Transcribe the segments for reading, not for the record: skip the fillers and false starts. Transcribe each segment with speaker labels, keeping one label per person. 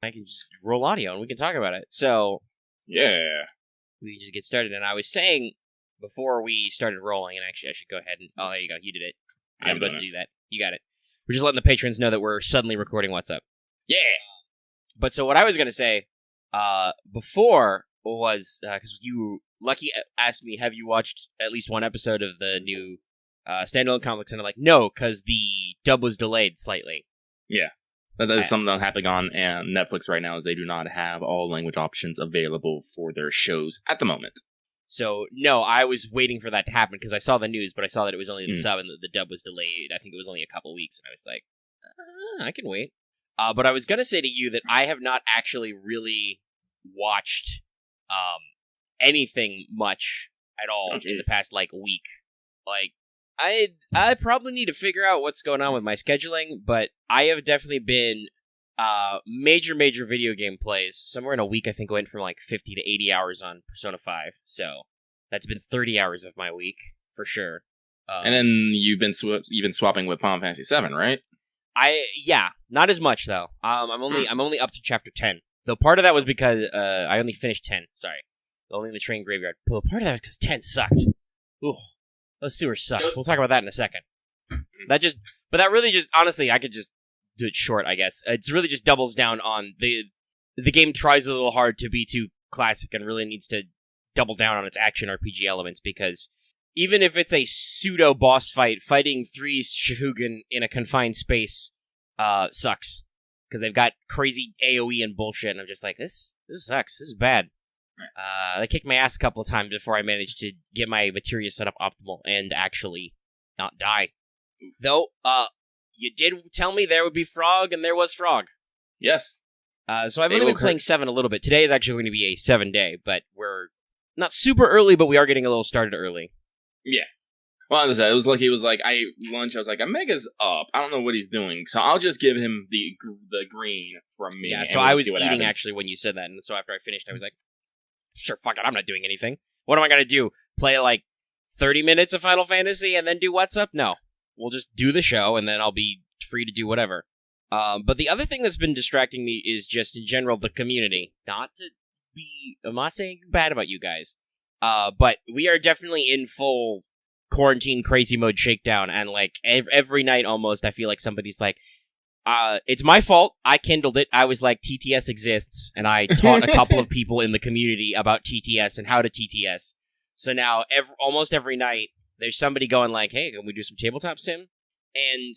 Speaker 1: I can just roll audio and we can talk about it. So,
Speaker 2: yeah.
Speaker 1: We can just get started. And I was saying before we started rolling, and actually I should go ahead and... Oh, there you go. You did it. I was about to do that. You got it. We're just letting the patrons know that we're suddenly recording What's Up.
Speaker 2: Yeah.
Speaker 1: But so what I was going to say before was... Because you, Lucky, asked me, have you watched at least one episode of the new standalone comics? And I'm like, no, because the dub was delayed slightly.
Speaker 2: Yeah. That is something that's happening on Netflix right now, is they do not have all language options available for their shows at the moment.
Speaker 1: So, no, I was waiting for that to happen because I saw the news, but I saw that it was only the sub and that the dub was delayed. I think it was only a couple weeks, and I was like, I can wait. But I was going to say to you that I have not actually really watched anything much at all in the past, week. I probably need to figure out what's going on with my scheduling, but I have definitely been major video game plays. Somewhere in a week, I think I went from 50 to 80 hours on Persona 5. So that's been 30 hours of my week for sure.
Speaker 2: And then you've been swapping with Final Fantasy 7, right?
Speaker 1: Yeah, not as much though. I'm only up to chapter 10. Though part of that was because I only finished 10. Sorry, only in the train graveyard. But part of that was because 10 sucked. Ooh. Those sewers suck. We'll talk about that in a second. But that really just, honestly, I could just do it short, I guess. It really just doubles down on the game tries a little hard to be too classic and really needs to double down on its action RPG elements, because even if it's a pseudo boss fight, fighting 3 Shahugan in a confined space sucks. Because they've got crazy AoE and bullshit, and I'm just like, this sucks. This is bad. They kicked my ass a couple of times before I managed to get my materia set up optimal and actually not die. Though, you did tell me there would be Frog, and there was Frog.
Speaker 2: Yes.
Speaker 1: So I've only been playing 7 a little bit. Today is actually going to be a 7-day, but we're not super early, but we are getting a little started early.
Speaker 2: Yeah. Well, as I said, it was like, I was like, Omega's up. I don't know what he's doing, so I'll just give him the green from me.
Speaker 1: Yeah, so I was eating, actually, when you said that, and so after I finished, I was like, sure, fuck it, I'm not doing anything. What am I going to do? Play 30 minutes of Final Fantasy and then do What's Up? No. We'll just do the show and then I'll be free to do whatever. But the other thing that's been distracting me is just in general the community. I'm not saying bad about you guys. But we are definitely in full quarantine crazy mode shakedown, and every night almost I feel like somebody's like, it's my fault. I kindled it. I was like, TTS exists, and I taught a couple of people in the community about TTS and how to TTS. So now, almost every night, there's somebody going like, hey, can we do some tabletop sim? And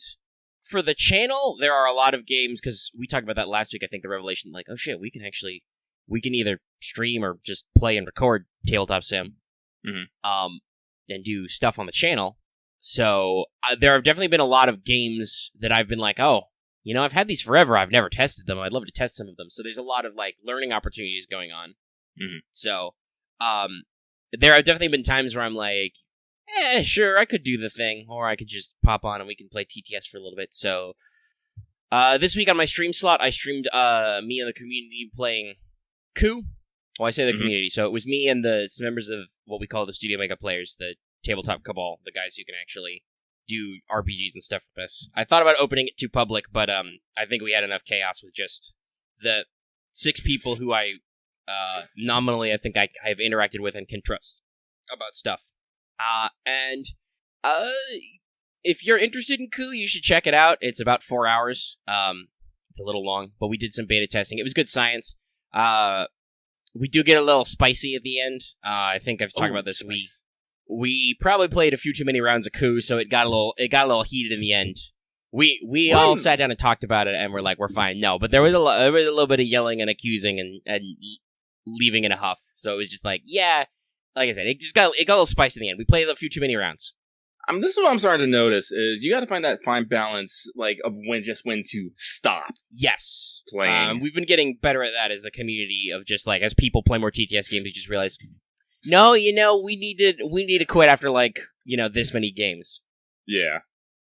Speaker 1: for the channel, there are a lot of games, because we talked about that last week, I think, the revelation, oh shit, we can either stream or just play and record tabletop sim, and do stuff on the channel. So there have definitely been a lot of games that I've been like, oh, I've had these forever. I've never tested them. I'd love to test some of them. So there's a lot of learning opportunities going on. Mm-hmm. So there have definitely been times where I'm like, sure, I could do the thing, or I could just pop on and we can play TTS for a little bit. So this week on my stream slot, I streamed me and the community playing Coup. Well, I say the community. So it was me and some members of what we call the StudiOmega players, the Tabletop Cabal, the guys who can actually do RPGs and stuff with us. I thought about opening it to public, but I think we had enough chaos with just the 6 people who I nominally I think I have interacted with and can trust about stuff. And if you're interested in Coup, you should check it out. It's about 4 hours. It's a little long, but we did some beta testing. It was good science. We do get a little spicy at the end. I think I've talked about this. Spice. We probably played a few too many rounds of Coup, so it got a little heated in the end. We all sat down and talked about it, and we're like, we're fine. No, but there was a little bit of yelling and accusing and leaving in a huff. So it was just like, yeah, like I said, it got a little spicy in the end. We played a few too many rounds.
Speaker 2: This is what I'm starting to notice, is you got to find that fine balance, of when to stop.
Speaker 1: Yes.
Speaker 2: Playing.
Speaker 1: We've been getting better at that as the community of just, as people play more TTS games, we just realize, no, we need to quit after, this many games.
Speaker 2: Yeah.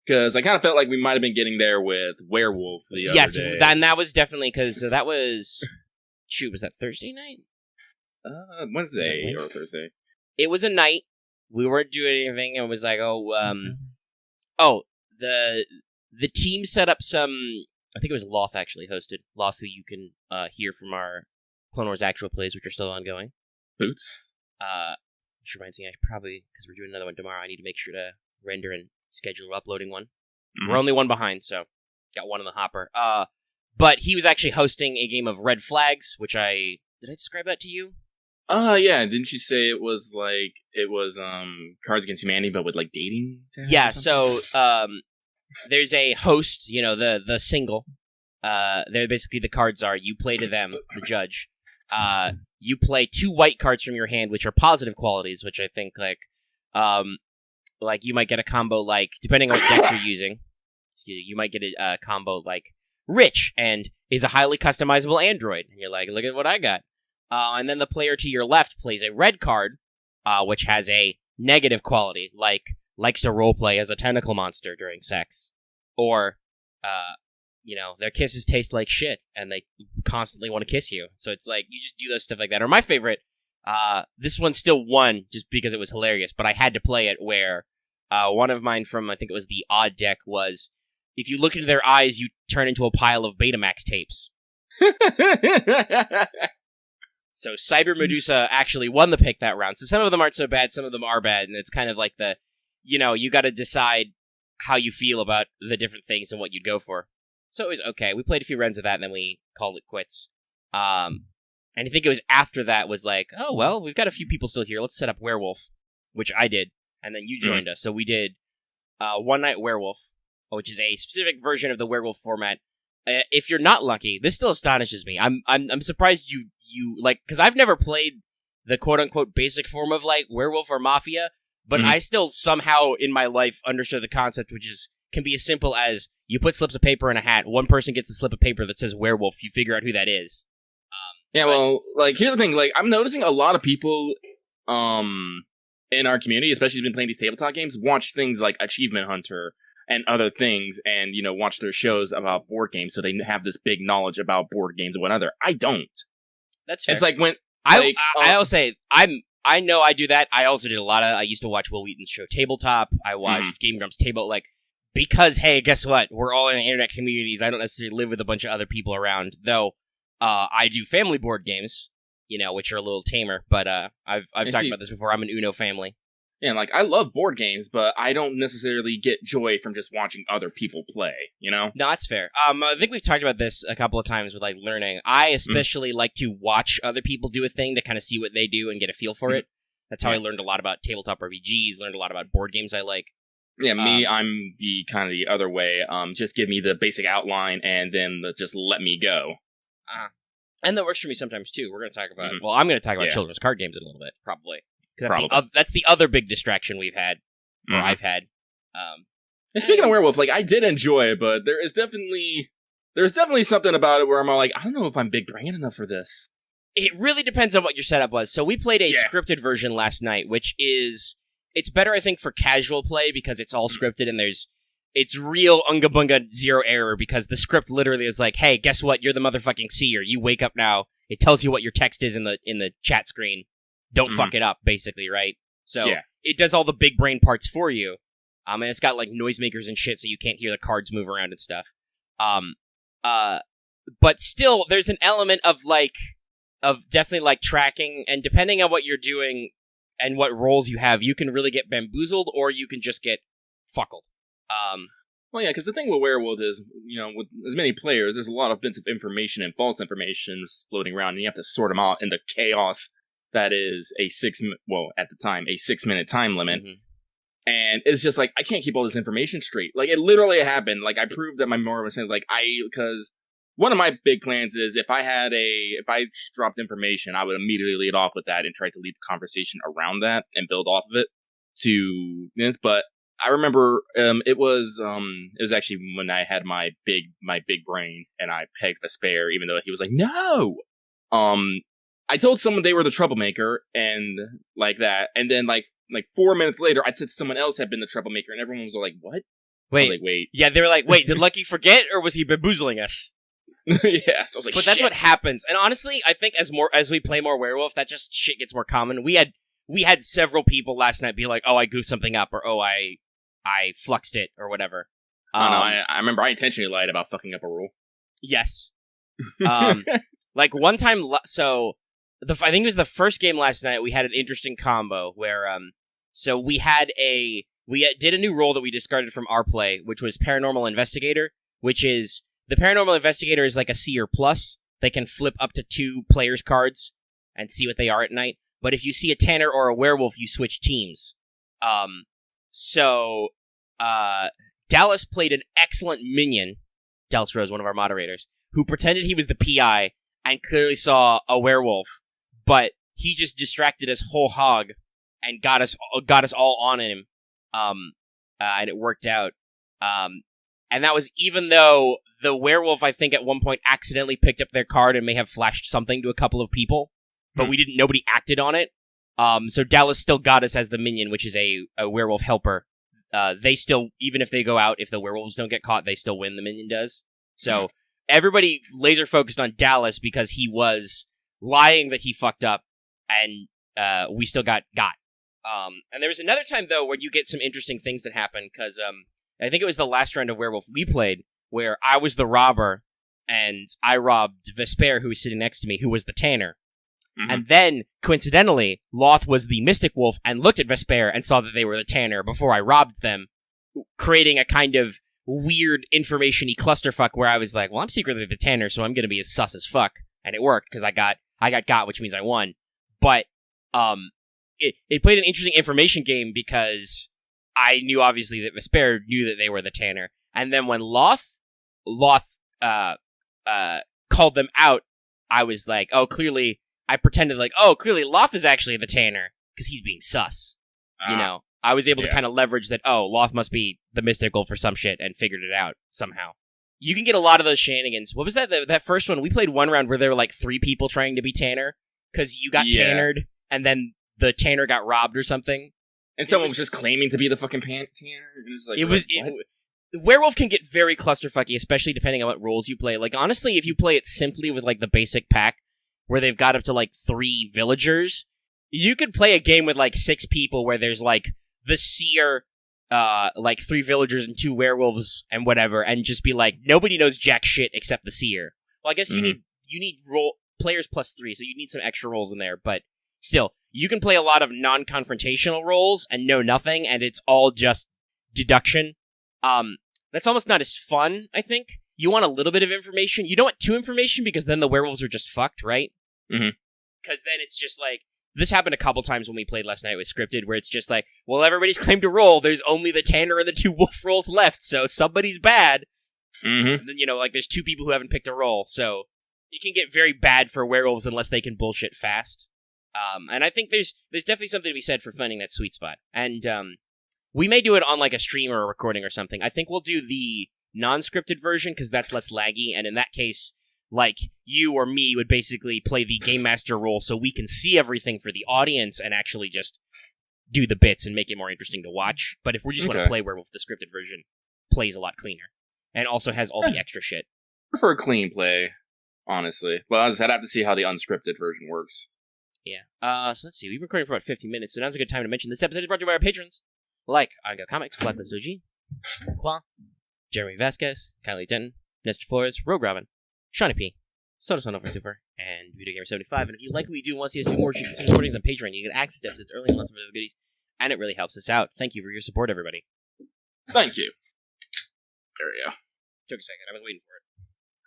Speaker 2: Because I kind of felt like we might have been getting there with Werewolf the other day.
Speaker 1: Yes, and that was definitely, because that was, was that Thursday night?
Speaker 2: Wednesday or Thursday.
Speaker 1: It was a night. We weren't doing anything, and it was like, the team set up some I think it was Loth actually hosted. Loth, who you can hear from our Clone Wars actual plays, which are still ongoing.
Speaker 2: Boots.
Speaker 1: Which reminds me, I probably, because we're doing another one tomorrow, I need to make sure to render and schedule uploading one. Mm-hmm. We're only one behind, so got one in the hopper. But he was actually hosting a game of Red Flags, which did I describe that to you?
Speaker 2: Yeah. Didn't you say it was Cards Against Humanity, but with like dating?
Speaker 1: Yeah. So there's a host, the single. They're basically the cards are you play to them, the judge. You play 2 white cards from your hand, which are positive qualities, which I think like you might get a combo like depending on what decks you're using. You might get a combo like Rich and is a highly customizable android, and you're like, look at what I got. And then the player to your left plays a red card, which has a negative quality, like likes to roleplay as a tentacle monster during sex, or their kisses taste like shit, and they constantly want to kiss you. So it's like you just do those stuff like that. Or my favorite, this one still won just because it was hilarious, but I had to play it where one of mine from I think it was the Odd deck was. If you look into their eyes, you turn into a pile of Betamax tapes. So Cyber Medusa actually won the pick that round. So some of them aren't so bad, some of them are bad, and it's kind of like you got to decide how you feel about the different things and what you'd go for. So it was okay. We played a few runs of that, and then we called it quits. And I think it was after that was like, oh, well, we've got a few people still here. Let's set up Werewolf, which I did, and then you joined us. So we did One Night Werewolf, which is a specific version of the werewolf format. If you're not lucky, this still astonishes me. I'm surprised you like because I've never played the quote unquote basic form of like werewolf or mafia, but I still somehow in my life understood the concept, which can be as simple as you put slips of paper in a hat. One person gets a slip of paper that says werewolf. You figure out who that is.
Speaker 2: Well, like here's the thing. Like I'm noticing a lot of people, in our community, especially who's been playing these tabletop games, watch things like Achievement Hunter and other things, and watch their shows about board games, so they have this big knowledge about board games and what other. I don't.
Speaker 1: That's fair.
Speaker 2: It's like when
Speaker 1: I'll say I know I do that. I also did a lot of. I used to watch Will Wheaton's show Tabletop. I watched Game Grumps Table, because hey, guess what? We're all in internet communities. I don't necessarily live with a bunch of other people around, though. I do family board games, which are a little tamer. But I've talked about this before. I'm an Uno family.
Speaker 2: Yeah, I love board games, but I don't necessarily get joy from just watching other people play, No,
Speaker 1: that's fair. I think we've talked about this a couple of times with, learning. I especially like to watch other people do a thing to kind of see what they do and get a feel for it. That's how I learned a lot about tabletop RPGs, learned a lot about board games I like.
Speaker 2: Yeah, I'm the kind of the other way. Just give me the basic outline and then just let me go.
Speaker 1: And that works for me sometimes, too. We're going to talk about... Well, I'm going to talk about children's card games in a little bit, probably. That's the other big distraction we've had, or I've had.
Speaker 2: And speaking of werewolf, I did enjoy it, but there's definitely something about it where I'm all like, I don't know if I'm big brain enough for this.
Speaker 1: It really depends on what your setup was. So we played a scripted version last night, which it's better, I think, for casual play because it's all scripted and it's real unga bunga zero error because the script literally is like, hey, guess what? You're the motherfucking seer. You wake up now. It tells you what your text is in the chat screen. Don't fuck it up, basically, right? So it does all the big brain parts for you. And it's got noisemakers and shit so you can't hear the cards move around and stuff. But still, there's an element of definitely tracking, and depending on what you're doing and what roles you have, you can really get bamboozled or you can just get fuckled.
Speaker 2: Well, yeah, because the thing with Werewolf is, with as many players, there's a lot of bits of information and false information floating around, and you have to sort them out in the chaos that is at the time, a 6-minute time limit. And it's just I can't keep all this information straight. It literally happened. I proved that my memory was saying, because one of my big plans is if I dropped information, I would immediately lead off with that and try to lead the conversation around that and build off of it to this. But I remember it was actually when I had my big brain and I pegged Vesper, even though he was like, no. I told someone they were the troublemaker and like that, and then like 4 minutes later, I said someone else had been the troublemaker, and everyone was like, "What?"
Speaker 1: Wait. Yeah, they were like, "Wait, did Lucky forget, or was he bamboozling us?"
Speaker 2: Yeah, so I was like,
Speaker 1: but that's what happens. And honestly, I think as we play more Werewolf, that just shit gets more common. We had several people last night be like, "Oh, I goofed something up," or "Oh, I fluxed it," or whatever.
Speaker 2: I remember I intentionally lied about fucking up a rule.
Speaker 1: Yes. Like one time, I think it was the first game last night. We had an interesting combo where, so we did a new role that we discarded from our play, which was Paranormal Investigator, which is the Paranormal Investigator is like a Seer plus. They can flip up to 2 players' cards and see what they are at night. But if you see a Tanner or a Werewolf, you switch teams. Dallas played an excellent minion, Dallas Rose, one of our moderators, who pretended he was the PI and clearly saw a werewolf, but he just distracted us whole hog and got us all on him, and it worked out. And that was even though the werewolf, I think, at one point accidentally picked up their card and may have flashed something to a couple of people, but nobody acted on it. So Dallas still got us as the minion, which is a werewolf helper. They still, even if they go out, if the werewolves don't get caught, they still win, the minion does. So everybody laser focused on Dallas because he was lying that he fucked up, and we still got. And there was another time, though, where you get some interesting things that happen, because I think it was the last round of Werewolf we played, where I was the robber, and I robbed Vesper, who was sitting next to me, who was the Tanner. Mm-hmm. And then, coincidentally, Loth was the Mystic Wolf and looked at Vesper and saw that they were the Tanner before I robbed them, creating a kind of weird information-y clusterfuck where I was like, well, I'm secretly the Tanner, so I'm going to be as sus as fuck. And it worked, because I got, which means I won. But it played an interesting information game because I knew, obviously, that Vesper knew that they were the Tanner. And then when Loth called them out, I was like, clearly Loth is actually the Tanner, because he's being sus. You know, I was able to kind of leverage that, Loth must be the mystical for some shit, and figured it out somehow. You can get a lot of those shenanigans. What was that? That first one, we played one round where there were like 3 people trying to be Tanner, because you got Tannered, and then the Tanner got robbed or something. And
Speaker 2: someone was just claiming to be the fucking Tanner.
Speaker 1: The werewolf can get very clusterfucky, especially depending on what roles you play. Like, honestly, if you play it simply with, like, the basic pack, where they've got up to, like, 3 villagers, you could play a game with, like, 6 people where there's, like, the Seer, like, 3 villagers and 2 werewolves and whatever, and just be like, nobody knows jack shit except the Seer. Well, I guess you need players plus 3, so you need some extra roles in there, but still, you can play a lot of non-confrontational roles and know nothing, and it's all just deduction. That's almost not as fun, I think. You want a little bit of information. You don't want too information, because then the werewolves are just fucked, right? Mm-hmm. Because then it's just like, this happened a couple times when we played last night with Scripted, where it's just like, well, everybody's claimed to roll, there's only the Tanner and the 2 wolf rolls left, so somebody's bad. Mm-hmm. And then, like, there's 2 people who haven't picked a roll, so it can get very bad for werewolves unless they can bullshit fast. And I think there's definitely something to be said for finding that sweet spot. And, we may do it on, like, a stream or a recording or something. I think we'll do the non-scripted version, because that's less laggy, and in that case, like, you or me would basically play the Game Master role so we can see everything for the audience and actually just do the bits and make it more interesting to watch. But if we just want to play Werewolf, the scripted version plays a lot cleaner, and also has all the extra shit.
Speaker 2: I prefer clean play, honestly. Well, I'd have to see how the unscripted version works.
Speaker 1: Yeah. So let's see. We've been recording for about 50 minutes, so now's a good time to mention this episode is brought to you by our patrons. Like YGO Comics, Blacklist OG, Qua, Jeremy Vasquez, Kylie Denton, Nestor Flores, Rogue Robin, Shawnee P, Soda Son over Super, and Video Gamer 75. And if you like what we do and want to see us do more, you can consider supporting us on Patreon. You get access to episodes early and lots of other goodies, and it really helps us out. Thank you for your support, everybody.
Speaker 2: Thank you. There we go.
Speaker 1: Took a second. I was waiting for it.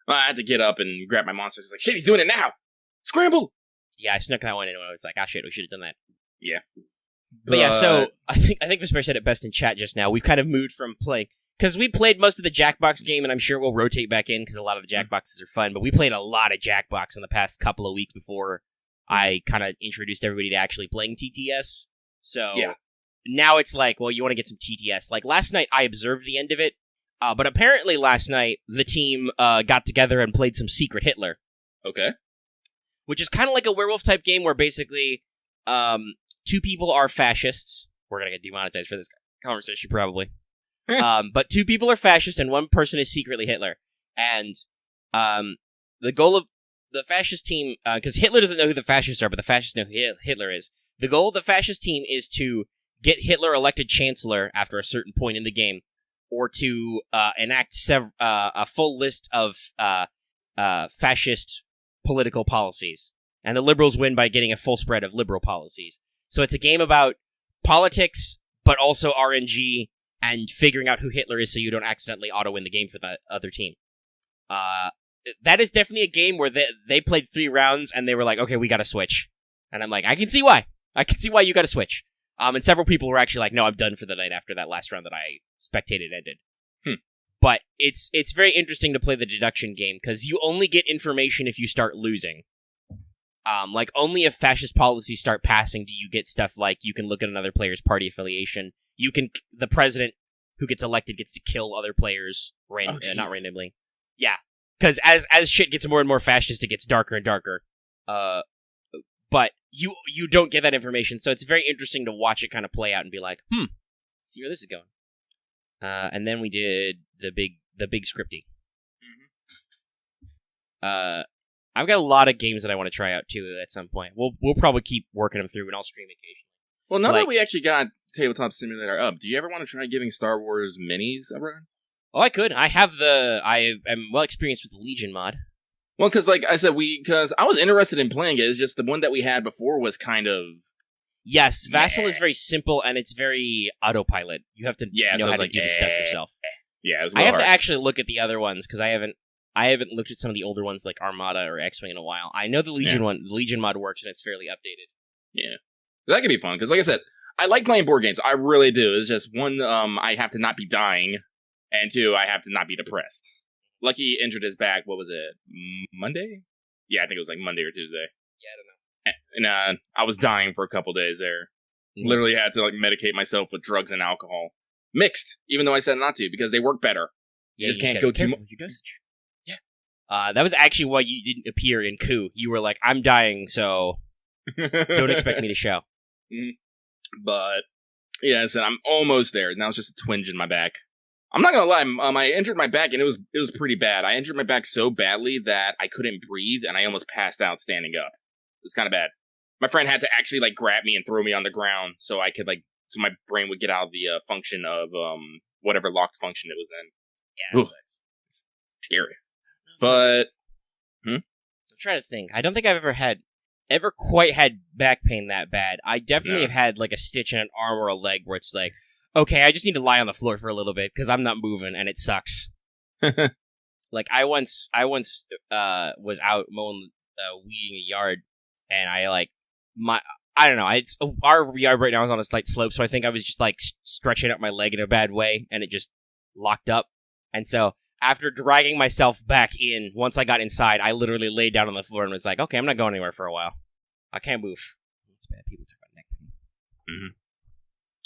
Speaker 2: Well, I had to get up and grab my monsters. It's like, shit, he's doing it now! Scramble!
Speaker 1: Yeah, I snuck that one in and I was like, shit, we should have done that.
Speaker 2: Yeah.
Speaker 1: But yeah, so I think Vesper said it best in chat just now. We've kind of moved from playing, because we played most of the Jackbox game, and I'm sure we'll rotate back in because a lot of the Jackboxes are fun. But we played a lot of Jackbox in the past couple of weeks before I kind of introduced everybody to actually playing TTS. So now it's like, well, you want to get some TTS. Like last night, I observed the end of it, but apparently last night the team got together and played some Secret Hitler.
Speaker 2: Okay.
Speaker 1: Which is kind of like a werewolf type game where basically 2 people are fascists. We're going to get demonetized for this conversation, probably. But 2 people are fascist and 1 person is secretly Hitler. And the goal of the fascist team, because Hitler doesn't know who the fascists are, but the fascists know who Hitler is. The goal of the fascist team is to get Hitler elected chancellor after a certain point in the game, or to enact a full list of fascist political policies, and the liberals win by getting a full spread of liberal policies. So it's a game about politics, but also RNG and figuring out who Hitler is so you don't accidentally auto-win the game for the other team. That is definitely a game where they played 3 rounds and they were like, okay, we gotta switch. And I'm like, I can see why. I can see why you gotta switch. And several people were actually like, no, I'm done for the night after that last round that I spectated ended. But it's very interesting to play the deduction game, because you only get information if you start losing. Like, only if fascist policies start passing do you get stuff like you can look at another player's party affiliation. The president who gets elected gets to kill other players, not randomly. Yeah, because as shit gets more and more fascist, it gets darker and darker. But you don't get that information, so it's very interesting to watch it kind of play out and be like, see where this is going. And then we did the big scripty. I've got a lot of games that I want to try out too at some point. We'll probably keep working them through, and I'll stream occasionally.
Speaker 2: Well, now that we actually got Tabletop Simulator up, do you ever want to try giving Star Wars minis a run?
Speaker 1: Oh, I could. I am well experienced with the Legion mod.
Speaker 2: Well, because like I said, because I was interested in playing it. It's just the one that we had before was kind of.
Speaker 1: Yes, Vassal is very simple, and it's very autopilot. You have to know how to do the stuff yourself.
Speaker 2: Yeah, it was
Speaker 1: I have to actually look at the other ones, because I haven't looked at some of the older ones like Armada or X-Wing in a while. I know the Legion one, the Legion mod works, and it's fairly updated.
Speaker 2: Yeah. That could be fun, because like I said, I like playing board games. I really do. It's just, one, I have to not be dying, and 2, I have to not be depressed. Lucky entered his back, what was it, Monday? Yeah, I think it was like Monday or Tuesday.
Speaker 1: Yeah, I don't know.
Speaker 2: And I was dying for a couple days there. Literally had to like medicate myself with drugs and alcohol. Mixed, even though I said not to, because they work better. You just can't go too much. Yeah. That
Speaker 1: was actually why you didn't appear in Coup. You were like, I'm dying, so don't expect me to show.
Speaker 2: But, yeah, I said I'm almost there. Now it's just a twinge in my back. I'm not gonna lie, I injured my back, and it was pretty bad. I injured my back so badly that I couldn't breathe, and I almost passed out standing up. It was kind of bad. My friend had to actually, like, grab me and throw me on the ground so I could, like, so my brain would get out of the function of whatever locked function it was in. Yeah, it's scary. But, I'm
Speaker 1: trying to think. I don't think I've ever quite had back pain that bad. I definitely have had, like, a stitch in an arm or a leg where it's like, okay, I just need to lie on the floor for a little bit because I'm not moving and it sucks. Like, I once was out mowing, weeding a yard, and I don't know, our yard right now is on a slight slope, so I think I was just, like, stretching out my leg in a bad way, and it just locked up. And so, after dragging myself back in, once I got inside, I literally laid down on the floor and was like, okay, I'm not going anywhere for a while. I can't move. It's bad. People talk about neck pain.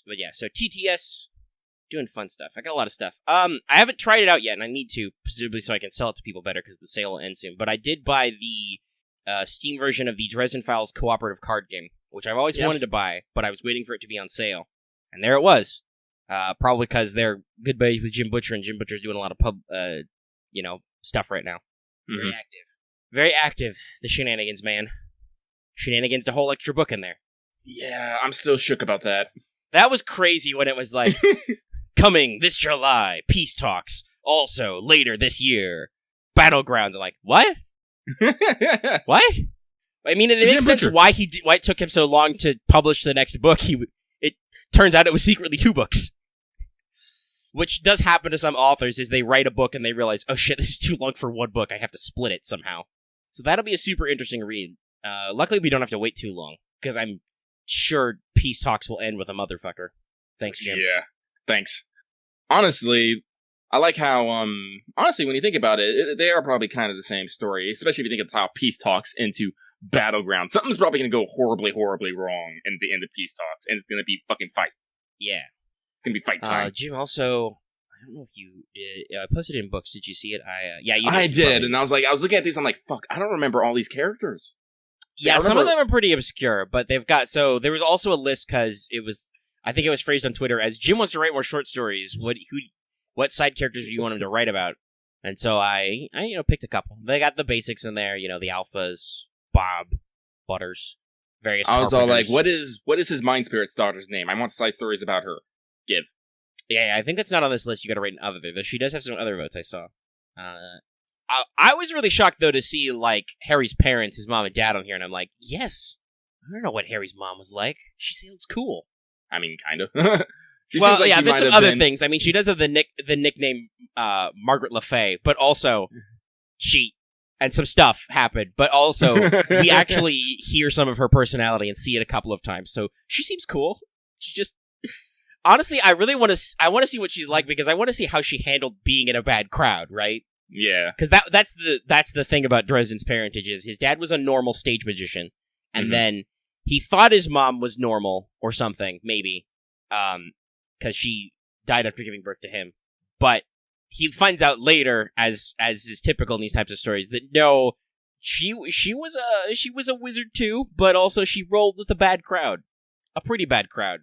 Speaker 1: But yeah, so TTS, doing fun stuff. I got a lot of stuff. I haven't tried it out yet, and I need to, presumably so I can sell it to people better, because the sale will end soon. But I did buy the Steam version of the Dresden Files cooperative card game, which I've always wanted to buy, but I was waiting for it to be on sale. And there it was. Probably because they're good buddies with Jim Butcher, and Jim Butcher's doing a lot of stuff right now. Very active. Very active, the shenanigans, man. Shenanigans, the whole extra book in there.
Speaker 2: Yeah, I'm still shook about that.
Speaker 1: That was crazy when it was like, coming this July, peace talks. Also, later this year, Battlegrounds. I'm like, what? What? I mean, it makes sense why it took him so long to publish the next book. It turns out it was secretly 2 books. Which does happen to some authors, is they write a book and they realize, oh shit, this is too long for 1 book. I have to split it somehow. So that'll be a super interesting read. Luckily, we don't have to wait too long, because I'm sure peace talks will end with a motherfucker. Thanks, Jim.
Speaker 2: Yeah, thanks. Honestly, I like how, when you think about it, they are probably kind of the same story, especially if you think of how peace talks into Battleground. Something's probably going to go horribly, horribly wrong in the end of peace talks, and it's going to be fucking fight.
Speaker 1: Yeah.
Speaker 2: It's going to be fight time.
Speaker 1: Jim, also, I don't know if you did, I posted it in books. Did you see it? Yeah, you did.
Speaker 2: I did, and I was looking at these, I'm like, fuck, I don't remember all these characters.
Speaker 1: Yeah, some of them are pretty obscure, but they've got, so there was also a list, because I think it was phrased on Twitter as, Jim wants to write more short stories. What side characters do you want him to write about? And so I picked a couple. They got the basics in there, the alphas, Bob, Butters, various
Speaker 2: carpenters. I was all like, what is his Mind Spirit's daughter's name? I want side stories about her. Give.
Speaker 1: Yeah, I think that's not on this list. You gotta write an other, though. She does have some other votes I saw. I was really shocked, though, to see, like, Harry's parents, his mom and dad on here, and I'm like, yes, I don't know what Harry's mom was like. She seems cool.
Speaker 2: I mean, kind of.
Speaker 1: Well, yeah, there's some other things. I mean, she does have the nickname Margaret Le Fay, but also and some stuff happened, but also we actually hear some of her personality and see it a couple of times. So she seems cool. She just honestly, I really want to see what she's like because I want to see how she handled being in a bad crowd, right?
Speaker 2: Yeah,
Speaker 1: because that's the thing about Dresden's parentage is his dad was a normal stage magician, and then he thought his mom was normal or something, maybe, because she died after giving birth to him, but he finds out later, as is typical in these types of stories, that no, she was a wizard too, but also she rolled with a bad crowd, a pretty bad crowd.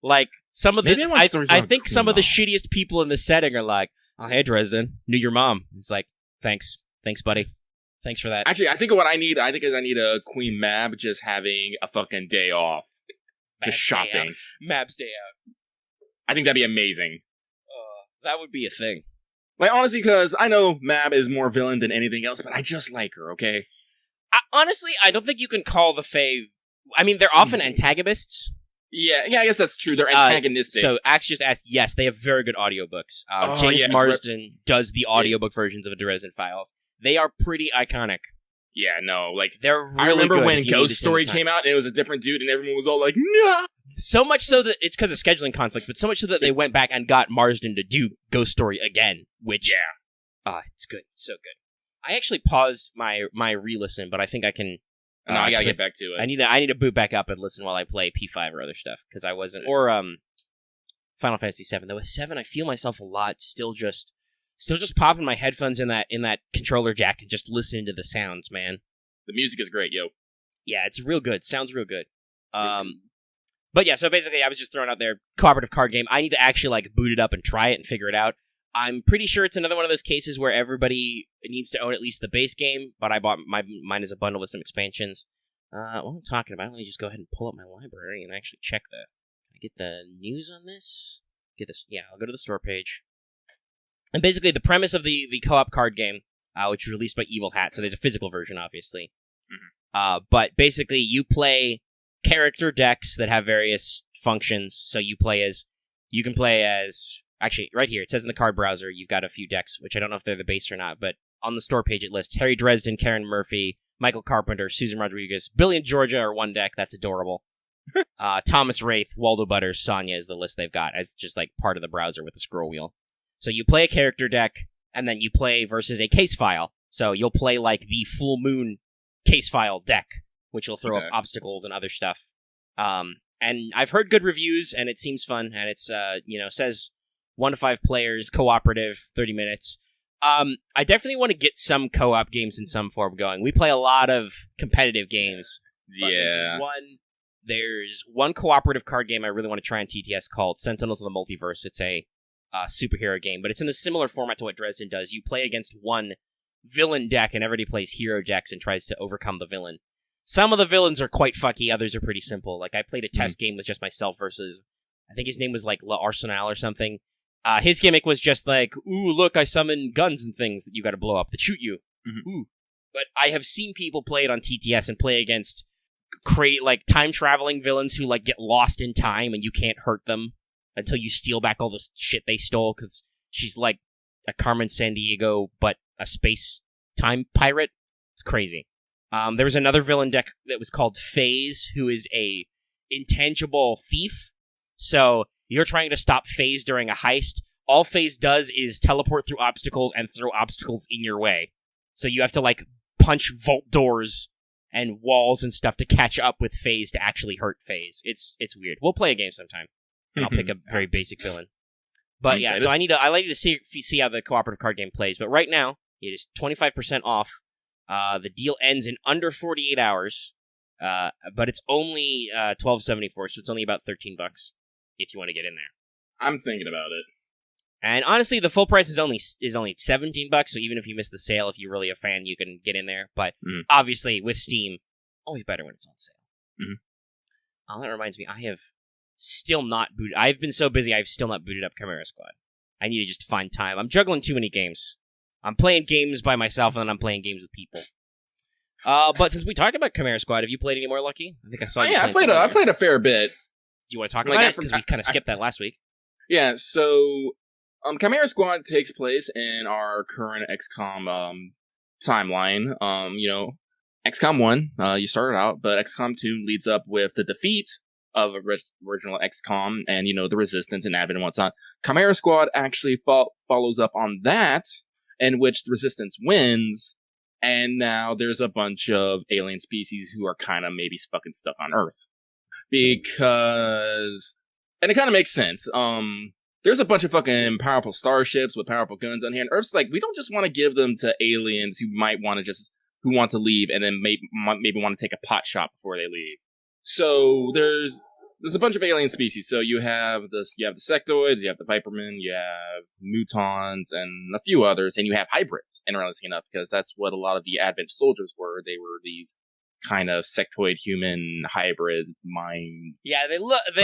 Speaker 1: Like some of the, I think some of the shittiest people in the setting are like, "Oh, hey Dresden, knew your mom." It's like, thanks, buddy, thanks for that.
Speaker 2: Actually, I think what I need, I need a Queen Mab just having a fucking day off, just shopping.
Speaker 1: Mab's day out.
Speaker 2: I think that'd be amazing.
Speaker 1: That would be a thing.
Speaker 2: Like, honestly, because I know Mab is more villain than anything else, but I just like her, okay?
Speaker 1: Honestly, I don't think you can call the Fae... I mean, they're often antagonists.
Speaker 2: Yeah, I guess that's true. They're antagonistic.
Speaker 1: So, Axe just asked, yes, they have very good audiobooks. James Marsden does the audiobook versions of the Dresden Files. They are pretty iconic.
Speaker 2: Yeah, no, like...
Speaker 1: They're really
Speaker 2: I remember
Speaker 1: good
Speaker 2: when Ghost Story came out, and it was a different dude, and everyone was all like, nah!
Speaker 1: So much so that it's because of scheduling conflict, but so much so that they went back and got Marsden to do Ghost Story again, which... Yeah. It's good. So good. I actually paused my re-listen, but I think I can...
Speaker 2: No, I gotta get back to it.
Speaker 1: I need to boot back up and listen while I play P5 or other stuff, because I wasn't... Or, Final Fantasy 7. Though with 7, I feel myself a lot still just popping my headphones in that controller jack and just listening to the sounds, man.
Speaker 2: The music is great, yo.
Speaker 1: Yeah, it's real good. Sounds real good. But yeah, so basically I was just throwing out there, cooperative card game. I need to actually like boot it up and try it and figure it out. I'm pretty sure it's another one of those cases where everybody needs to own at least the base game, but I bought mine as a bundle with some expansions. What I'm talking about, let me just go ahead and pull up my library and actually check can I get the news on this? I'll go to the store page. And basically the premise of the co-op card game, which was released by Evil Hat, so there's a physical version, obviously. But basically you play character decks that have various functions, so you can play as... Actually, right here, it says in the card browser, you've got a few decks, which I don't know if they're the base or not, but on the store page it lists Harry Dresden, Karen Murphy, Michael Carpenter, Susan Rodriguez, Billy and Georgia are one deck, that's adorable. Thomas Wraith, Waldo Butters, Sonya is the list they've got, as just like part of the browser with the scroll wheel. So you play a character deck, and then you play versus a case file. So you'll play like the Full Moon case file deck, which will throw up obstacles and other stuff. And I've heard good reviews, and it seems fun, and it's, says 1 to 5 players, cooperative, 30 minutes. I definitely want to get some co-op games in some form going. We play a lot of competitive games.
Speaker 2: Yeah.
Speaker 1: There's one cooperative card game I really want to try on TTS called Sentinels of the Multiverse. It's a superhero game, but it's in the similar format to what Dresden does. You play against one villain deck, and everybody plays hero decks and tries to overcome the villain. Some of the villains are quite fucky, others are pretty simple. Like, I played a test game with just myself versus, I think his name was like La Arsenal or something. His gimmick was just like, ooh, look, I summon guns and things that you gotta blow up that shoot you. Ooh. But I have seen people play it on TTS and play against time-traveling villains who like get lost in time and you can't hurt them until you steal back all the shit they stole, because she's like a Carmen Sandiego, but a space time pirate. It's crazy. There was another villain deck that was called FaZe, who is a intangible thief. So you're trying to stop FaZe during a heist. All FaZe does is teleport through obstacles and throw obstacles in your way. So you have to like punch vault doors and walls and stuff to catch up with FaZe to actually hurt FaZe. It's weird. We'll play a game sometime, and I'll pick a very basic villain. But yeah, so I like to see how the cooperative card game plays. But right now, it is 25% off. The deal ends in under 48 hours, but it's only $12.74, so it's only about $13 if you want to get in there.
Speaker 2: I'm thinking about it.
Speaker 1: And honestly, the full price is only $17, so even if you miss the sale, if you're really a fan, you can get in there. But obviously, with Steam, always better when it's on sale. That reminds me, I have still not booted... I've been so busy, I've still not booted up Chimera Squad. I need to just find time. I'm juggling too many games. I'm playing games by myself, and then I'm playing games with people. But since we talked about Chimera Squad, have you played any more, Lucky? I think I saw you.
Speaker 2: I played a fair bit.
Speaker 1: Do you want to talk about it? Because we kind of skipped that last week.
Speaker 2: Yeah, so Chimera Squad takes place in our current XCOM timeline. XCOM 1, you started out, but XCOM 2 leads up with the defeat of original XCOM and, the Resistance and Advent and whatnot. Chimera Squad actually follows up on that, in which the Resistance wins, and now there's a bunch of alien species who are kind of maybe fucking stuck on Earth. Because... And it kind of makes sense. There's a bunch of fucking powerful starships with powerful guns on here, and Earth's like, we don't just want to give them to aliens who might want to who want to leave, and then maybe want to take a pot shot before they leave. So there's a bunch of alien species. So you have the sectoids, you have the Vipermen, you have Mutons, and a few others, and you have hybrids. Interesting enough, because that's what a lot of the Advent soldiers were. They were these kind of sectoid human hybrid mind.
Speaker 1: Yeah, they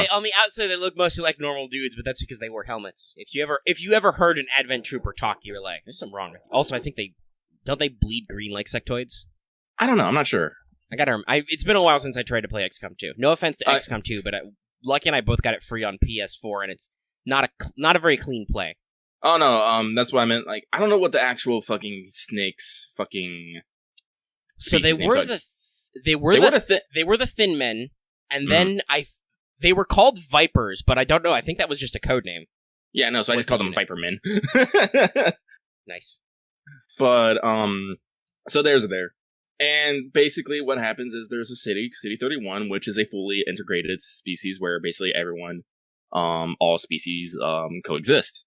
Speaker 1: on the outside they look mostly like normal dudes, but that's because they wore helmets. If you ever heard an Advent trooper talk, you were like, there's something wrong with you. Also, I think don't they bleed green like sectoids? I
Speaker 2: don't know, I'm not sure.
Speaker 1: It's been a while since I tried to play XCOM 2. No offense to XCOM 2, but Lucky and I both got it free on PS4, and it's not a very clean play.
Speaker 2: Oh no, that's what I meant. Like, I don't know what the actual fucking snakes fucking.
Speaker 1: So they were the Thin Men, and then they were called Vipers, but I don't know. I think that was just a code name.
Speaker 2: Yeah, no. So I just called them Vipermen.
Speaker 1: Nice.
Speaker 2: But so there's there. And basically what happens is there's a City 31, which is a fully integrated species where basically everyone, all species, coexist.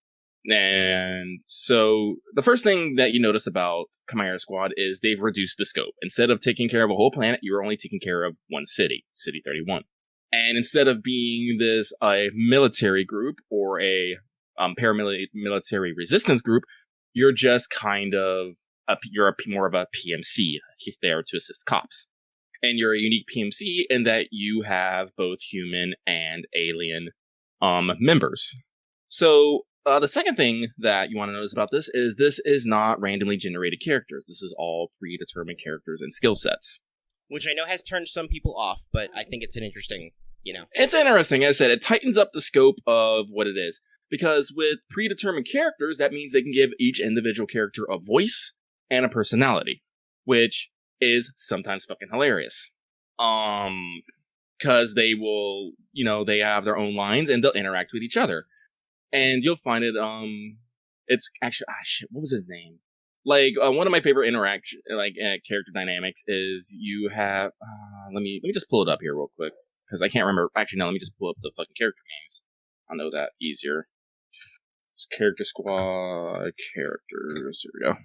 Speaker 2: And so the first thing that you notice about Chimera Squad is they've reduced the scope. Instead of taking care of a whole planet, you're only taking care of one city, City 31. And instead of being a military group or a paramilitary resistance group, you're just kind of more of a PMC there to assist cops. And you're a unique PMC in that you have both human and alien members. So the second thing that you want to notice about this is not randomly generated characters. This is all predetermined characters and skill sets.
Speaker 1: Which I know has turned some people off, but I think it's an interesting,
Speaker 2: It's interesting. As I said, it tightens up the scope of what it is. Because with predetermined characters, that means they can give each individual character a voice and a personality, which is sometimes fucking hilarious. Because they will, they have their own lines and they'll interact with each other. And you'll find it, it's actually, what was his name? Like, one of my favorite character dynamics is you have, let me just pull it up here real quick, because I can't remember. Actually, no, let me just pull up the fucking character names. I'll know that easier. Character Squad, characters, here we go.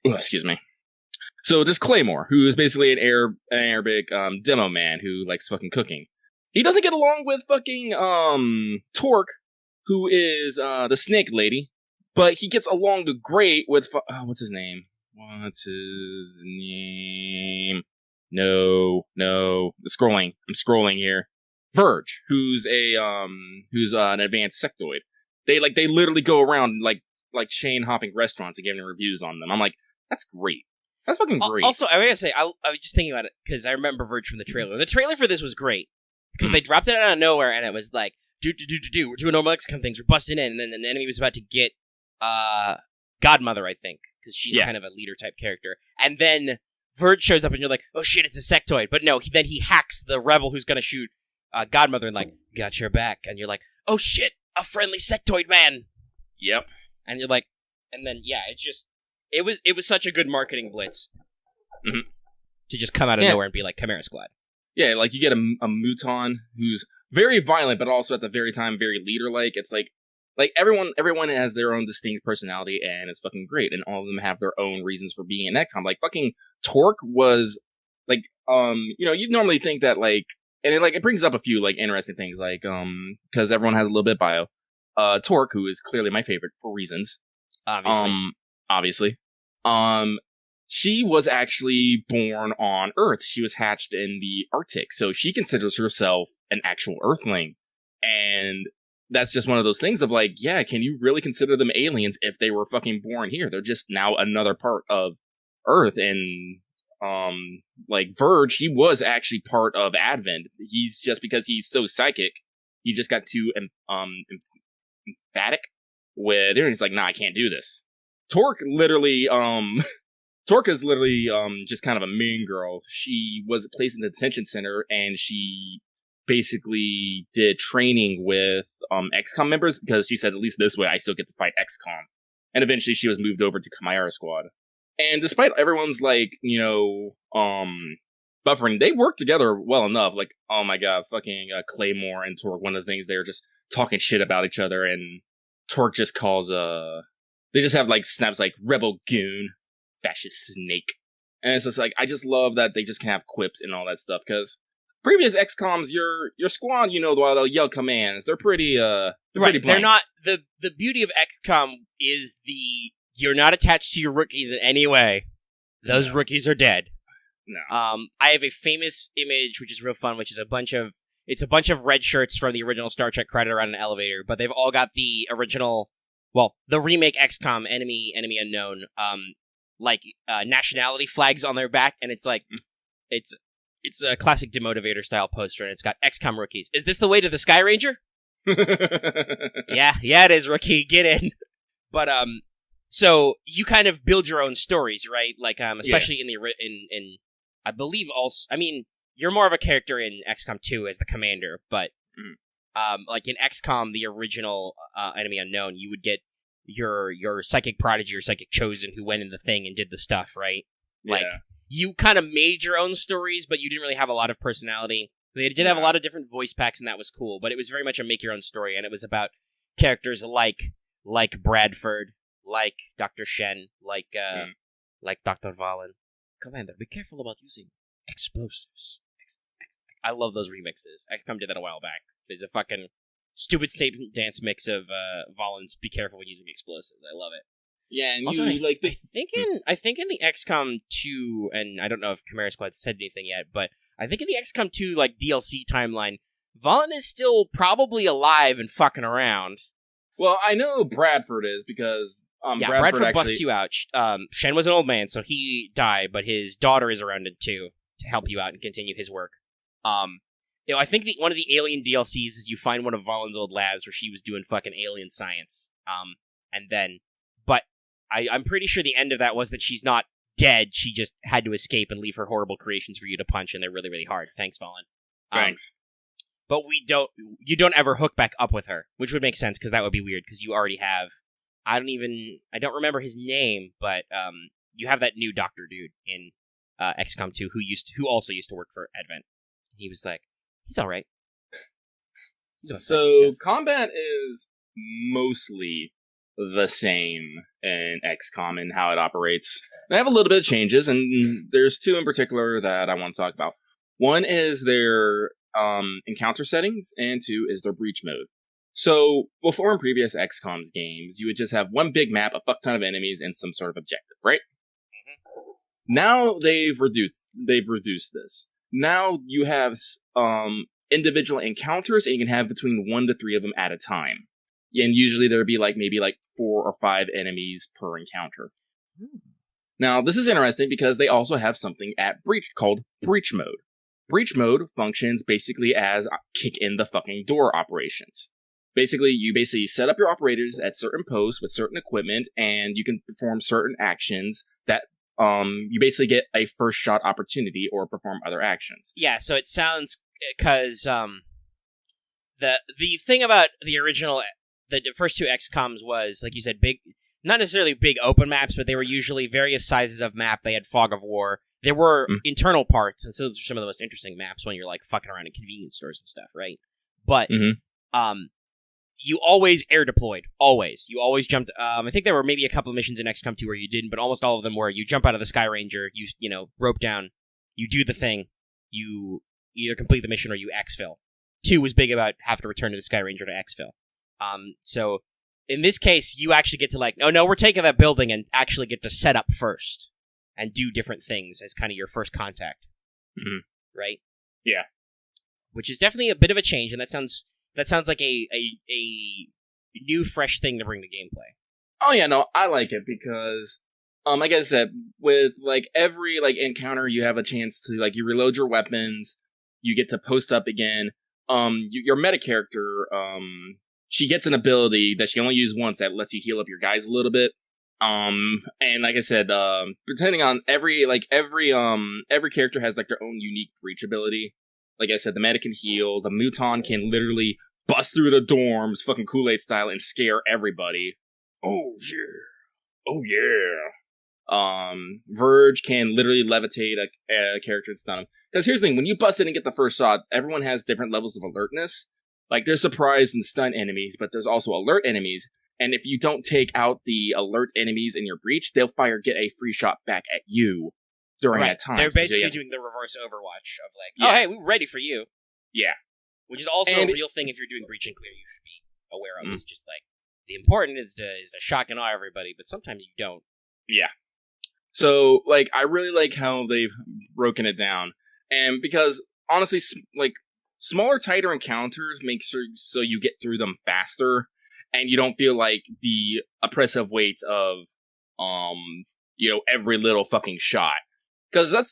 Speaker 2: Ooh, excuse me. So there's Claymore, who is basically an Arabic demo man who likes fucking cooking. He doesn't get along with fucking Torque, who is the snake lady, but he gets along great with what's his name? No, I'm scrolling here. Verge, who's an advanced sectoid. They literally go around like chain hopping restaurants and giving reviews on them. I'm like, that's great. That's fucking great.
Speaker 1: Also, I gotta say, I was just thinking about it because I remember Verge from the trailer. The trailer for this was great because they dropped it out of nowhere and it was like, we're doing normal XCOM things, we're busting in, and then the enemy was about to get Godmother, I think, because she's kind of a leader type character, and then Verge shows up and you're like, oh shit, it's a sectoid, but no, then he hacks the rebel who's gonna shoot Godmother and like, got your back, and you're like, oh shit, a friendly sectoid man.
Speaker 2: Yep.
Speaker 1: And you're like, and then it was such a good marketing blitz to just come out of nowhere and be like Chimera Squad.
Speaker 2: Yeah, like you get a Muton who's very violent, but also at the very time very leader-like. It's like everyone has their own distinct personality, and it's fucking great. And all of them have their own reasons for being an XCOM. Like fucking Torque was like, you'd normally think that like, and it brings up a few like interesting things, like because everyone has a little bit of bio. Torque, who is clearly my favorite for reasons, obviously. She was actually born on Earth. She was hatched in the Arctic, so she considers herself an actual Earthling. And that's just one of those things of like, yeah, can you really consider them aliens if they were fucking born here? They're just now another part of Earth. And like Verge, he was actually part of Advent. He's just because he's so psychic, he just got too emphatic with it. He's like, nah, I can't do this. Torque literally Torque is literally just kind of a mean girl. She was placed in the detention center, and she basically did training with XCOM members because she said, at least this way I still get to fight XCOM. And eventually she was moved over to Chimera Squad. And despite everyone's like, buffering, they work together well enough. Like, oh my god, fucking Claymore and Torque, one of the things, they're just talking shit about each other, and Torque just calls they just have like snaps like rebel goon, fascist snake. And it's just like, I just love that they just can have quips and all that stuff, because previous XCOMs, your squad, while they'll yell commands, they're pretty
Speaker 1: right.
Speaker 2: Pretty
Speaker 1: they're not the beauty of XCOM is you're not attached to your rookies in any way. Those rookies are dead.
Speaker 2: No.
Speaker 1: I have a famous image which is real fun, which is a bunch of red shirts from the original Star Trek crowded around an elevator, but they've all got the original, the remake XCOM Enemy Unknown, nationality flags on their back, and it's like it's a classic demotivator style poster, and it's got XCOM rookies. Is this the way to the Sky Ranger? Yeah, it is, rookie. Get in. But so you kind of build your own stories, right? Like especially in I believe also, I mean, you're more of a character in XCOM 2 as the commander, but like in XCOM the original Enemy Unknown, you would get your psychic prodigy or psychic chosen who went in the thing and did the stuff, right?
Speaker 2: Yeah.
Speaker 1: Like you kind of made your own stories, but you didn't really have a lot of personality. They did have a lot of different voice packs, and that was cool, but it was very much a make your own story, and it was about characters like Bradford, like Dr. Shen, like Dr. Valen. Commander, be careful about using explosives. I love those remixes. XCOM did that a while back. There's a fucking stupid statement dance mix of Valen's "Be careful when using explosives." I love it.
Speaker 2: Yeah, and
Speaker 1: also,
Speaker 2: I
Speaker 1: think in the XCOM 2, and I don't know if Chimera Squad said anything yet, but I think in the XCOM 2 DLC timeline, Valen is still probably alive and fucking around.
Speaker 2: Well, I know Bradford is because
Speaker 1: Bradford
Speaker 2: actually
Speaker 1: busts you out. Shen was an old man, so he died, but his daughter is around it too to help you out and continue his work. I think one of the alien DLCs is you find one of Valen's old labs where she was doing fucking alien science. But I'm pretty sure the end of that was that she's not dead. She just had to escape and leave her horrible creations for you to punch, and they're really, really hard. Thanks, Valen.
Speaker 2: Thanks.
Speaker 1: But you don't ever hook back up with her, which would make sense because that would be weird because you already have. I don't remember his name, but you have that new doctor dude in XCOM 2 who also used to work for Advent. He was like, he's all right.
Speaker 2: So combat is mostly the same in XCOM and how it operates. They have a little bit of changes, and there's two in particular that I want to talk about. One is their encounter settings, and two is their breach mode. So, before in previous XCOM's games, you would just have one big map, a fuck ton of enemies, and some sort of objective, right? Mm-hmm. Now they've reduced this. Now you have individual encounters, and you can have between 1 to 3 of them at a time. And usually there would be maybe 4 or 5 enemies per encounter. Now, this is interesting because they also have something at Breach called Breach Mode. Breach Mode functions basically as kick in the fucking door operations. You set up your operators at certain posts with certain equipment, and you can perform certain actions that you basically get a first shot opportunity or perform other actions.
Speaker 1: Yeah, so it sounds because the thing about the original, the first 2 XCOMs was, like you said, big, not necessarily big open maps, but they were usually various sizes of map. They had Fog of War. There were internal parts, and so those are some of the most interesting maps when you're fucking around in convenience stores and stuff, right? But you always air deployed. Always. You always jumped. I think there were maybe a couple of missions in XCOM 2 where you didn't, but almost all of them were you jump out of the Sky Ranger, you rope down, you do the thing, you either complete the mission or you exfil. 2 was big about have to return to the Sky Ranger to exfil. So in this case, you actually get to no, we're taking that building and actually get to set up first and do different things as kind of your first contact. Mm-hmm. Right?
Speaker 2: Yeah.
Speaker 1: Which is definitely a bit of a change, and that sounds That sounds like a new, fresh thing to bring to gameplay.
Speaker 2: Oh yeah, no, I like it because, like I said, with like every like encounter, you have a chance to like you reload your weapons, you get to post up again. Your meta character, she gets an ability that she can only use once that lets you heal up your guys a little bit. And like I said, depending on every character has like their own unique breach ability. Like I said, the meta can heal. The Muton can literally bust through the dorms, fucking Kool-Aid style, and scare everybody. Oh yeah, oh yeah. Verge can literally levitate a character and stun him. Because here's the thing: when you bust in and get the first shot, everyone has different levels of alertness. Like there's surprised and stun enemies, but there's also alert enemies. And if you don't take out the alert enemies in your breach, they'll get a free shot back at you during that time.
Speaker 1: They're basically doing the reverse Overwatch of like, oh, hey, we're ready for you.
Speaker 2: Yeah.
Speaker 1: Which is also a real thing if you're doing breach and clear you should be aware of. It's just like, the important is to shock and awe everybody, but sometimes you don't.
Speaker 2: Yeah. So, like, I really like how they've broken it down. And because, honestly, like, smaller, tighter encounters make sure so you get through them faster. And you don't feel like the oppressive weight of, every little fucking shot. Because let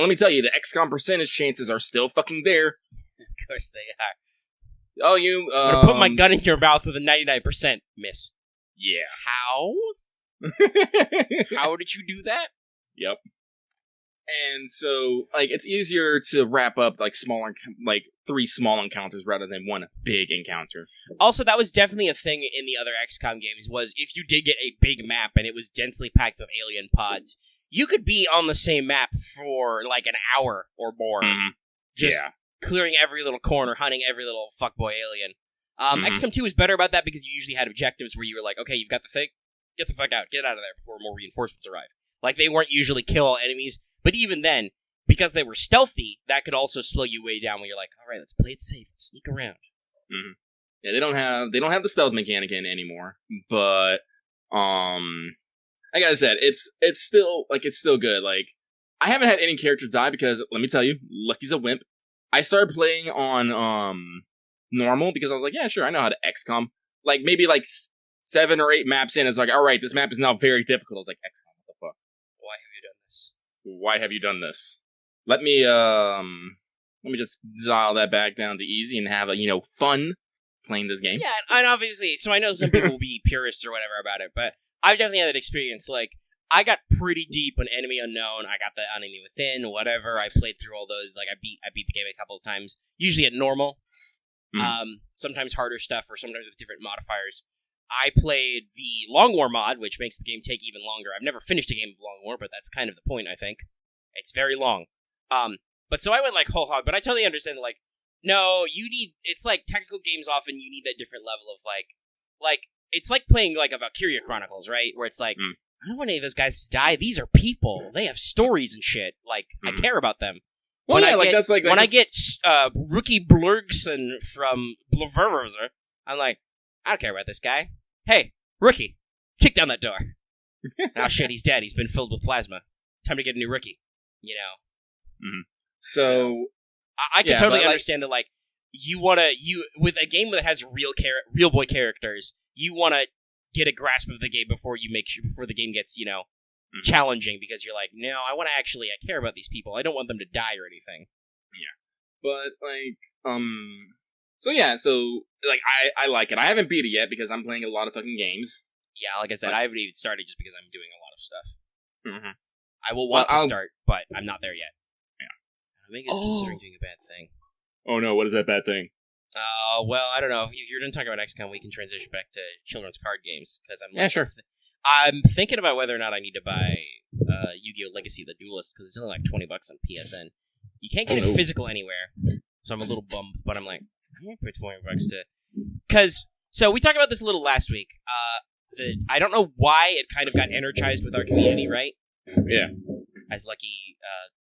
Speaker 2: me tell you, the XCOM percentage chances are still fucking there.
Speaker 1: Of course they are.
Speaker 2: Oh,
Speaker 1: I'm gonna put my gun in your mouth with a 99% miss.
Speaker 2: Yeah.
Speaker 1: How? How did you do that?
Speaker 2: Yep. And so, like, it's easier to wrap up, like, 3 small encounters rather than one big encounter.
Speaker 1: Also, that was definitely a thing in the other XCOM games, was if you did get a big map and it was densely packed with alien pods, you could be on the same map for, like, an hour or more. Just clearing every little corner, hunting every little fuckboy alien. XCOM 2 was better about that because you usually had objectives where you were like, okay, you've got the thing, get the fuck out, get out of there before more reinforcements arrive. Like, they weren't usually kill all enemies. But even then, because they were stealthy, that could also slow you way down when you're like, all right, let's play it safe, let's sneak around.
Speaker 2: Yeah, they don't have the stealth mechanic in anymore. But like I said, it's still good. Like, I haven't had any characters die because, let me tell you, Lucky's a wimp. I started playing on normal because I was like, yeah, sure, I know how to XCOM. Like, maybe like 7 or 8 maps in, it's like, all right, this map is now very difficult. I was like, XCOM, what the fuck? Why have you done this? Let me just dial that back down to easy and have fun playing this game.
Speaker 1: Yeah, and obviously, so I know some people will be purists or whatever about it, but I've definitely had that experience. Like, I got pretty deep on Enemy Unknown. I got the Enemy Within, whatever. I played through all those. Like, I beat the game a couple of times, usually at normal. Sometimes harder stuff, or sometimes with different modifiers. I played the Long War mod, which makes the game take even longer. I've never finished a game of Long War, but that's kind of the point, I think. It's very long. But so I went like whole hog, but I totally understand that, like, no, it's like technical games often you need that different level of like, it's like playing like a Valkyria Chronicles, right? Where it's like, I don't want any of those guys to die. These are people. They have stories and shit. Like, I care about them.
Speaker 2: Well,
Speaker 1: when I get Rookie Blurgson from Blurverser, I'm like, I don't care about this guy. Hey, Rookie, kick down that door. Oh shit, he's dead. He's been filled with plasma. Time to get a new Rookie. So I can totally understand that. Like, with a game that has real boy characters, you want to get a grasp of the game before the game gets challenging, because you're like, no, I care about these people. I don't want them to die or anything.
Speaker 2: Yeah, but like, I like it. I haven't beat it yet because I'm playing a lot of fucking games.
Speaker 1: Yeah, like I said, I haven't even started just because I'm doing a lot of stuff. I will want to start, but I'm not there yet.
Speaker 2: Yeah.
Speaker 1: I think it's considering doing a bad thing.
Speaker 2: Oh no, what is that bad thing?
Speaker 1: Well, I don't know. If you're done talking about XCOM, we can transition back to children's card games, because
Speaker 2: sure.
Speaker 1: I'm thinking about whether or not I need to buy Yu-Gi-Oh! Legacy: The Duelist, because it's only like $20 on PSN. You can't get it physical anywhere, so I'm a little bummed. But I'm like, I'm gonna pay $20 to, so we talked about this a little last week. I don't know why it kind of got energized with our community, right?
Speaker 2: Yeah.
Speaker 1: As Lucky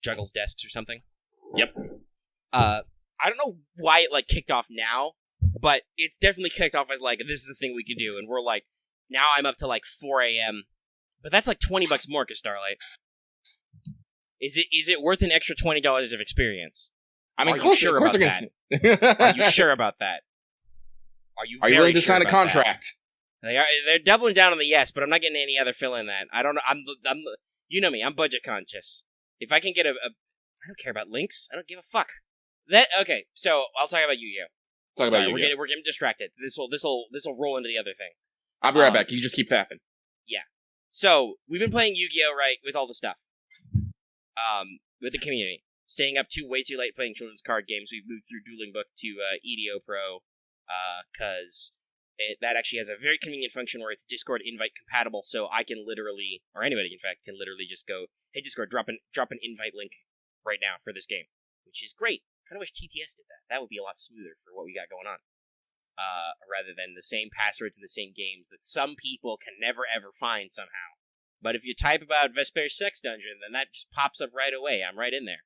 Speaker 1: juggles desks or something.
Speaker 2: Yep.
Speaker 1: I don't know why it like kicked off now, but it's definitely kicked off as like, this is a thing we can do, and we're like, now I'm up to like 4 a.m. But that's like $20 more, cause Starlight. Is it worth an extra $20 of experience?
Speaker 2: I mean,
Speaker 1: are you sure about that? Are you sure about that? Are you
Speaker 2: willing to sign a contract?
Speaker 1: They're doubling down on the yes, but I'm not getting any other fill in that. I don't know. I'm you know me. I'm budget conscious. If I can get I don't care about links. I don't give a fuck. Okay. So I'll talk about Yu-Gi-Oh. We're getting distracted. This will roll into the other thing.
Speaker 2: I'll be right back. You just keep fapping.
Speaker 1: Yeah. So we've been playing Yu-Gi-Oh, right, with all the stuff. With the community. Staying up way too late playing children's card games. We've moved through Dueling Book to EDO Pro, because that actually has a very convenient function where it's Discord invite compatible, so I can literally, or anybody in fact, can literally just go, hey Discord, drop an invite link right now for this game, which is great. Kind of wish TTS did that. That would be a lot smoother for what we got going on. Rather than the same passwords in the same games that some people can never ever find somehow. But if you type about Vesper's Sex Dungeon, then that just pops up right away. I'm right in there.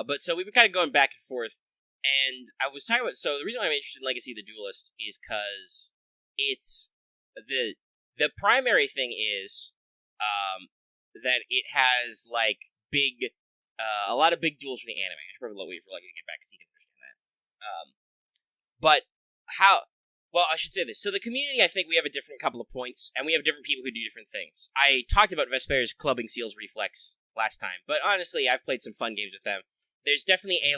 Speaker 1: But so we've been kind of going back and forth, and I was talking about, so the reason why I'm interested in Legacy of the Duelist is because it's, the primary thing is, that it has, like, a lot of big duels from the anime. I should probably wait for Lucky to get back, because he can understand that. Well, I should say this. So the community, I think we have a different couple of points, and we have different people who do different things. I talked about Vesper's Clubbing Seals Reflex last time, but honestly, I've played some fun games with them. There's definitely a,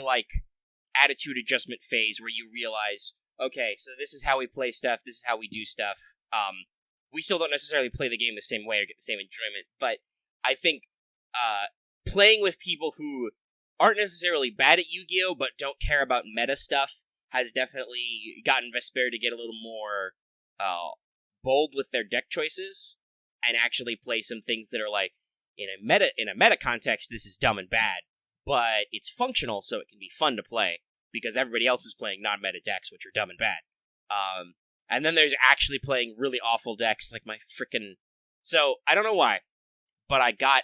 Speaker 1: attitude adjustment phase where you realize, okay, so this is how we play stuff, this is how we do stuff. We still don't necessarily play the game the same way or get the same enjoyment, but I think, playing with people who aren't necessarily bad at Yu-Gi-Oh! But don't care about meta stuff has definitely gotten Vesper to get a little more bold with their deck choices and actually play some things that are like, in a meta context, this is dumb and bad, but it's functional, so it can be fun to play because everybody else is playing non-meta decks, which are dumb and bad. And then there's actually playing really awful decks, like my frickin'. So I don't know why, but I don't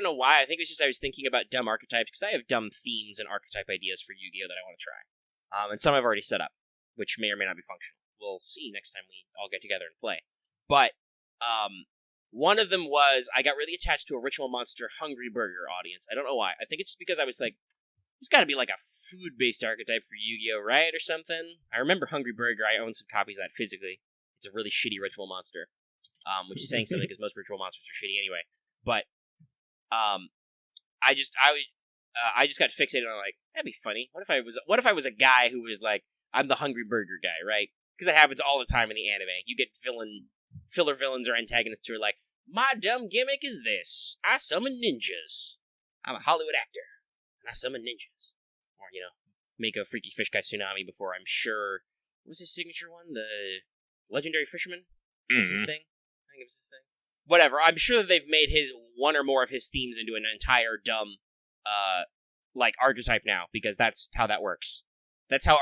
Speaker 1: know why. I think it's just I was thinking about dumb archetypes, because I have dumb themes and archetype ideas for Yu-Gi-Oh! That I want to try. And some I've already set up, which may or may not be functional. We'll see next time we all get together and play. But, one of them was, I got really attached to a Ritual Monster Hungry Burger audience. I don't know why. I think it's just because I was like, there's gotta be like a food-based archetype for Yu-Gi-Oh! Right? Or something? I remember Hungry Burger, I own some copies of that physically. It's a really shitty Ritual Monster. Which is saying something, because most Ritual Monsters are shitty anyway. But, I just got fixated on, like, that'd be funny. What if I was a guy who was like, I'm the Hungry Burger guy, right? Because that happens all the time in the anime. You get filler villains or antagonists who are like, my dumb gimmick is this. I summon ninjas. I'm a Hollywood actor, and I summon ninjas. Or, make a Freaky Fish Guy Tsunami before, I'm sure, what was his signature one? The Legendary Fisherman? Was his thing? I think it was his thing. Whatever, I'm sure that they've made one or more of his themes into an entire dumb, archetype now, because that's how that works. That's how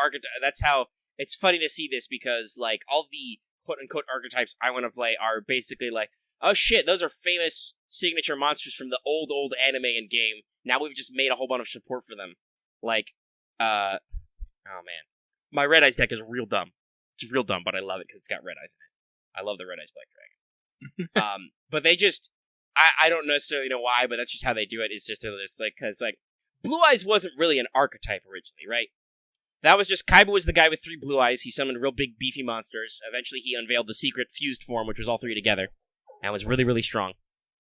Speaker 1: it's funny to see this, because, all the quote-unquote archetypes I want to play are basically like, oh shit, those are famous signature monsters from the old anime and game. Now we've just made a whole bunch of support for them. Oh man. My Red Eyes deck is real dumb. It's real dumb, but I love it because it's got Red Eyes in it. I love the Red Eyes Black Dragon. But they just, I don't necessarily know why, but that's just how they do it. It's because Blue Eyes wasn't really an archetype originally, right? That was just, Kaiba was the guy with 3 blue eyes. He summoned real big, beefy monsters. Eventually, he unveiled the secret fused form, which was all 3 together, and was really, really strong.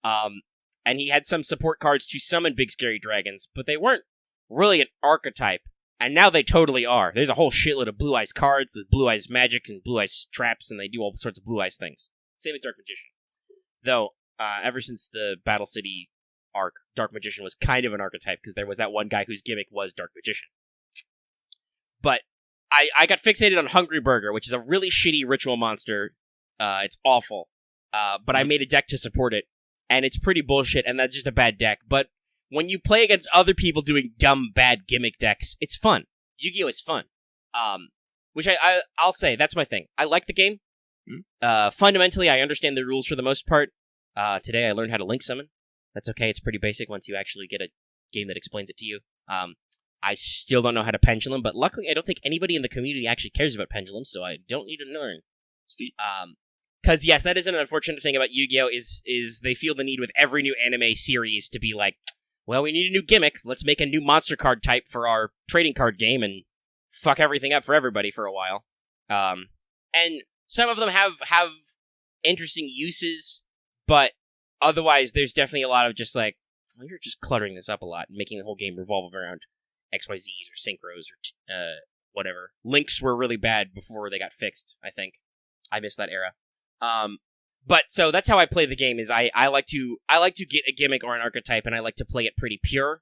Speaker 1: And he had some support cards to summon big, scary dragons, but they weren't really an archetype. And now they totally are. There's a whole shitload of Blue Eyes cards, with Blue Eyes magic and Blue Eyes traps, and they do all sorts of Blue Eyes things. Same with Dark Magician. Though, ever since the Battle City arc, Dark Magician was kind of an archetype, because there was that one guy whose gimmick was Dark Magician. But I got fixated on Hungry Burger, which is a really shitty ritual monster. It's awful. But I made a deck to support it, and it's pretty bullshit, and that's just a bad deck. But when you play against other people doing dumb, bad gimmick decks, it's fun. Yu-Gi-Oh! Is fun. Which I'll say, that's my thing. I like the game. Fundamentally, I understand the rules for the most part. Today I learned how to link summon. That's okay, it's pretty basic once you actually get a game that explains it to you. I still don't know how to pendulum, but luckily I don't think anybody in the community actually cares about pendulums, so I don't need to learn.
Speaker 2: Sweet.
Speaker 1: Because yes, that is an unfortunate thing about Yu-Gi-Oh! Is they feel the need with every new anime series to be like, well, we need a new gimmick, let's make a new monster card type for our trading card game and fuck everything up for everybody for a while. And some of them have interesting uses, but otherwise there's definitely a lot of just like, well, you're just cluttering this up a lot and making the whole game revolve around XYZs or synchros or whatever. Links were really bad before they got fixed, I think. I missed that era. But so that's how I play the game. Is I like to get a gimmick or an archetype, and I like to play it pretty pure,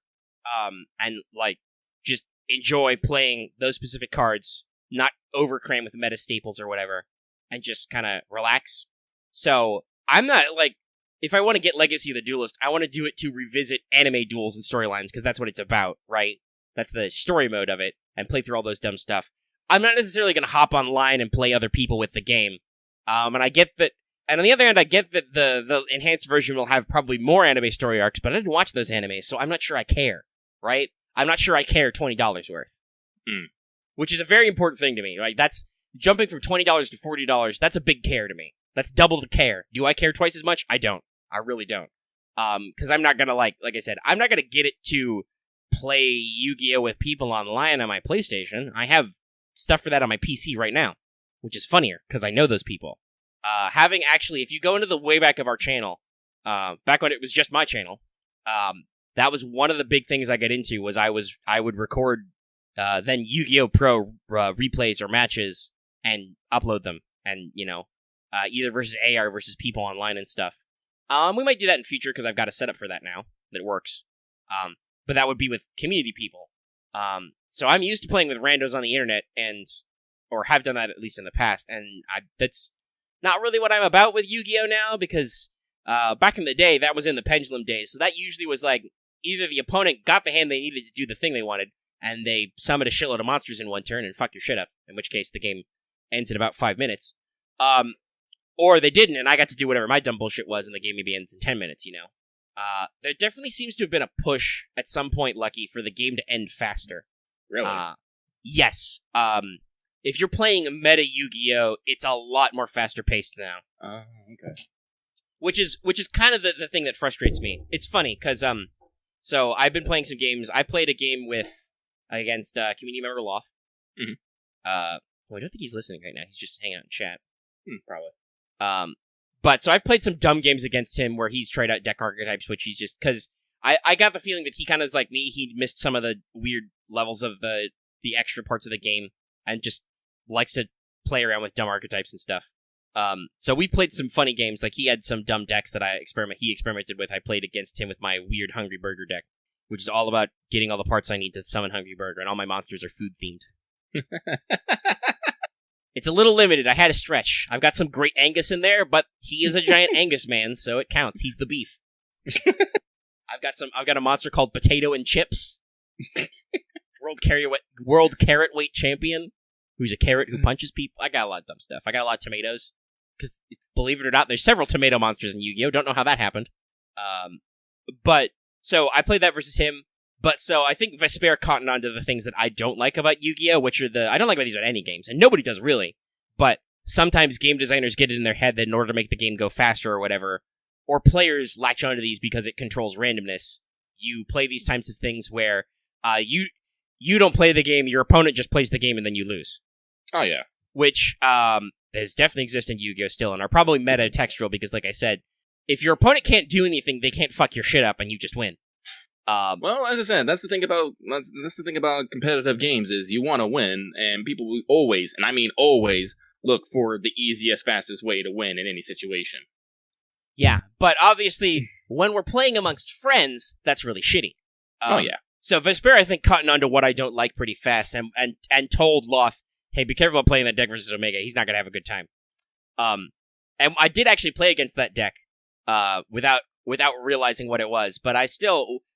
Speaker 1: and like just enjoy playing those specific cards, not overcram with meta staples or whatever, and just kind of relax. So I'm not like, if I want to get Legacy of the Duelist, I want to do it to revisit anime duels and storylines because that's what it's about, right? That's the story mode of it, and play through all those dumb stuff. I'm not necessarily going to hop online and play other people with the game, and I get that. And on the other hand, I get that the enhanced version will have probably more anime story arcs, but I didn't watch those animes, so I'm not sure I care, right? I'm not sure I care $20 worth. Which is a very important thing to me, right? That's jumping from $20 to $40, that's a big care to me. That's double the care. Do I care twice as much? I don't. I really don't. Because I'm not gonna, like I said, I'm not gonna get it to play Yu-Gi-Oh! With people online on my PlayStation. I have stuff for that on my PC right now, which is funnier, because I know those people. Having actually, if you go into the way back of our channel, back when it was just my channel, that was one of the big things I got into, was I would record, then Yu-Gi-Oh! Pro replays or matches, and upload them, and, either versus AR versus people online and stuff. We might do that in future, because I've got a setup for that now, that works. But that would be with community people. So I'm used to playing with randos on the internet, or have done that at least in the past, and that's not really what I'm about with Yu-Gi-Oh! Now, because back in the day, that was in the Pendulum days, so that usually was like, either the opponent got the hand they needed to do the thing they wanted, and they summoned a shitload of monsters in one turn and fuck your shit up, in which case the game ends in about 5 minutes. Or they didn't, and I got to do whatever my dumb bullshit was, and the game maybe ends in 10 minutes, There definitely seems to have been a push at some point, Lucky, for the game to end faster.
Speaker 2: Really?
Speaker 1: Yes. If you're playing meta Yu-Gi-Oh!, it's a lot more faster paced now.
Speaker 2: Okay.
Speaker 1: Which is kind of the thing that frustrates me. It's funny, because, so I've been playing some games. I played a game against community member Loth.
Speaker 2: Mm-hmm.
Speaker 1: I don't think he's listening right now. He's just hanging out in chat.
Speaker 2: Probably.
Speaker 1: But so I've played some dumb games against him where he's tried out deck archetypes, which he's just, because I got the feeling that he kind of is like me. He missed some of the weird levels of the extra parts of the game, and just likes to play around with dumb archetypes and stuff. So we played some funny games. Like, he had some dumb decks that he experimented with. I played against him with my weird Hungry Burger deck, which is all about getting all the parts I need to summon Hungry Burger, and all my monsters are food themed. It's a little limited. I had to stretch. I've got some great Angus in there, but he is a giant Angus man, so it counts. He's the beef. I've got a monster called Potato and Chips. World carrot weight champion, who's a carrot who punches people. I got a lot of dumb stuff. I got a lot of tomatoes, because believe it or not, there's several tomato monsters in Yu-Gi-Oh! Don't know how that happened. But so I played that versus him. But so I think VSPEIR caught on to the things that I don't like about Yu-Gi-Oh!, which are I don't like about these about any games, and nobody does really. But sometimes game designers get it in their head that in order to make the game go faster or whatever, or players latch onto these because it controls randomness. You play these types of things where you don't play the game, your opponent just plays the game, and then you lose.
Speaker 2: Oh, yeah.
Speaker 1: Which does definitely exist in Yu-Gi-Oh! Still, and are probably meta textual, because like I said, if your opponent can't do anything, they can't fuck your shit up, and you just win.
Speaker 2: Well, as I said, that's the thing about competitive games, is you want to win, and people will always, and I mean always, look for the easiest, fastest way to win in any situation.
Speaker 1: Yeah, but obviously, when we're playing amongst friends, that's really shitty.
Speaker 2: Oh yeah.
Speaker 1: So VSPEIR, I think, caught on to what I don't like pretty fast, and told Loth, hey, be careful about playing that deck versus Omega. He's not gonna have a good time. And I did actually play against that deck, without realizing what it was, but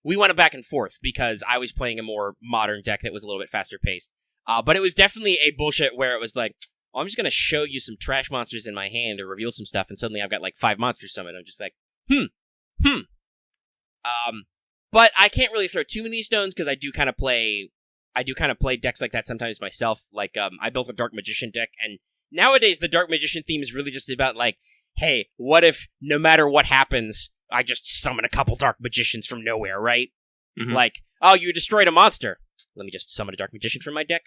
Speaker 1: we went back and forth, because I was playing a more modern deck that was a little bit faster paced. But it was definitely a bullshit where it was like, oh, I'm just gonna show you some trash monsters in my hand or reveal some stuff, and suddenly I've got like 5 monsters summoned. I'm just like, But I can't really throw too many stones, because I do kind of play decks like that sometimes myself. Like, I built a Dark Magician deck, and nowadays the Dark Magician theme is really just about like, hey, what if no matter what happens, I just summon a couple Dark Magicians from nowhere, right? Mm-hmm. Like, oh, you destroyed a monster. Let me just summon a Dark Magician from my deck.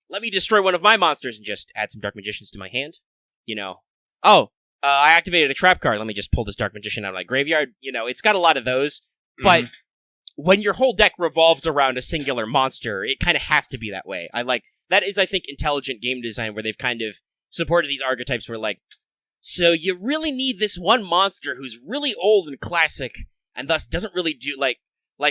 Speaker 1: let me destroy one of my monsters and just add some Dark Magicians to my hand. I activated a trap card. Let me just pull this Dark Magician out of my graveyard. It's got a lot of those. But when your whole deck revolves around a singular monster, it kind of has to be that way. That is, I think, intelligent game design where they've kind of supported these archetypes where, so you really need this one monster who's really old and classic, and thus doesn't really do, like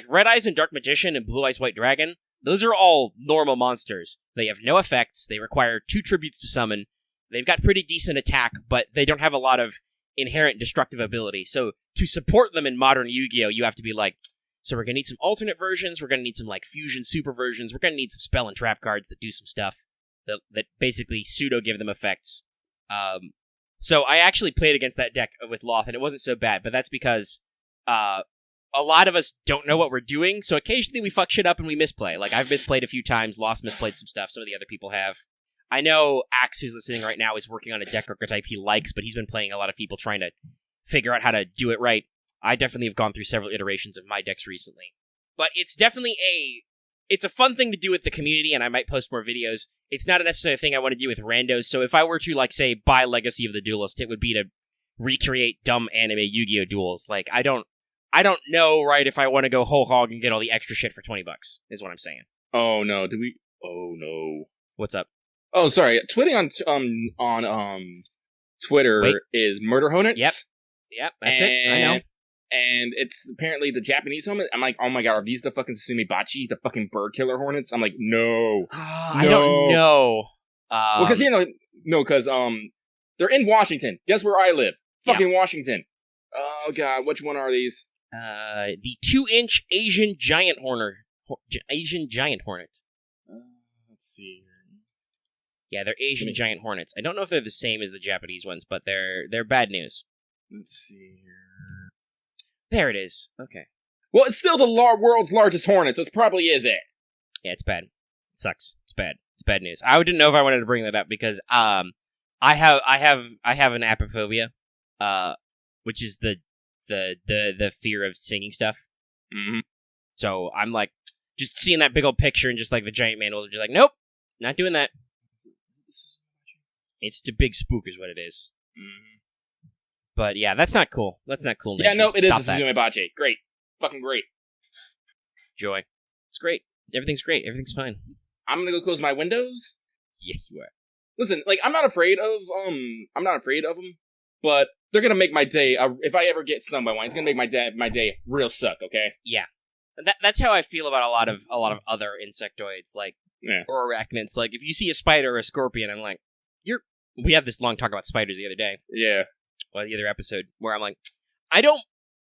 Speaker 1: Red Eyes and Dark Magician and Blue Eyes White Dragon. Those are all normal monsters. They have no effects. They require 2 tributes to summon. They've got pretty decent attack, but they don't have a lot of inherent destructive ability. So to support them in modern Yu-Gi-Oh, you have to be so we're going to need some alternate versions. We're going to need some fusion super versions. We're going to need some spell and trap cards that do some stuff that basically pseudo give them effects. So I actually played against that deck with Loth, and it wasn't so bad, but that's because a lot of us don't know what we're doing, so occasionally we fuck shit up and we misplay. I've misplayed a few times, Lost misplayed some stuff, some of the other people have. I know Axe, who's listening right now, is working on a deck archetype he likes, but he's been playing a lot of people trying to figure out how to do it right. I definitely have gone through several iterations of my decks recently. But it's definitely it's a fun thing to do with the community, and I might post more videos. It's not a necessary thing I want to do with randos, so if I were to, say, buy Legacy of the Duelist, it would be to recreate dumb anime Yu-Gi-Oh! Duels. I don't know, right, if I want to go whole hog and get all the extra shit for $20, is what I'm saying.
Speaker 2: Oh, no. Oh, no.
Speaker 1: What's up?
Speaker 2: Oh, sorry. Tweeting on Twitter is Murder Hornets.
Speaker 1: Yep, that's it. I know.
Speaker 2: And it's apparently the Japanese helmet. I'm like, oh my god, are these the fucking Susume Bachi, the fucking bird killer hornets? I'm like, no.
Speaker 1: I don't know.
Speaker 2: Because they're in Washington. Guess where I live? Fucking Washington. Oh god, which one are these?
Speaker 1: The 2-inch Asian giant hornet.
Speaker 2: Let's see.
Speaker 1: Yeah, they're Asian giant hornets. I don't know if they're the same as the Japanese ones, but they're bad news.
Speaker 2: Let's see here.
Speaker 1: There it is. Okay.
Speaker 2: Well, it's still the world's largest hornet, so it probably is it.
Speaker 1: Yeah, it's bad. It sucks. It's bad. It's bad news. I didn't know if I wanted to bring that up because I have an apophobia, which is the fear of singing stuff.
Speaker 2: Mm-hmm.
Speaker 1: So I'm just seeing that big old picture and just the giant man will be nope, not doing that. It's the big spook is what it is.
Speaker 2: Mm-hmm.
Speaker 1: But yeah, that's not cool. That's not cool.
Speaker 2: Yeah, no, it is the Suzume Bachi. Great. Fucking great.
Speaker 1: Joy. It's great. Everything's great. Everything's fine.
Speaker 2: I'm gonna go close my windows.
Speaker 1: Yes, you are.
Speaker 2: Listen, I'm not afraid of them, but they're gonna make my day. If I ever get stung by one, it's gonna make my day real suck. Okay.
Speaker 1: Yeah. That's how I feel about a lot of other insectoids, or arachnids. If you see a spider or a scorpion, I'm like, we had this long talk about spiders the other day.
Speaker 2: Yeah.
Speaker 1: Well, the other episode where I'm like, I don't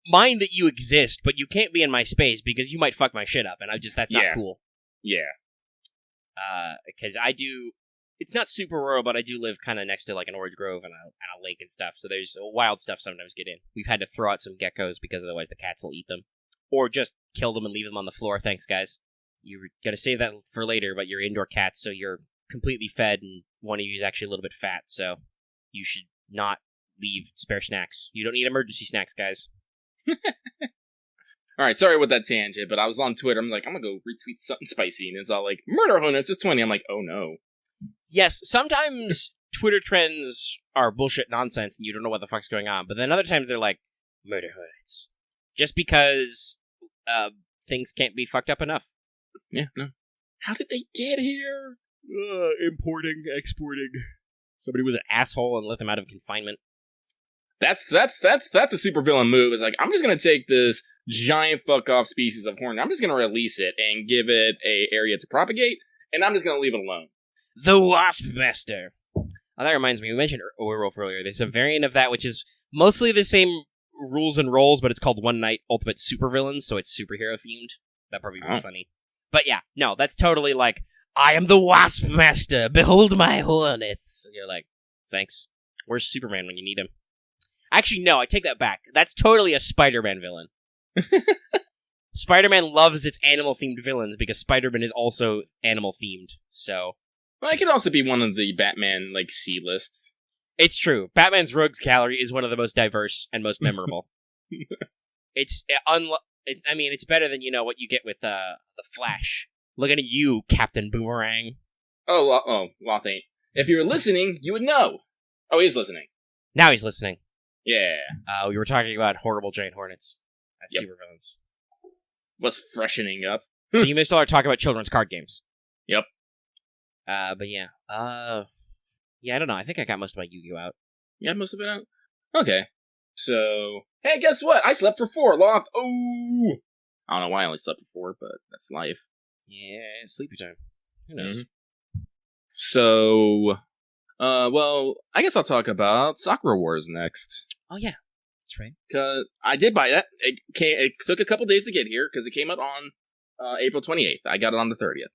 Speaker 1: mind that you exist, but you can't be in my space because you might fuck my shit up, and that's not cool.
Speaker 2: Yeah.
Speaker 1: Because it's not super rural, but I do live kind of next to an orange grove and a lake and stuff, so there's wild stuff sometimes get in. We've had to throw out some geckos because otherwise the cats will eat them. Or just kill them and leave them on the floor. Thanks, guys. You gotta save that for later, but you're indoor cats, so you're completely fed, and one of you is actually a little bit fat, so you should not leave spare snacks. You don't need emergency snacks, guys.
Speaker 2: Alright, sorry with that tangent, but I was on Twitter. I'm like, I'm gonna go retweet something spicy, and it's all like, Murder Hornets is 20. I'm like, oh no.
Speaker 1: Yes, sometimes Twitter trends are bullshit nonsense, and you don't know what the fuck's going on, but then other times they're like, Murder Hornets. Just because things can't be fucked up enough.
Speaker 2: Yeah, no. How did they get here?
Speaker 1: Importing, exporting. Somebody was an asshole and let them out of confinement.
Speaker 2: That's a super villain move. It's I'm just gonna take this giant fuck off species of hornet. I'm just gonna release it and give it a area to propagate, and I'm just gonna leave it alone.
Speaker 1: The Wasp Master. Oh, that reminds me. We mentioned Werewolf earlier. There's a variant of that which is mostly the same rules and roles, but it's called One Night Ultimate Supervillains, so it's superhero themed. That'd probably be funny. But yeah, no, that's totally I am the Wasp Master. Behold my hornets. And you're like, thanks. Where's Superman when you need him? Actually, no, I take that back. That's totally a Spider-Man villain. Spider-Man loves its animal-themed villains because Spider-Man is also animal-themed, so...
Speaker 2: Well, it could also be one of the Batman, C-lists.
Speaker 1: It's true. Batman's Rogues Gallery is one of the most diverse and most memorable. It's better than, what you get with the Flash. Look at you, Captain Boomerang.
Speaker 2: Loth ain't. If you were listening, you would know. Oh, he's listening.
Speaker 1: Now he's listening.
Speaker 2: Yeah.
Speaker 1: We were talking about horrible giant hornets as supervillains.
Speaker 2: Was freshening up.
Speaker 1: So you missed all our talk about children's card games.
Speaker 2: Yep.
Speaker 1: But yeah. Yeah, I don't know. I think I got most of my Yu-Gi-Oh out.
Speaker 2: Yeah, most of it out. Okay. So, hey, guess what? I slept for 4, Loth. Oh! I don't know why I only slept for 4, but that's life.
Speaker 1: Yeah, sleepy time. Who knows?
Speaker 2: Mm-hmm. So, well, I guess I'll talk about Sakura Wars next.
Speaker 1: Oh, yeah. That's right.
Speaker 2: Because I did buy that. It took a couple days to get here, because it came out on April 28th. I got it on the 30th.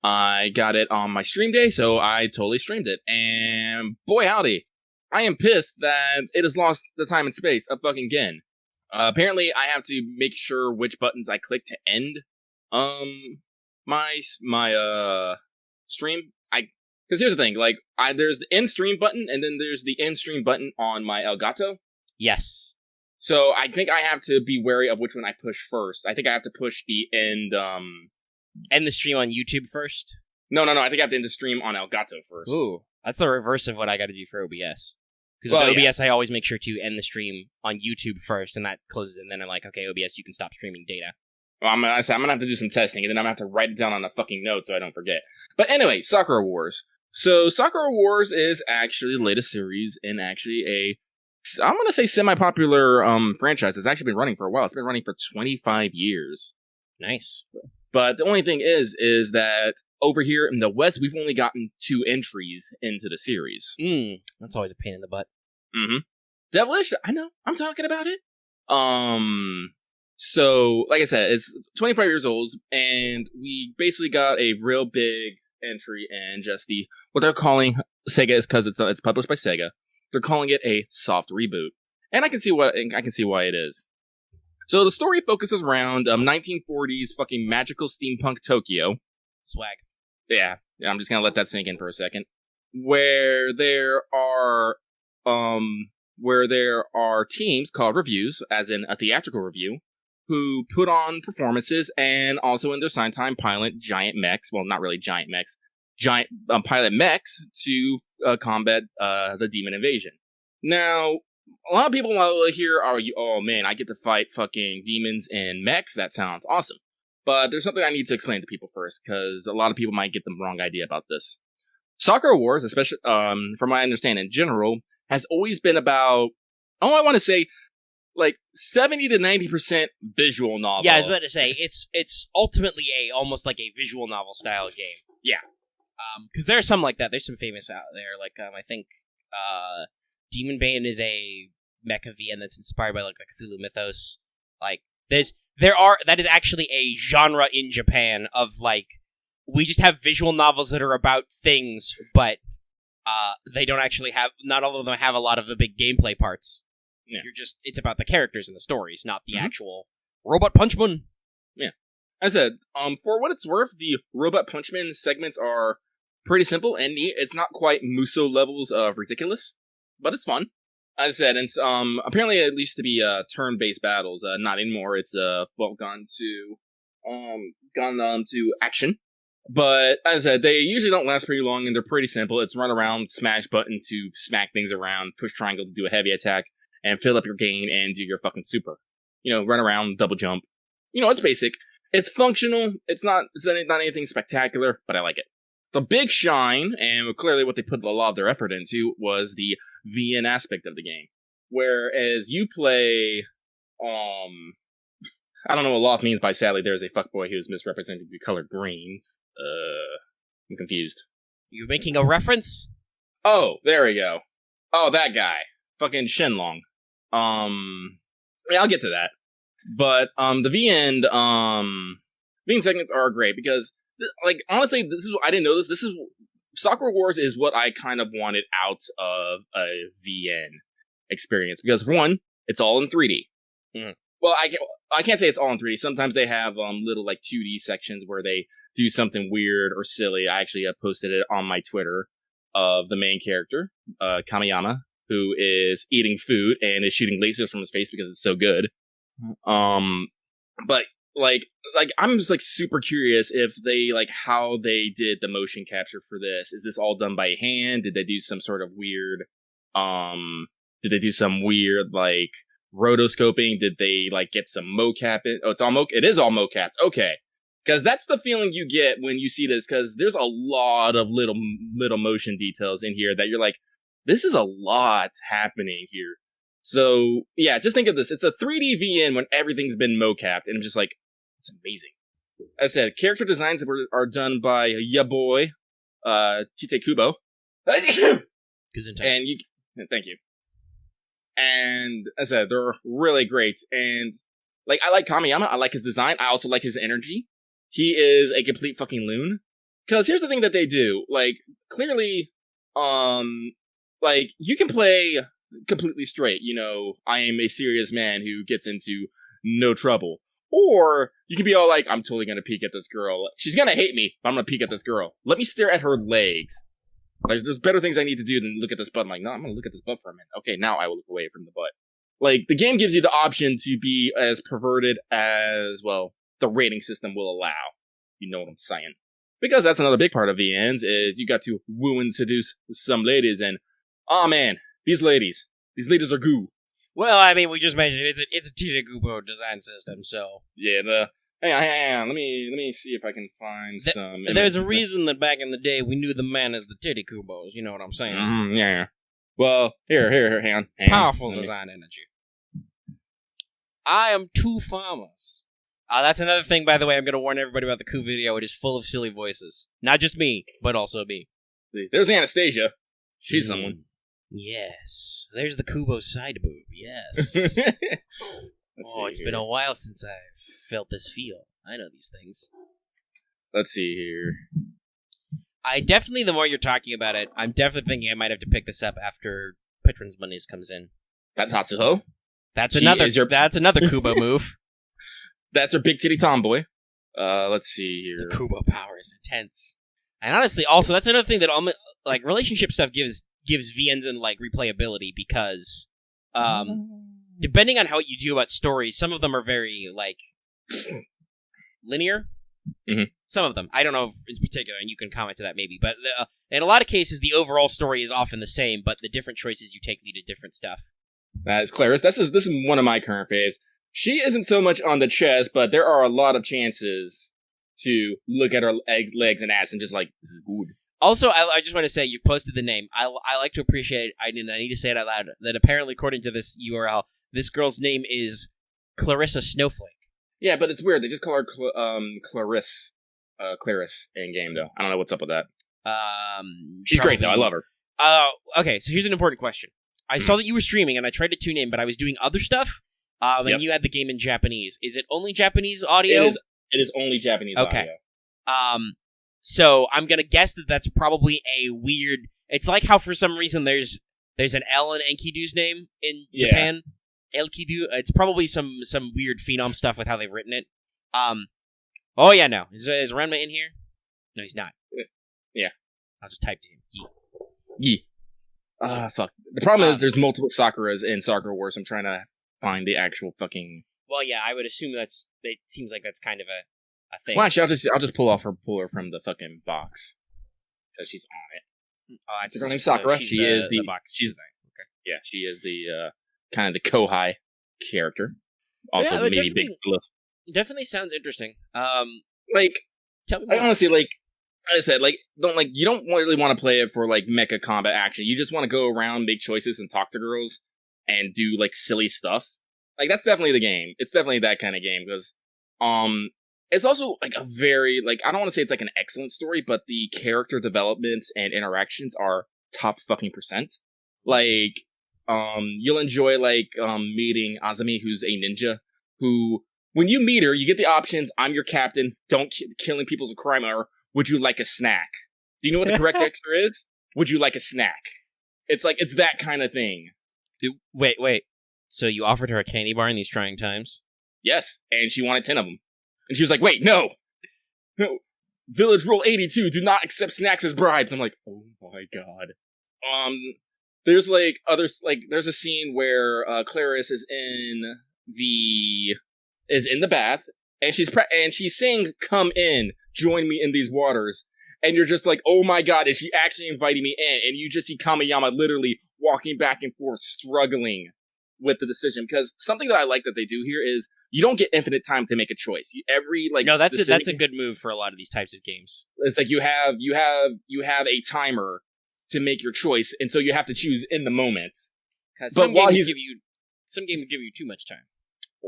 Speaker 2: I got it on my stream day, so I totally streamed it. And boy howdy, I am pissed that it has lost the time and space of fucking again. Apparently, I have to make sure which buttons I click to end my stream. Because here's the thing, like, there's the end stream button, and then there's the end stream button on my Elgato.
Speaker 1: Yes.
Speaker 2: So I think I have to be wary of which one I push first. I think I have to push the end
Speaker 1: the stream on YouTube first?
Speaker 2: No. I think I have to end the stream on Elgato first.
Speaker 1: Ooh. That's the reverse of what I gotta do for OBS. Because with OBS, I always make sure to end the stream on YouTube first, and that closes it, and then I'm like, okay, OBS, you can stop streaming data.
Speaker 2: Well, I'm gonna have to do some testing, and then I'm gonna have to write it down on a fucking note so I don't forget. But anyway, Sakura Wars. So Sakura Wars is actually the latest series in actually I'm gonna say semi-popular franchise. It's actually been running for a while. It's been running for 25 years.
Speaker 1: Nice.
Speaker 2: But the only thing is that over here in the West, we've only gotten 2 entries into the series.
Speaker 1: That's always a pain in the butt.
Speaker 2: Mm-hmm. Devilish, I know. I'm talking about it. So, like I said, it's 25 years old, and we basically got a real big entry in just what they're calling Sega is because it's published by Sega. They're calling it a soft reboot, and I can see why it is. So the story focuses around 1940s fucking magical steampunk Tokyo.
Speaker 1: Swag.
Speaker 2: Yeah, I'm just gonna let that sink in for a second. Where there are teams called reviews, as in a theatrical review, who put on performances and also in their sign time pilot giant mechs. Well, not really giant mechs. Giant pilot mechs to combat the demon invasion. Now, a lot of people will hear, oh man, I get to fight fucking demons and mechs. That sounds awesome. But there's something I need to explain to people first, because a lot of people might get the wrong idea about this. Sakura Wars, especially from my understanding in general, has always been about, I want to say, like 70 to 90% visual novel.
Speaker 1: Yeah, I was about to say, it's ultimately almost like a visual novel style game.
Speaker 2: Yeah.
Speaker 1: Because there are some like that. There's some famous out there. Like, I think Demon Bane is a mecha VN that's inspired by like the Cthulhu mythos. Like, that is actually a genre in Japan of like, we just have visual novels that are about things, but they don't actually have, not all of them have a lot of the big gameplay parts. Yeah. It's about the characters and the stories, not the actual Robot Punchman.
Speaker 2: Yeah. As I said, for what it's worth, the Robot Punchman segments are pretty simple and neat. It's not quite Muso levels of ridiculous, but it's fun. As I said, it's apparently it used to be turn-based battles. Not anymore. It's gone to action. But as I said, they usually don't last pretty long, and they're pretty simple. It's run around, smash button to smack things around, push triangle to do a heavy attack, and fill up your gain and do your fucking super. Run around, double jump. It's basic. It's functional. It's not anything spectacular, but I like it. The big shine, and clearly what they put a lot of their effort into, was the VN aspect of the game. Whereas you play, I don't know what Loth means by sadly there's a fuckboy who's misrepresenting the color greens. I'm confused.
Speaker 1: You making a reference?
Speaker 2: Oh, there we go. Oh, that guy. Fucking Shenlong. Yeah, I'll get to that. But, the VN segments are great because, honestly, I didn't know this. Sakura Wars is what I kind of wanted out of a VN experience. Because, one, it's all in 3D.
Speaker 1: Mm.
Speaker 2: Well, I can't say it's all in 3D. Sometimes they have, little, 2D sections where they do something weird or silly. I actually posted it on my Twitter of the main character, Kamiyama, who is eating food and is shooting lasers from his face because it's so good. But like I'm just like super curious if they like how they did the motion capture for this. Is this all done by hand? Did they do some sort of weird did they do some weird like rotoscoping? Did they like get some mocap in? Oh, it is all mocap. Okay. Because that's the feeling you get when you see this, because there's a lot of little motion details in here that you're like, this is a lot happening here. So, yeah, just think of this. It's a 3D VN when everything's been mocapped, and I'm just like, it's amazing. As I said, character designs are done by ya boy, Tite Kubo. And you, thank you. And as I said, they're really great. And, like, I like Kamiyama. I like his design. I also like his energy. He is a complete fucking loon. Because here's the thing that they do. Like, clearly, like, you can play completely straight. You know, I am a serious man who gets into no trouble. Or you can be all like, I'm totally going to peek at this girl. She's going to hate me, but I'm going to peek at this girl. Let me stare at her legs. Like, there's better things I need to do than look at this butt. I'm like, no, I'm going to look at this butt for a minute. Okay, now I will look away from the butt. Like, the game gives you the option to be as perverted as, well, the rating system will allow. You know what I'm saying. Because that's another big part of VNs, is you got to woo and seduce some ladies, and, oh man, these ladies are goo.
Speaker 1: Well, I mean, we just mentioned it's a Titagubo design system, so...
Speaker 2: Yeah, hang on, let me see if I can find some...
Speaker 1: There's a reason that back in the day we knew the man as the Titakubos, you know what I'm saying?
Speaker 2: Yeah. Well, here, hang on.
Speaker 1: Powerful design energy. I am two farmers. That's another thing, by the way, I'm going to warn everybody about the Coup video. It is full of silly voices. Not just me, but also me.
Speaker 2: There's Anastasia. She's someone.
Speaker 1: Yes. There's the Kubo side boob. Yes. It's been a while since I've felt this feel. I know these things.
Speaker 2: Let's see here.
Speaker 1: I definitely, the more you're talking about it, I'm definitely thinking I might have to pick this up after Patrons Monies comes in.
Speaker 2: That's Hatsuho.
Speaker 1: That's another Kubo move.
Speaker 2: That's her big titty tomboy. Let's see here.
Speaker 1: The Kubo power is intense. And honestly, also, that's another thing that like relationship stuff gives VNs and like replayability, because depending on how you do about stories, some of them are very like linear.
Speaker 2: Mm-hmm.
Speaker 1: Some of them, I don't know in particular, and you can comment to that maybe. But in a lot of cases, the overall story is often the same, but the different choices you take lead to different stuff.
Speaker 2: That is Clarice. This is one of my current faves. She isn't so much on the chest, but there are a lot of chances to look at her legs and ass and just like, this is good.
Speaker 1: Also, I just want to say, you've posted the name. I like to appreciate, I need to say it out loud, that apparently, according to this URL, this girl's name is Clarissa Snowflake.
Speaker 2: Yeah, but it's weird. They just call her Clarice in-game, though. I don't know what's up with that. She's great, though. I love her.
Speaker 1: Okay, so here's an important question. I saw that you were streaming, and I tried to tune in, but I was doing other stuff. And you had the game in Japanese. Is it only Japanese audio?
Speaker 2: It is only Japanese audio.
Speaker 1: So I'm gonna guess that that's probably a weird... It's like how for some reason there's an L in Enkidu's name in Japan. Elkidu. It's probably some weird phenom stuff with how they've written it. Oh yeah, no. Is Renma in here? No, he's not.
Speaker 2: Yeah.
Speaker 1: I'll just type to him.
Speaker 2: Yee. Fuck. The problem is there's multiple Sakuras in Sakura Wars. I'm trying to find the actual fucking...
Speaker 1: Well, yeah, I would assume it seems like that's kind of a thing.
Speaker 2: Well, actually, I'll just pull her from the fucking box. Because she's on it. It's her name's Sakura.
Speaker 1: So
Speaker 2: she is the
Speaker 1: box.
Speaker 2: Okay. Yeah, she is the kind of the Kohai character. Also, maybe big.
Speaker 1: Definitely sounds interesting.
Speaker 2: Like,
Speaker 1: tell me more.
Speaker 2: Honestly, like I said, like you don't really want to play it for like mecha combat action. You just want to go around, make choices, and talk to girls, and do like silly stuff. Like, that's definitely the game. It's definitely that kind of game, because it's also like a very, like, I don't want to say it's like an excellent story, but the character developments and interactions are top fucking %. Like, you'll enjoy like meeting Azumi, who's a ninja, who, when you meet her, you get the options: I'm your captain, don't killing people's a crime, or would you like a snack? Do you know what the correct answer is? Would you like a snack? It's like, it's that kind of thing.
Speaker 1: Wait. So you offered her a candy bar in these trying times?
Speaker 2: Yes, and she wanted 10 of them. And she was like, wait, no! Village Rule 82, do not accept snacks as bribes. I'm like, oh my god. There's like there's a scene where Clarice is in the bath, and she's saying, "Come in, join me in these waters." And you're just like, "Oh my god, is she actually inviting me in?" And you just see Kamiyama literally walking back and forth, struggling with the decision. Because something that I like that they do here is you don't get infinite time to make a choice.
Speaker 1: That's a good move for a lot of these types of games.
Speaker 2: It's like you have a timer to make your choice, and so you have to choose in the moment.
Speaker 1: Some games give you too much time.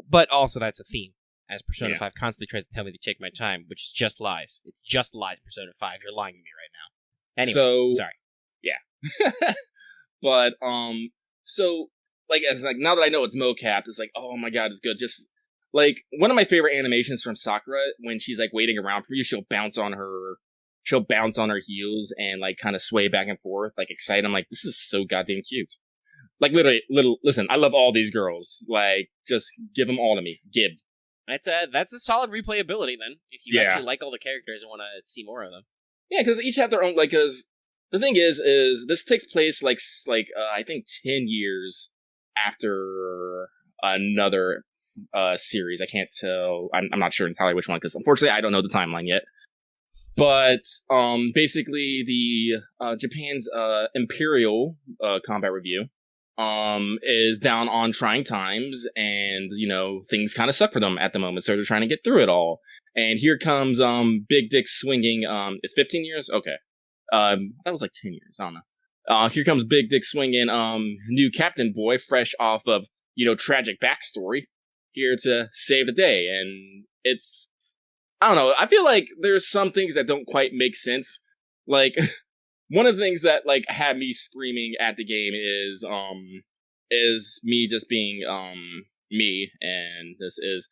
Speaker 1: But also that's a theme. As Persona 5 constantly tries to tell me to take my time, which is just lies. It's just lies, Persona 5. You're lying to me right now. Anyway, sorry.
Speaker 2: Yeah. But, so, like, it's like, now that I know it's mocap, it's like, oh my god, it's good. Just, like, one of my favorite animations from Sakura, when she's, like, waiting around for you, she'll bounce on her heels and, like, kind of sway back and forth, like, excited. I'm like, this is so goddamn cute. Like, literally, listen, I love all these girls. Like, just give them all to me. Give.
Speaker 1: That's a solid replayability then, if you actually like all the characters and want to see more of them.
Speaker 2: Yeah, because they each have their own, like, because the thing is this takes place, I think 10 years after another series. I can't tell, I'm not sure entirely which one, because unfortunately I don't know the timeline yet. But, basically the, Japan's, Imperial, Combat Review, is down on trying times, and, things kind of suck for them at the moment, so they're trying to get through it all. And here comes, Big Dick swinging, it's 15 years? Okay. That was like 10 years, I don't know. Here comes Big Dick swinging, new Captain Boy, fresh off of, tragic backstory, here to save the day, and it's, I don't know, I feel like there's some things that don't quite make sense, like, one of the things that, like, had me screaming at the game is me just being, me, and this is,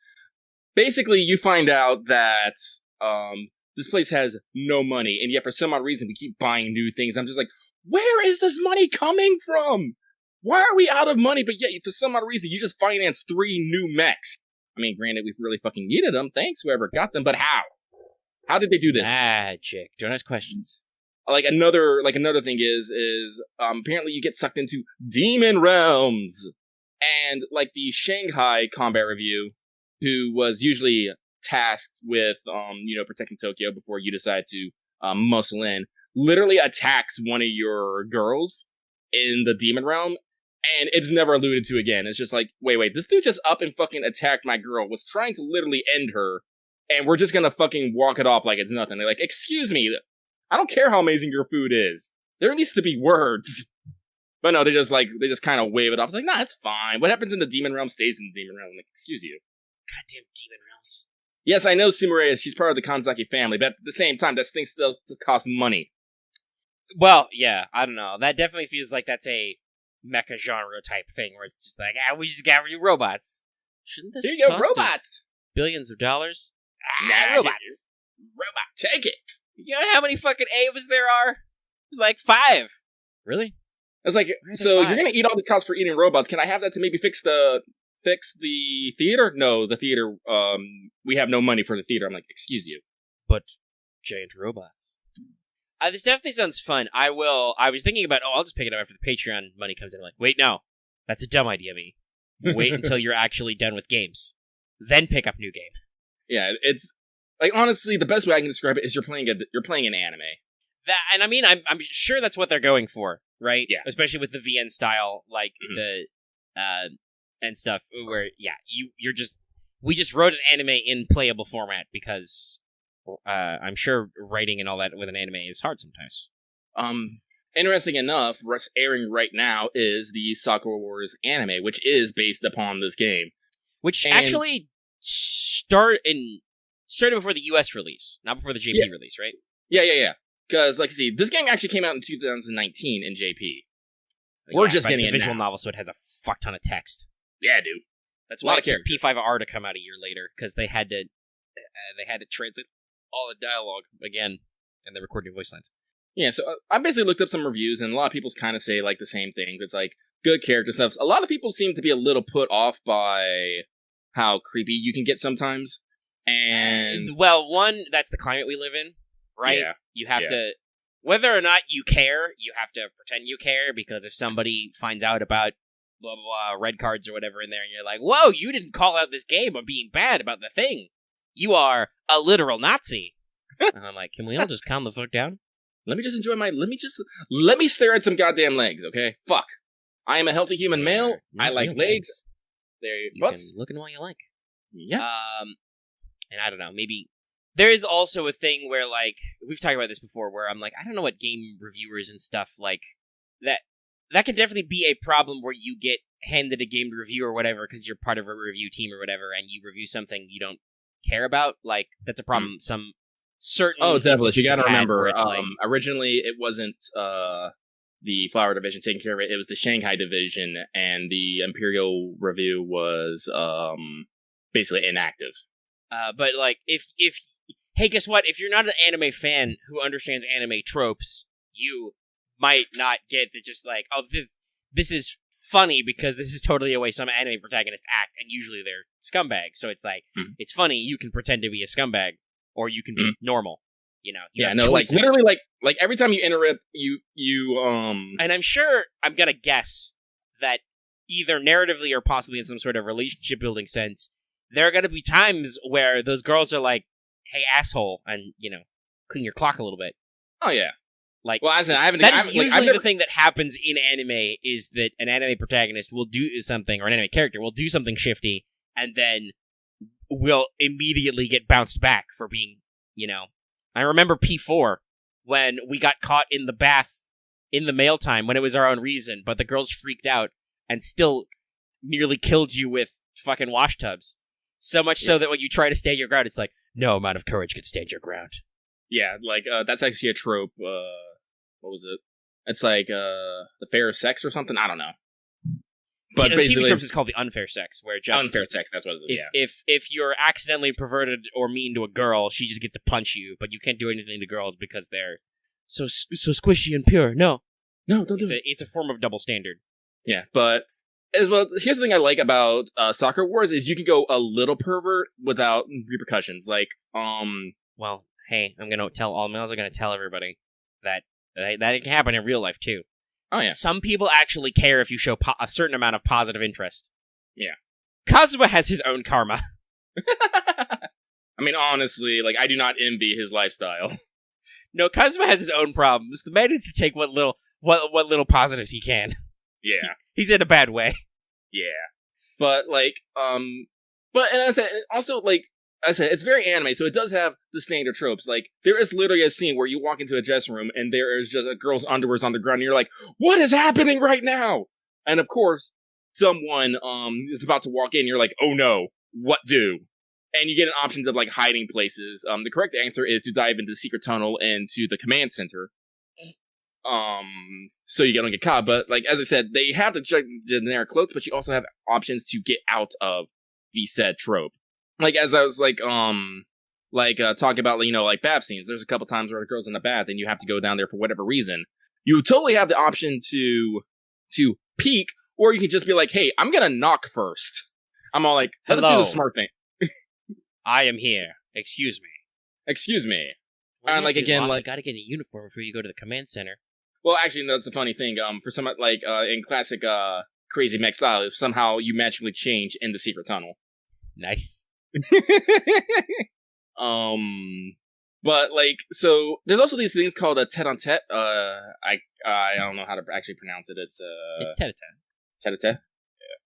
Speaker 2: basically, you find out that, this place has no money, and yet for some odd reason we keep buying new things. I'm just like, where is this money coming from? Why are we out of money, but yet for some odd reason you just financed 3 new mechs? I mean, granted, we really fucking needed them, thanks whoever got them, but how? How did they do this?
Speaker 1: Magic. Don't ask questions.
Speaker 2: Like another thing is apparently you get sucked into demon realms, and like the Shanghai Combat Review, who was usually tasked with protecting Tokyo before you decide to muscle in, literally attacks one of your girls in the demon realm, and it's never alluded to again. It's just like, wait, this dude just up and fucking attacked my girl, was trying to literally end her, and we're just gonna fucking walk it off like it's nothing. They're like, excuse me, I don't care how amazing your food is. There needs to be words. But no, they just kind of wave it off. Like, nah, it's fine. What happens in the demon realm stays in the demon realm. Like, excuse you.
Speaker 1: Goddamn demon realms.
Speaker 2: Yes, I know Sumire, she's part of the Kanzaki family, but at the same time, that thing still costs money.
Speaker 1: Well, yeah, I don't know. That definitely feels like that's a mecha genre type thing, where it's just like, we just got rid of robots. Shouldn't this
Speaker 2: Here you go,
Speaker 1: cost
Speaker 2: robots!
Speaker 1: billions of dollars?
Speaker 2: Robots! Robot, take it!
Speaker 1: You know how many fucking Aves there are? There's like 5. Really?
Speaker 2: I was like, so you're gonna eat all the costs for eating robots. Can I have that to maybe fix the theater? No, the theater, we have no money for the theater. I'm like, excuse you.
Speaker 1: But giant robots. This definitely sounds fun. I was thinking about, I'll just pick it up after the Patreon money comes in. I'm like, wait, no. That's a dumb idea, me. Wait until you're actually done with games. Then pick up new game.
Speaker 2: Yeah, it's, like, honestly, the best way I can describe it is you're playing an anime.
Speaker 1: That, and I mean, I'm sure that's what they're going for, right?
Speaker 2: Yeah.
Speaker 1: Especially with the VN style, like, the, and stuff, where, yeah, we just wrote an anime in playable format, because, I'm sure writing and all that with an anime is hard sometimes.
Speaker 2: Interesting enough, what's airing right now is the Sakura Wars anime, which is based upon this game.
Speaker 1: Which actually started before the US release, not before the JP release, right?
Speaker 2: Yeah. Because, like, see, this game actually came out in 2019 in JP. We're just getting
Speaker 1: it's a
Speaker 2: it
Speaker 1: visual
Speaker 2: now.
Speaker 1: novel, so it has a fuck ton of text.
Speaker 2: Yeah, dude.
Speaker 1: That's why it took P5R to come out a year later, because they had to translate all the dialogue again, and they recorded new voice lines.
Speaker 2: Yeah, so I basically looked up some reviews, and a lot of people kind of say, like, the same thing. It's, like, good character stuff. A lot of people seem to be a little put off by how creepy you can get sometimes. And
Speaker 1: well, one, that's the climate we live in, right?
Speaker 2: Yeah.
Speaker 1: You have to, whether or not you care, you have to pretend you care, because if somebody finds out about blah, blah, blah, red cards or whatever in there, and you're like, whoa, you didn't call out this game on being bad about the thing. You are a literal Nazi. And I'm like, can we all just calm the fuck down?
Speaker 2: Let me just enjoy let me stare at some goddamn legs, okay? Fuck. I am a healthy human male. I like legs.
Speaker 1: You can look in what you like.
Speaker 2: Yeah.
Speaker 1: And I don't know, maybe there is also a thing where, like, we've talked about this before, where I'm like, I don't know what game reviewers and stuff, like, that can definitely be a problem where you get handed a game to review or whatever because you're part of a review team or whatever, and you review something you don't care about. Like, that's a problem some certain...
Speaker 2: Oh, definitely. You gotta remember,
Speaker 1: like,
Speaker 2: originally it wasn't the Flower Division taking care of it. It was the Shanghai Division, and the Imperial Review was basically inactive.
Speaker 1: But, like, if hey, guess what? If you're not an anime fan who understands anime tropes, you might not get that just like, oh, this is funny because this is totally the way some anime protagonists act, and usually they're scumbags. So it's like, it's funny, you can pretend to be a scumbag, or you can be normal. You know? You have choices.
Speaker 2: Like, literally, like, every time you interrupt, you
Speaker 1: And I'm sure, I'm gonna guess, that either narratively or possibly in some sort of relationship building sense, there are gonna be times where those girls are like, hey, asshole, and, you know, clean your clock a little bit.
Speaker 2: Oh, yeah.
Speaker 1: Like,
Speaker 2: well, as in,
Speaker 1: that is usually the thing that happens in anime, is that an anime protagonist will do something, or an anime character will do something shifty, and then will immediately get bounced back for being, you know... I remember P4, when we got caught in the bath in the mail time, when it was our own reason, but the girls freaked out, and still nearly killed you with fucking wash tubs. So much so that when you try to stand your ground, it's like, no amount of courage could stand your ground.
Speaker 2: Yeah, like, that's actually a trope. What was it? It's like, the fair sex or something? I don't know. But
Speaker 1: TV tropes is called the unfair sex, where just...
Speaker 2: Unfair sex, that's what it is, yeah.
Speaker 1: If you're accidentally perverted or mean to a girl, she just gets to punch you, but you can't do anything to girls because they're so squishy and pure. No, don't do it. It's a form of double standard.
Speaker 2: Yeah, but... As well, here's the thing I like about Sakura Wars is you can go a little pervert without repercussions. Like,
Speaker 1: Well, hey, I'm gonna tell everybody that can happen in real life too.
Speaker 2: Oh yeah.
Speaker 1: Some people actually care if you show a certain amount of positive interest.
Speaker 2: Yeah.
Speaker 1: Kazuma has his own karma.
Speaker 2: I mean, honestly, like, I do not envy his lifestyle.
Speaker 1: No, Kazuma has his own problems. The man needs to take what little positives he can.
Speaker 2: Yeah.
Speaker 1: He's in a bad way.
Speaker 2: Yeah. But, like, but, and as I said, also, like, I said, it's very anime, so it does have the standard tropes. Like, there is literally a scene where you walk into a dressing room, and there is just a girl's underwears on the ground, and you're like, what is happening right now? And, of course, someone, is about to walk in, you're like, oh no, what do? And you get an option of, like, hiding places. The correct answer is to dive into the secret tunnel into the command center. So you don't get caught. But, like, as I said, they have the generic cloaks, but you also have options to get out of the said trope. Like, as I was, like, talking about, you know, like, bath scenes, there's a couple times where the girl's in the bath and you have to go down there for whatever reason. You totally have the option to peek, or you can just be like, hey, I'm gonna knock first. I'm all like, let's do the smart thing.
Speaker 1: I am here. Excuse me.
Speaker 2: Well, and, like, again, like...
Speaker 1: You gotta get a uniform before you go to the command center.
Speaker 2: Well, actually, that's the funny thing. For some, like, in classic, Crazy Mech style, somehow you magically change in the secret tunnel.
Speaker 1: Nice.
Speaker 2: But, like, so, there's also these things called a tete-a-tete. I don't know how to actually pronounce it. It's
Speaker 1: tete-a-tete.
Speaker 2: Tete-a-tete? Yeah.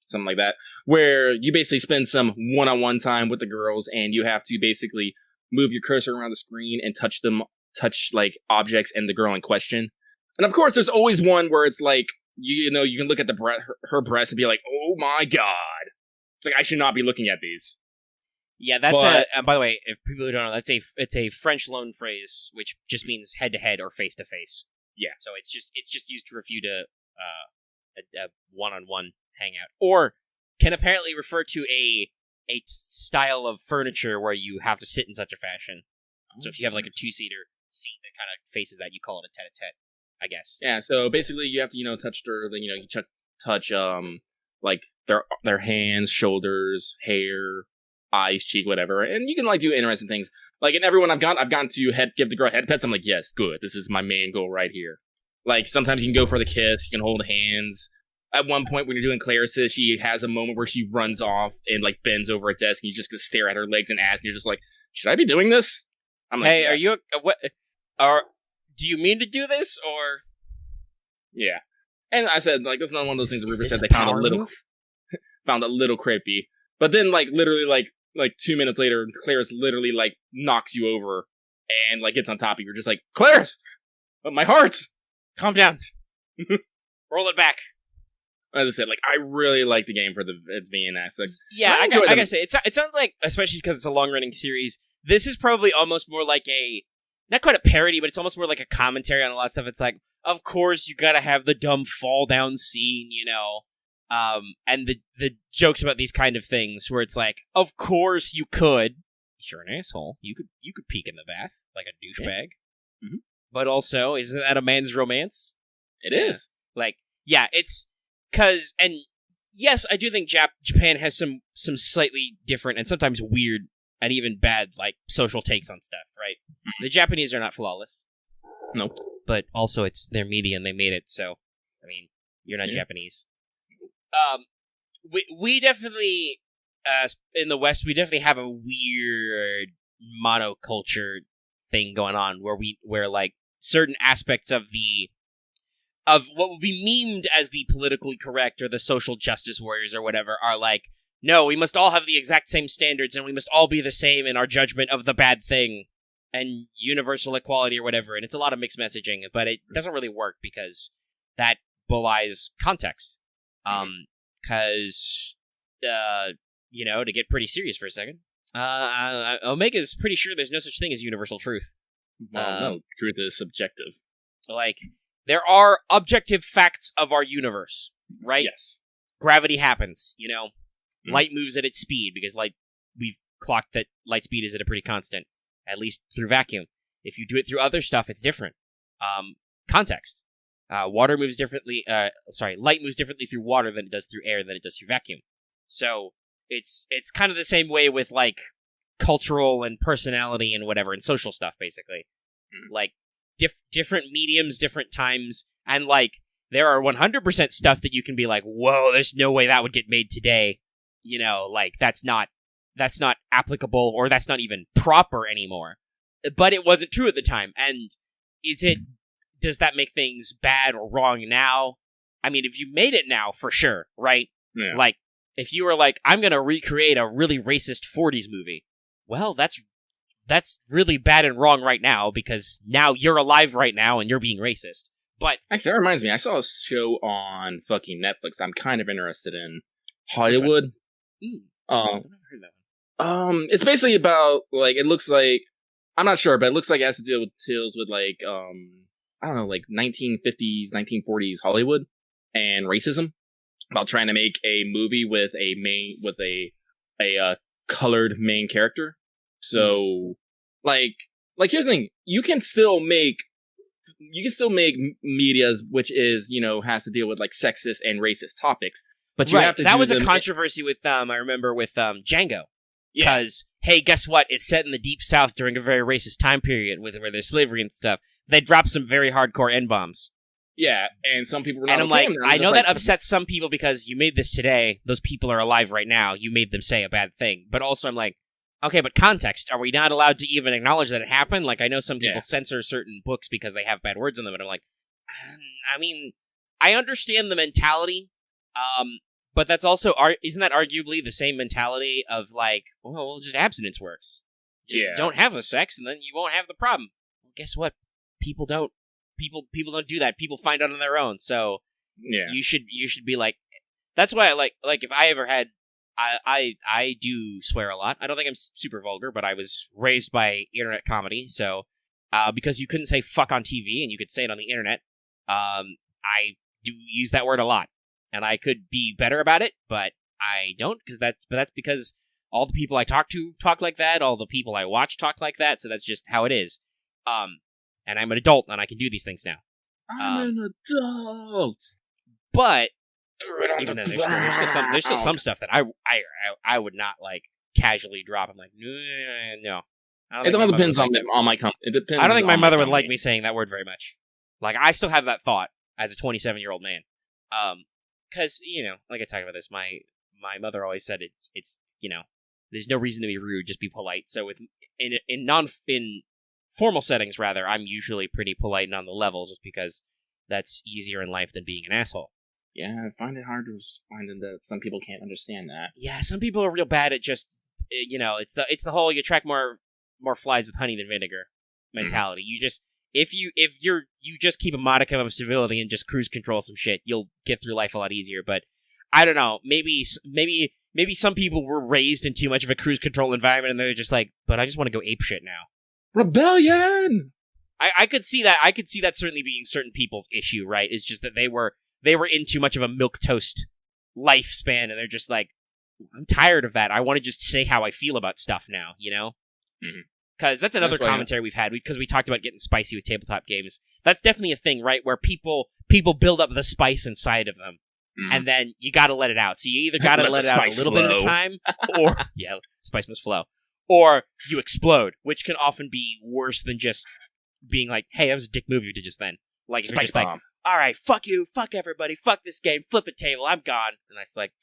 Speaker 2: Something like that. Where you basically spend some one-on-one time with the girls, and you have to basically move your cursor around the screen and touch, like, objects and the girl in question. And, of course, there's always one where it's like, you know, you can look at her breasts and be like, oh my god. It's like, I should not be looking at these.
Speaker 1: Yeah, that's by the way, if people who don't know, it's a French loan phrase, which just means head-to-head or face-to-face.
Speaker 2: Yeah.
Speaker 1: So it's just used to refute a one-on-one hangout. Or can apparently refer to a style of furniture where you have to sit in such a fashion. So if you have, like, a two-seater seat that kind of faces that, you call it a tete-a-tete, I guess.
Speaker 2: Yeah, so basically you have to, you know, touch their, you know, you touch like, their hands, shoulders, hair, eyes, cheek, whatever, and you can, like, do interesting things. Like, in everyone I've gone to give the girl head pets. I'm like, yes, good, this is my main goal right here. Like, sometimes you can go for the kiss, you can hold hands, at one point when you're doing Claris's, she has a moment where she runs off and like bends over a desk, and you just stare at her legs and ass, and you're just like, should I be doing this? I'm like,
Speaker 1: hey,
Speaker 2: yes.
Speaker 1: are you what? Do you mean to do this or?
Speaker 2: Yeah, and I said like, it's not one of those things that River said they found a little creepy, but then like literally like 2 minutes later, Claris literally like knocks you over and like gets on top of you. You're just like, Claris, but my heart.
Speaker 1: Calm down. Roll it back.
Speaker 2: As I said, like I really like the game for its being aspects.
Speaker 1: Yeah, I gotta say, it sounds like, especially because it's a long running series, this is probably almost more like not quite a parody, but it's almost more like a commentary on a lot of stuff. It's like, of course you gotta have the dumb fall down scene, and the jokes about these kind of things where it's like, of course you could. You're an asshole. You could peek in the bath like a douchebag. Yeah. Mm-hmm. But also, isn't that a man's romance?
Speaker 2: It is.
Speaker 1: Like, yeah, it's because, and yes, I do think Japan has some slightly different and sometimes weird and even bad like social takes on stuff, right? Mm-hmm. The Japanese are not flawless.
Speaker 2: Nope.
Speaker 1: But also, it's their media and they made it, so I mean, you're not Japanese. We definitely in the West, we definitely have a weird monoculture thing going on where like certain aspects of what would be memed as the politically correct or the social justice warriors or whatever are like, no, we must all have the exact same standards and we must all be the same in our judgment of the bad thing and universal equality or whatever. And it's a lot of mixed messaging, but it doesn't really work because that belies context. Because, to get pretty serious for a second, Omega's pretty sure there's no such thing as universal truth.
Speaker 2: Well, no, truth is subjective.
Speaker 1: Like, there are objective facts of our universe, right?
Speaker 2: Yes.
Speaker 1: Gravity happens, Light moves at its speed, because we've clocked that light speed is at a pretty constant, at least through vacuum. If you do it through other stuff, it's different. Context. Light moves differently through water than it does through air than it does through vacuum. So, it's kind of the same way with, like, cultural and personality and whatever, and social stuff, basically. Like, different mediums, different times, and, like, there are 100% stuff that you can be like, whoa, there's no way that would get made today. Like, that's not applicable, or that's not even proper anymore. But it wasn't true at the time, and does that make things bad or wrong now? I mean, if you made it now, for sure, right?
Speaker 2: Yeah.
Speaker 1: Like, if you were like, I'm gonna recreate a really racist 40s movie, well, that's really bad and wrong right now, because now you're alive right now and you're being racist. But
Speaker 2: actually, that reminds me, I saw a show on fucking Netflix I'm kind of interested in. Hollywood.
Speaker 1: I've never heard that one.
Speaker 2: It's basically about, like, it looks like, I'm not sure, but it looks like it has to deals with like, I don't know, like 1950s, 1940s Hollywood and racism. About trying to make a movie with a colored main character. So, like here's the thing: you can still make medias which is has to deal with like sexist and racist topics, but you have to.
Speaker 1: That was a controversy with I remember with Django, because hey, guess what? It's set in the Deep South during a very racist time period where there's slavery and stuff. They dropped some very hardcore N-bombs.
Speaker 2: Yeah, and some people were not.
Speaker 1: And I'm like, I know that upsets some people because you made this today. Those people are alive right now. You made them say a bad thing. But also I'm like, okay, but context. Are we not allowed to even acknowledge that it happened? Like, I know some people censor certain books because they have bad words in them. And I'm like, I mean, I understand the mentality. But that's also, isn't that arguably the same mentality of like, well, just abstinence works. Just don't have the sex and then you won't have the problem. Well, guess what? People don't do that. People find out on their own. So you should be like, that's why I like if I ever had, I do swear a lot. I don't think I'm super vulgar, but I was raised by internet comedy. So, because you couldn't say fuck on TV and you could say it on the internet, I do use that word a lot, and I could be better about it, but I don't, that's because all the people I talk to talk like that. All the people I watch talk like that. So that's just how it is. And I'm an adult, and I can do these things now.
Speaker 2: I'm an adult.
Speaker 1: But even then, there's still some stuff that I would not like casually drop. I'm like, no.
Speaker 2: It all depends on my company. It depends.
Speaker 1: I don't think my mother would like me saying that word very much. Like, I still have that thought as a 27-year-old man. because like I talked about this, my mother always said it's there's no reason to be rude, just be polite. So in formal settings, rather, I'm usually pretty polite and on the level, just because that's easier in life than being an asshole.
Speaker 2: Yeah, I find it hard to find that some people can't understand that.
Speaker 1: Yeah, some people are real bad at just it's the whole you attract more flies with honey than vinegar mentality. You just if you just keep a modicum of civility and just cruise control some shit, you'll get through life a lot easier. But I don't know, maybe some people were raised in too much of a cruise control environment, and they're just like, but I just want to go ape shit now.
Speaker 2: Rebellion.
Speaker 1: I could see that. I could see that certainly being certain people's issue, right? It's just that they were in too much of a milquetoast lifespan, and they're just like, I'm tired of that. I want to just say how I feel about stuff now, Because that's another commentary we've had, because we talked about getting spicy with tabletop games. That's definitely a thing, right? Where people build up the spice inside of them, and then you got to let it out. So you either got to let it out a little bit at a time, or spice must flow, or you explode, which can often be worse than just being like, "Hey, that was a dick move you did just then." Like if you're just like, "All right, fuck you, fuck everybody, fuck this game, flip a table, I'm gone," and that's like,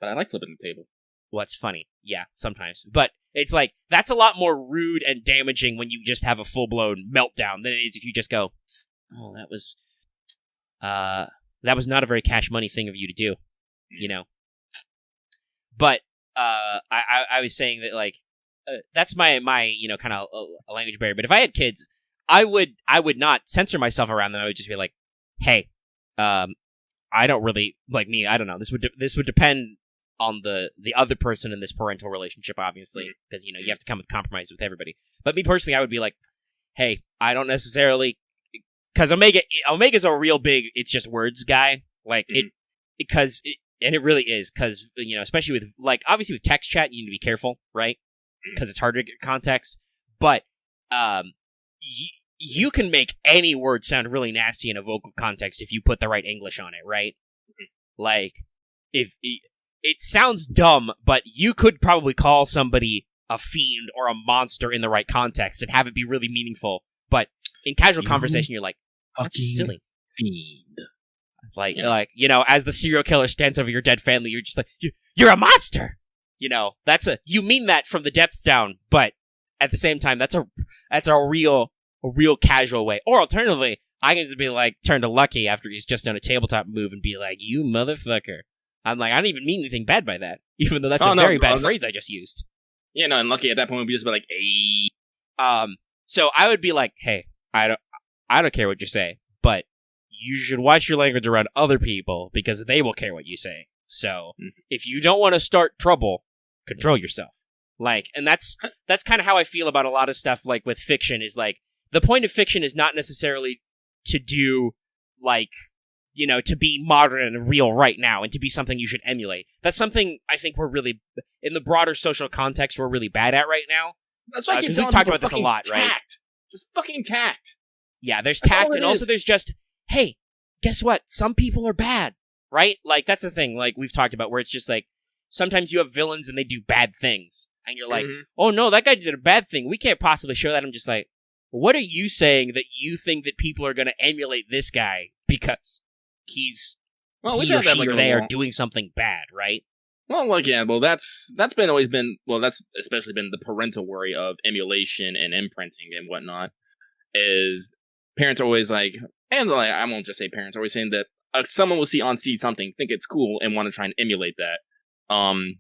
Speaker 2: but I like flipping the table.
Speaker 1: Well, it's funny, yeah, sometimes, but it's like that's a lot more rude and damaging when you just have a full blown meltdown than it is if you just go, "Oh, that was not a very cash money thing of you to do," But I was saying that like that's my kind of a language barrier. But if I had kids, I would not censor myself around them. I would just be like, "Hey, I don't really like me. I don't know. This would depend on the other person in this parental relationship, obviously, because you have to come with compromise with everybody. But me personally, I would be like, hey, I don't necessarily, because Omega's a real big it's just words guy, like and it really is, because especially with like obviously with text chat, you need to be careful, right? Because it's harder to get context, but you can make any word sound really nasty in a vocal context if you put the right English on it, right? Like if it sounds dumb, but you could probably call somebody a fiend or a monster in the right context and have it be really meaningful. But in casual conversation, you're like, that's just silly.
Speaker 2: Fiend.
Speaker 1: Like, as the serial killer stands over your dead family, you're just like, you're a monster! You mean that from the depths down, but at the same time, that's a real casual way. Or alternatively, I can just be like, turn to Lucky after he's just done a tabletop move and be like, you motherfucker. I'm like, I don't even mean anything bad by that, even though that's a very bad phrase I just used.
Speaker 2: Yeah, no, and Lucky at that point would be just be like, hey.
Speaker 1: So I would be like, hey, I don't care what you say, but you should watch your language around other people because they will care what you say. So if you don't want to start trouble, control yourself. Like, and that's kind of how I feel about a lot of stuff. Like with fiction, is like the point of fiction is not necessarily to do like, to be modern and real right now and to be something you should emulate. That's something I think we're really, in the broader social context, we're really bad at right now.
Speaker 2: That's why I keep telling
Speaker 1: we've talked about this a lot,
Speaker 2: tact.
Speaker 1: right?
Speaker 2: Just fucking tact.
Speaker 1: Yeah, there's tact, and also there's just, hey, guess what? Some people are bad, right? Like, that's the thing, like, we've talked about, where it's just like, sometimes you have villains and they do bad things, and you're like, oh no, that guy did a bad thing. We can't possibly show that. I'm just like, what are you saying that you think that people are going to emulate this guy because he or she or they are doing something bad, right?
Speaker 2: Well, like, yeah, well, that's especially been the parental worry of emulation and imprinting and whatnot, is parents are always like, and like, I won't just say parents, are always saying that someone will see something, think it's cool, and want to try and emulate that.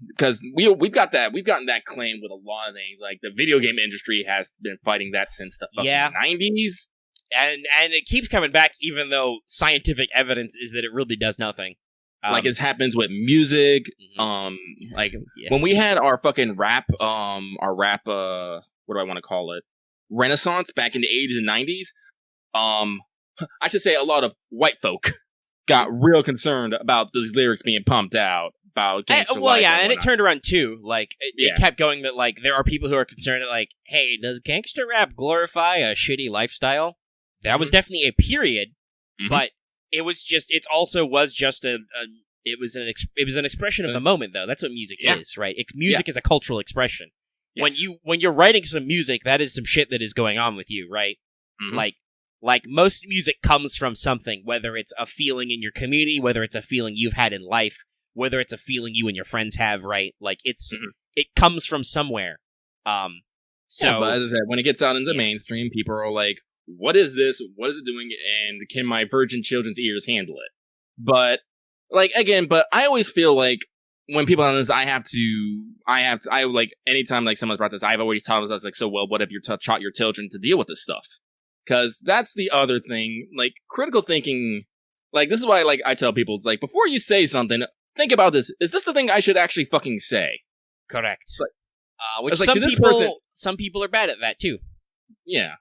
Speaker 2: Because we've gotten that claim with a lot of things. Like, the video game industry has been fighting that since the fucking 90s.
Speaker 1: And it keeps coming back, even though scientific evidence is that it really does nothing.
Speaker 2: Like, it happens with music. When we had our fucking rap, what do I want to call it? Renaissance back in the 80s and 90s. I should say a lot of white folk got real concerned about these lyrics being pumped out. About and
Speaker 1: it turned around too. Like, it kept going that, like, there are people who are concerned that, like, hey, does gangster rap glorify a shitty lifestyle? That was definitely a period, but it was just, it was an expression of the moment, though. That's what music is, right? Music is a cultural expression. Yes. When you're writing some music, that is some shit that is going on with you, right? Like, Like, most music comes from something, whether it's a feeling in your community, whether it's a feeling you've had in life, whether it's a feeling you and your friends have, right? Like, it comes from somewhere. So,
Speaker 2: but as I said, when it gets out into the mainstream, people are like, what is this? What is it doing? And can my virgin children's ears handle it? But, like, again, but I always feel like when people on this, anytime, like, someone's brought this, I've always taught us, like, so, well, what have you taught your children to deal with this stuff? Because that's the other thing, like, critical thinking, like, this is why, like, I tell people, like, before you say something, think about this. Is this the thing I should actually fucking say?
Speaker 1: Correct.
Speaker 2: It's like,
Speaker 1: which
Speaker 2: it's like,
Speaker 1: some people are bad at that, too.
Speaker 2: Yeah.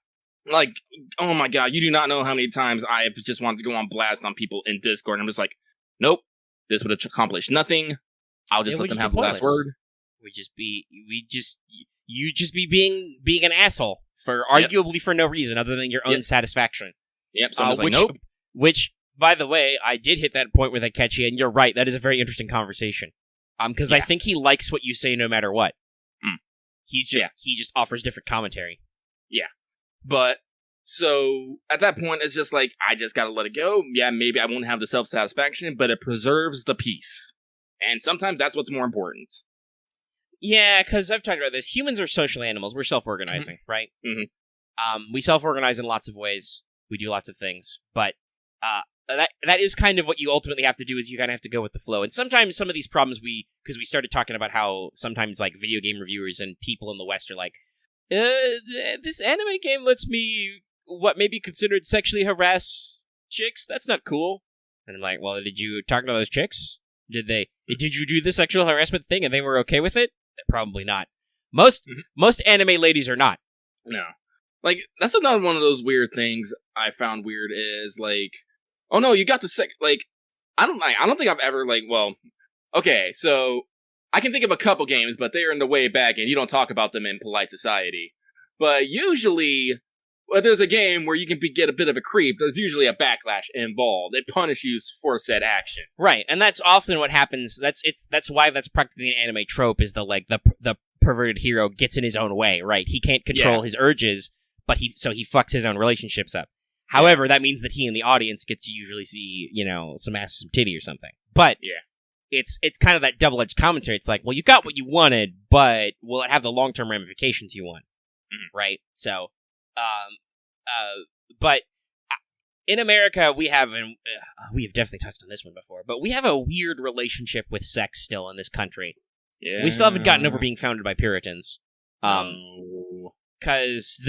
Speaker 2: Like, oh my god, you do not know how many times I have just wanted to go on blast on people in Discord, and I'm just like, nope, this would accomplish nothing. I'll just let them have the last word. You just be being an asshole for arguably for no reason other than your own satisfaction. Yep. So like, nope. Which, by the way, I did hit that point with Akechi, and you're right. That is a very interesting conversation. Because I think he likes what you say no matter what. He just offers different commentary. Yeah. But so at that point, it's just like, I just gotta let it go. Yeah, maybe I won't have the self-satisfaction, but it preserves the peace. And sometimes that's what's more important.
Speaker 1: Yeah, because I've talked about this. Humans are social animals. We're self-organizing, right? Mm-hmm. We self-organize in lots of ways. We do lots of things. But that is kind of what you ultimately have to do, is you kind of have to go with the flow. And sometimes some of these problems because we started talking about how sometimes, like, video game reviewers and people in the West are like, this anime game lets me, what may be considered sexually harass chicks? That's not cool. And I'm like, well, did you talk to those chicks? Did you do the sexual harassment thing and they were okay with it? Probably not. Most anime ladies are not.
Speaker 2: No. Like, that's another one of those weird things I found weird is, like, oh no, you got the like, I don't think I've ever, like, well, okay, so I can think of a couple games, but they're in the way back, and you don't talk about them in polite society. But usually, when there's a game where you can get a bit of a creep, there's usually a backlash involved. It punishes you for said action.
Speaker 1: Right, and that's often what happens. That's why that's practically an anime trope, is the perverted hero gets in his own way, right? He can't control his urges, but he fucks his own relationships up. However, that means that he and the audience get to usually see, some ass, some titty or something. But it's kind of that double-edged commentary. It's like, well, you got what you wanted, but will it have the long-term ramifications you want? Right? So, but in America, we have definitely touched on this one before, but we have a weird relationship with sex still in this country. Yeah. We still haven't gotten over being founded by Puritans. Because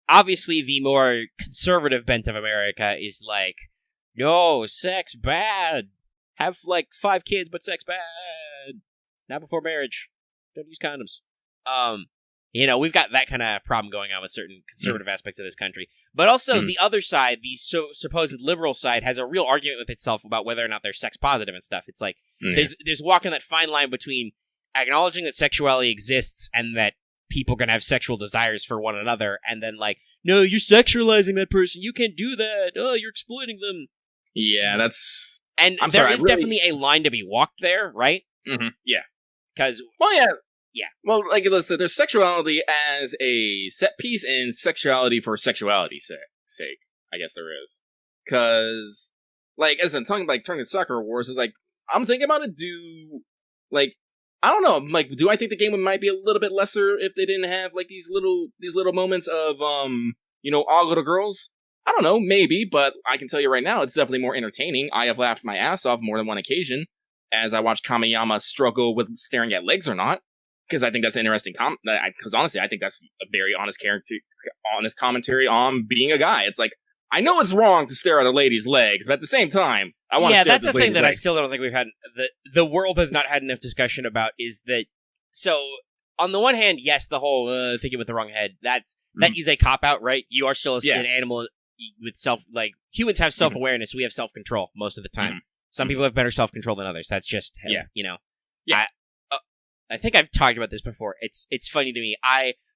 Speaker 1: obviously the more conservative bent of America is like, no, sex bad. Have, like, 5 kids, but sex bad. Not before marriage. Don't use condoms. We've got that kind of problem going on with certain conservative aspects of this country. But also, the other side, the supposed liberal side, has a real argument with itself about whether or not they're sex positive and stuff. It's like, there's walking that fine line between acknowledging that sexuality exists and that people are going to have sexual desires for one another, and then, like, no, you're sexualizing that person. You can't do that. Oh, you're exploiting them.
Speaker 2: Yeah, that's...
Speaker 1: And there is definitely a line to be walked there, right?
Speaker 2: Mm-hmm. Yeah.
Speaker 1: Because...
Speaker 2: Well, yeah. Yeah. Well, like, listen, there's sexuality as a set piece and sexuality for sexuality's sake. I guess there is. Because, like, as I'm talking to Sakura Wars, it's like, I'm thinking about it, I don't know, like, do I think the game might be a little bit lesser if they didn't have, like, these little moments of, all little girls? I don't know, maybe, but I can tell you right now, it's definitely more entertaining. I have laughed my ass off more than one occasion as I watched Kamiyama struggle with staring at legs or not, because I think that's an interesting because honestly, I think that's a very honest commentary on being a guy. It's like, I know it's wrong to stare at a lady's legs, but at the same time, I want to stare at this lady's legs. Yeah, that's the thing that I still don't think we've had, the world has not had enough discussion about, is that, so, on the one hand, yes, the whole thinking with the wrong head, that is a cop-out, right? You are still an animal with humans have self-awareness, we have self-control most of the time. Some people have better self-control than others. That's just, Yeah. I think I've talked about this before. It's funny to me.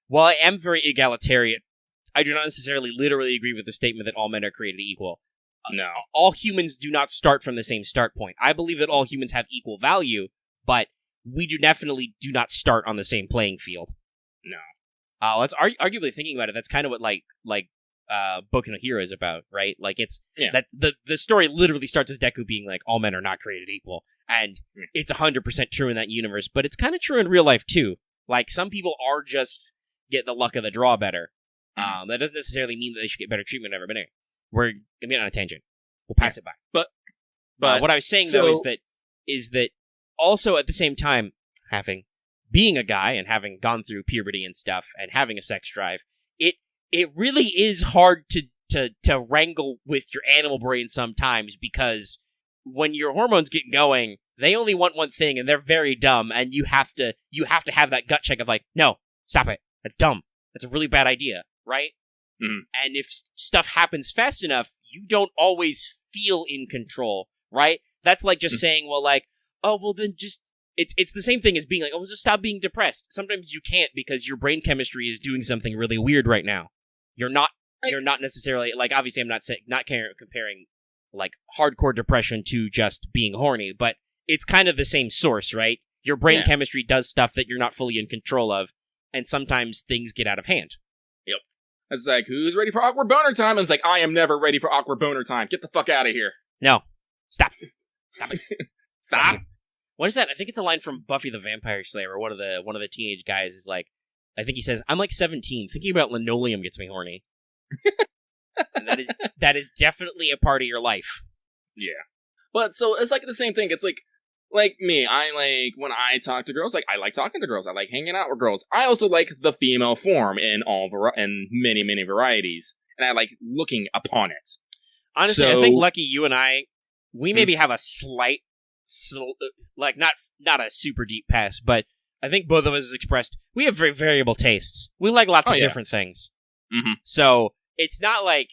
Speaker 2: While I am very egalitarian, I do not necessarily literally agree with the statement that all men are created equal. No.
Speaker 1: All humans do not start from the same start point. I believe that all humans have equal value, but we definitely do not start on the same playing field.
Speaker 2: No.
Speaker 1: Let's arguably thinking about it. That's kind of what like Boku no Hero is about, right? Like, it's that the story literally starts with Deku being like, all men are not created equal, and it's 100% true in that universe, but it's kind of true in real life too. Like, some people are just get the luck of the draw better. That doesn't necessarily mean that they should get better treatment ever, but anyway, we're gonna be on a tangent. We'll pass it by.
Speaker 2: But
Speaker 1: what I was saying though is that also at the same time, being a guy and having gone through puberty and stuff and having a sex drive, it really is hard to wrangle with your animal brain sometimes, because when your hormones get going, they only want one thing and they're very dumb, and you have to have that gut check of like, no, stop it. That's dumb. That's a really bad idea, right?
Speaker 2: Mm-hmm.
Speaker 1: And if stuff happens fast enough, you don't always feel in control, right? That's like just saying, well, like, oh, well, then just it's the same thing as being like, oh, just stop being depressed. Sometimes you can't because your brain chemistry is doing something really weird right now. You're not necessarily, like, obviously I'm not comparing like hardcore depression to just being horny, but it's kind of the same source, right? Your brain chemistry does stuff that you're not fully in control of, and sometimes things get out of hand.
Speaker 2: Yep. It's like, who's ready for awkward boner time? And it's like, I am never ready for awkward boner time. Get the fuck out of here.
Speaker 1: No. Stop. Stop it.
Speaker 2: Stop.
Speaker 1: What is that? I think it's a line from Buffy the Vampire Slayer, where one of the teenage guys is like, I think he says, I'm like 17. Thinking about linoleum gets me horny. And that is definitely a part of your life.
Speaker 2: Yeah. But so it's like the same thing. It's like me, I like when I talk to girls, like I like talking to girls. I like hanging out with girls. I also like the female form in in many, many varieties. And I like looking upon it.
Speaker 1: Honestly, I think, Lucky, you and I, we maybe have a slight, like not a super deep pass, but I think both of us expressed, we have very variable tastes. We like lots of different things.
Speaker 2: Mm-hmm.
Speaker 1: So it's not like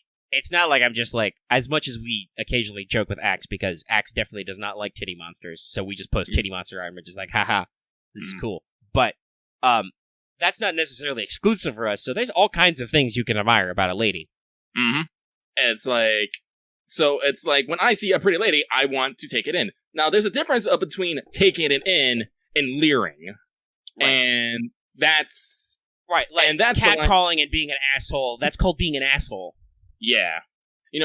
Speaker 1: I'm just like, as much as we occasionally joke with Axe, because Axe definitely does not like titty monsters, so we just post titty monster art and we're just like, haha, this is cool. But that's not necessarily exclusive for us, so there's all kinds of things you can admire about a lady.
Speaker 2: Mm-hmm. It's like when I see a pretty lady, I want to take it in. Now, there's a difference between taking it in and leering. Right. And that's...
Speaker 1: Right, like, and that's catcalling and being an asshole. That's called being an asshole.
Speaker 2: Yeah.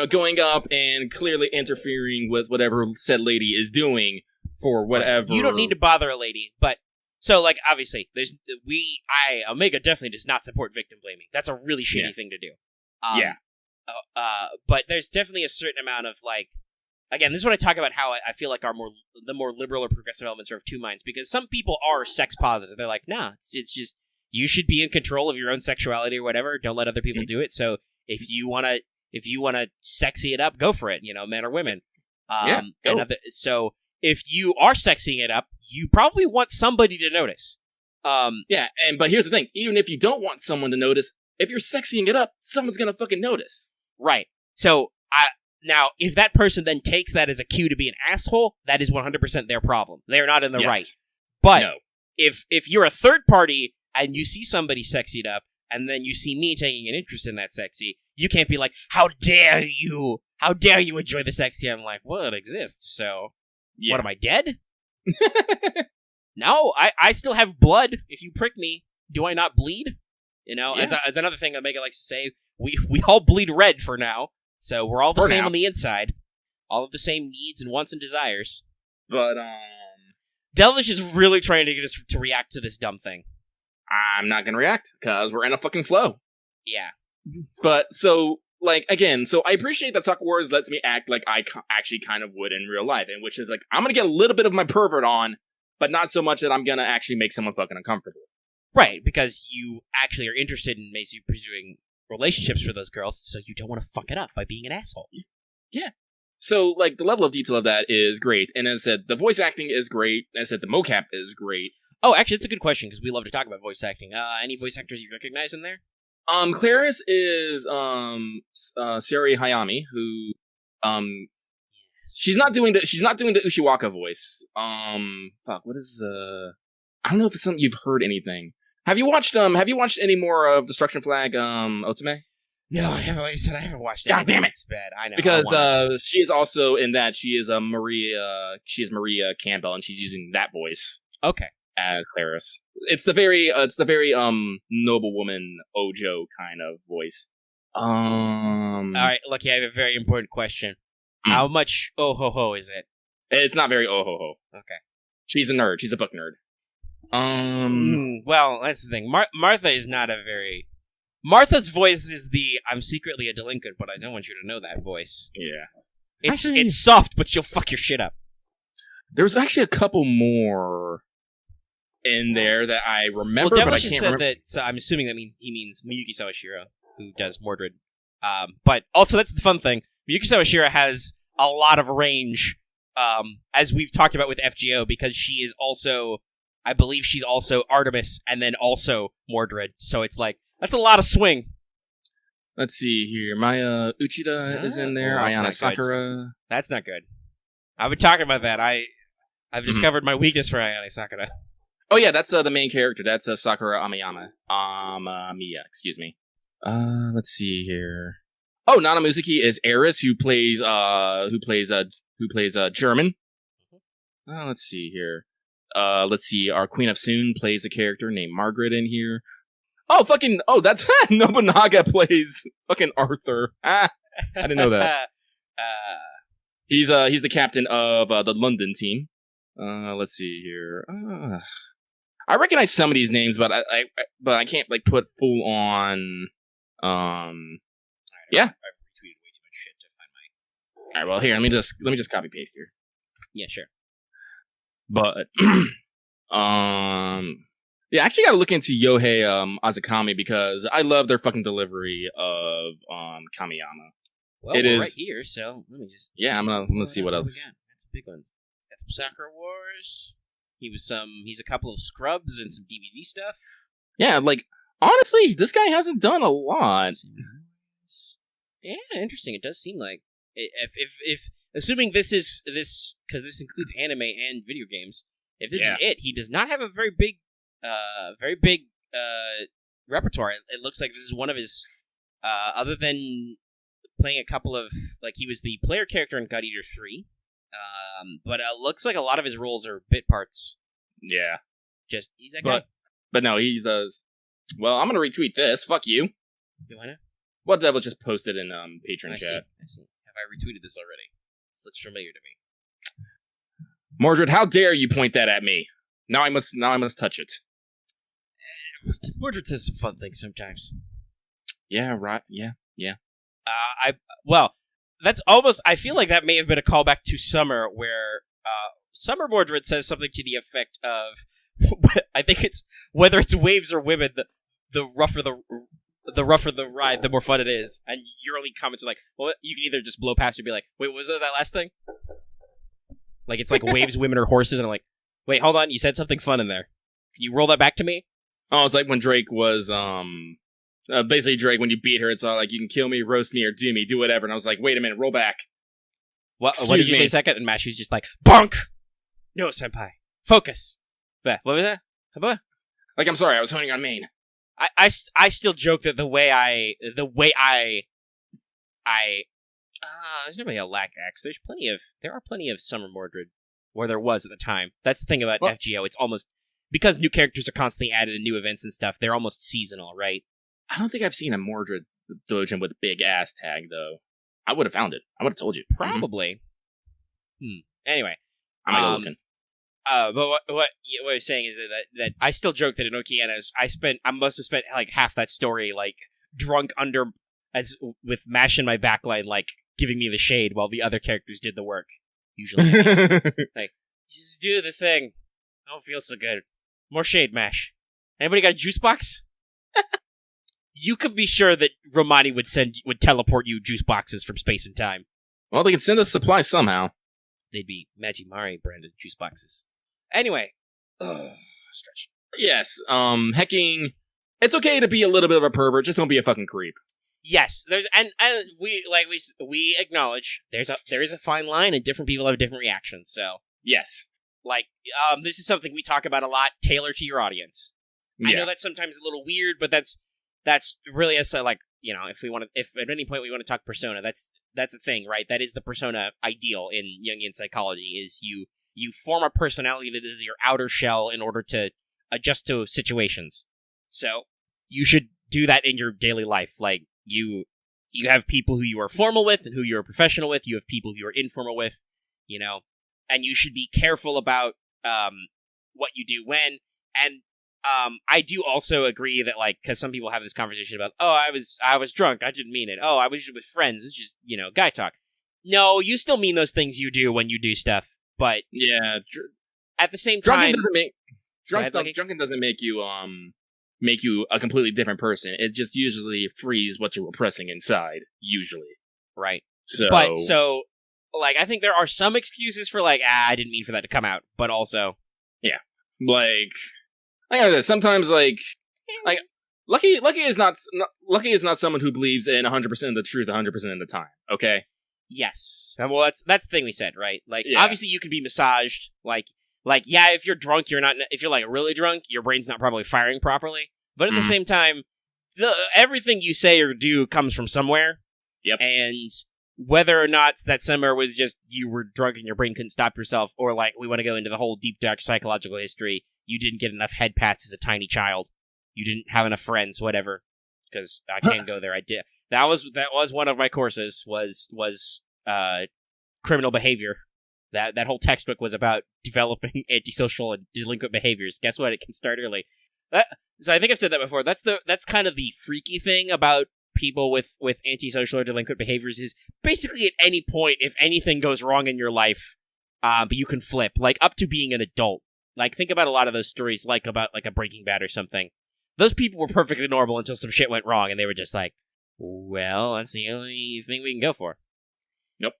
Speaker 2: Going up and clearly interfering with whatever said lady is doing for whatever...
Speaker 1: You don't need to bother a lady, but... So, like, obviously, Omega definitely does not support victim blaming. That's a really shitty thing to do. But there's definitely a certain amount of, like... Again, this is what I talk about, how I feel like the more liberal or progressive elements are of two minds, because some people are sex positive. They're like, nah, it's just, you should be in control of your own sexuality or whatever. Don't let other people do it. So if you wanna sexy it up, go for it. Men or women. So if you are sexying it up, you probably want somebody to notice.
Speaker 2: But here's the thing: even if you don't want someone to notice, if you're sexying it up, someone's gonna fucking notice.
Speaker 1: Right. So now, if that person then takes that as a cue to be an asshole, that is 100% their problem. They're not in the right. But if you're a third party and you see somebody sexied up, and then you see me taking an interest in that sexy, you can't be like, how dare you? How dare you enjoy the sexy? I'm like, well, it exists, so what, am I dead? No, I still have blood. If you prick me, do I not bleed? As another thing Omega likes to say, we all bleed red for now. So we're all the same on the inside. All of the same needs and wants and desires.
Speaker 2: But,
Speaker 1: Delvish is really trying to get us to react to this dumb thing.
Speaker 2: I'm not gonna react, because we're in a fucking flow.
Speaker 1: Yeah.
Speaker 2: But, so I appreciate that Sakura Wars lets me act like I actually kind of would in real life, and which is like, I'm gonna get a little bit of my pervert on, but not so much that I'm gonna actually make someone fucking uncomfortable.
Speaker 1: Right, because you actually are interested in basically pursuing relationships for those girls, so you don't want to fuck it up by being an asshole.
Speaker 2: Yeah. So, the level of detail of that is great. And as I said, the voice acting is great. As I said, the mocap is great.
Speaker 1: Oh, actually, it's a good question, because we love to talk about voice acting. Any voice actors you recognize in there?
Speaker 2: Clarice is, Sari Hayami, who, she's not doing the Ushiwaka voice. What is I don't know if it's something you've heard anything. Have you watched any more of Destruction Flag, Otome?
Speaker 1: No, I haven't. Like I said, I haven't watched it.
Speaker 2: God damn it!
Speaker 1: It's bad. I know.
Speaker 2: Because she is also in that. She is Maria Campbell, and she's using that voice.
Speaker 1: Okay.
Speaker 2: As Clarice. It's the very noblewoman Ojo kind of voice.
Speaker 1: All right, Lucky, I have a very important question. How much oh-ho-ho is it?
Speaker 2: It's not very oh-ho-ho.
Speaker 1: Okay.
Speaker 2: She's a nerd. She's a book nerd.
Speaker 1: Well, that's the thing. Martha is not a very... Martha's voice is the, I'm secretly a delinquent, but I don't want you to know that voice.
Speaker 2: Yeah.
Speaker 1: It's soft, but she'll fuck your shit up.
Speaker 2: There's actually a couple more in there that I remember, but I can't remember.
Speaker 1: That, so I'm assuming that he means Miyuki Sawashiro, who does Mordred. But also, that's the fun thing. Miyuki Sawashiro has a lot of range, as we've talked about with FGO, because she is also, I believe she's also Artemis, and then also Mordred. So it's like, that's a lot of swing.
Speaker 2: Let's see here. Maya Uchida is in there. Ayana Sakura.
Speaker 1: That's not good. I've been talking about that. I've discovered my weakness for Ayane Sakura.
Speaker 2: Oh yeah, that's the main character. That's Sakura Amiyama. Miya, excuse me. Let's see here. Oh, Nana Mizuki is Eris, who plays German. Let's see here. Let's see. Our Queen of Soon plays a character named Margaret in here. That's Nobunaga plays fucking Arthur. I didn't know that. He's the captain of the London team. Let's see here. I recognize some of these names, but I can't like put full on. Yeah.
Speaker 1: I've retweeted way too much shit to find my.
Speaker 2: All right. Well, here let me just copy paste here.
Speaker 1: Yeah, sure.
Speaker 2: But yeah, I actually got to look into Yohei Azakami because I love their fucking delivery of Kamiyama.
Speaker 1: Well, we're right here, so let me just...
Speaker 2: Yeah, I'm gonna see what else.
Speaker 1: That's a big one. Got some Sakura Wars. He's a couple of scrubs and some DBZ stuff.
Speaker 2: Yeah, like, honestly, this guy hasn't done a lot.
Speaker 1: Yeah, interesting. It does seem like... If assuming this because this includes anime and video games, if this is it, he does not have a very big repertoire. It looks like this is one of his, other than playing a couple of, like, he was the player character in God Eater 3, but it looks like a lot of his roles are bit parts.
Speaker 2: Yeah.
Speaker 1: Just, he's that guy.
Speaker 2: But no, he does. Well, I'm gonna retweet this. Fuck you.
Speaker 1: You wanna?
Speaker 2: What Devil just posted in Patreon chat.
Speaker 1: I see. Have I retweeted this already? This looks familiar to me.
Speaker 2: Mordred, how dare you point that at me? Now I must touch it.
Speaker 1: Mordred says some fun things sometimes.
Speaker 2: Yeah, right. Yeah.
Speaker 1: That's almost... I feel like that may have been a callback to Summer, where Summer Mordred says something to the effect of, I think it's, whether it's waves or women, the rougher the ride, the more fun it is. And your only comments are like, well, you can either just blow past or be like, wait, what was that last thing? Like, it's like waves, women, or horses, and I'm like, wait, hold on, you said something fun in there. Can you roll that back to me?
Speaker 2: Oh, it's like when Drake was, basically Drake, when you beat her, it's all like, you can kill me, roast me, or do me, do whatever. And I was like, wait a minute, roll back.
Speaker 1: What did you say second? And Mashu's just like, bonk! No, senpai. Focus. What was that?
Speaker 2: Like, I'm sorry, I was honing on main.
Speaker 1: I still joke that the way I there's not really a lack X. There are plenty of Summer Mordred, or there was at the time. That's the thing about FGO. It's almost, because new characters are constantly added and new events and stuff, they're almost seasonal, right?
Speaker 2: I don't think I've seen a Mordred Dojin with a big ass tag, though. I would have found it. I would have told you.
Speaker 1: Probably. Anyway.
Speaker 2: I'm gonna go looking.
Speaker 1: But what I was saying is that I still joke that in Okeanos, I must have spent like half that story like drunk with Mash in my backline, like giving me the shade while the other characters did the work. Usually, like, just do the thing. I don't feel so good. More shade, Mash. Anybody got a juice box? You can be sure that Romani would teleport you juice boxes from space and time.
Speaker 2: Well, they can send us supplies somehow.
Speaker 1: They'd be Magimari branded juice boxes. Anyway, stretch.
Speaker 2: Yes, hecking. It's okay to be a little bit of a pervert, just don't be a fucking creep.
Speaker 1: Yes, there's and we acknowledge there is a fine line, and different people have different reactions. So
Speaker 2: yes,
Speaker 1: like this is something we talk about a lot. Tailor to your audience. Yeah. I know that's sometimes a little weird, but that's really like, you know, if at any point we want to talk persona, that's a thing, right? That is the persona ideal in Jungian psychology. Is you form a personality that is your outer shell in order to adjust to situations. So you should do that in your daily life. Like, you You have people who you are formal with and who you are professional with. You have people who you are informal with, and you should be careful about what you do when. And I do also agree that, like, because some people have this conversation about, oh, I was drunk, I didn't mean it. Oh, I was just with friends. It's just, guy talk. No, you still mean those things you do when you do stuff, but
Speaker 2: yeah,
Speaker 1: at the same time,
Speaker 2: drunken doesn't make you a completely different person. It just usually frees what you're repressing inside, usually.
Speaker 1: Right.
Speaker 2: So,
Speaker 1: like, I think there are some excuses for, like, I didn't mean for that to come out, but also,
Speaker 2: yeah, like I said, sometimes like Lucky is not someone who believes in 100% of the truth 100% of the time. Okay.
Speaker 1: Yes. Well, that's the thing we said, right? Like, obviously you can be massaged. Like, yeah, if you're drunk, if you're, like, really drunk, your brain's not probably firing properly. But at the same time, everything you say or do comes from somewhere.
Speaker 2: Yep.
Speaker 1: And whether or not that somewhere was just you were drunk and your brain couldn't stop yourself, or, like, we want to go into the whole deep, dark psychological history, you didn't get enough head pats as a tiny child. You didn't have enough friends, whatever. Because I can't go there. I did. That was one of my courses, was criminal behavior. That whole textbook was about developing antisocial and delinquent behaviors. Guess what? It can start early. So I think I've said that before. That's kind of the freaky thing about people with antisocial or delinquent behaviors is basically at any point, if anything goes wrong in your life, but you can flip, like up to being an adult. Like, think about a lot of those stories, like about like a Breaking Bad or something. Those people were perfectly normal until some shit went wrong, and they were just like, well, that's the only thing we can go for.
Speaker 2: Nope.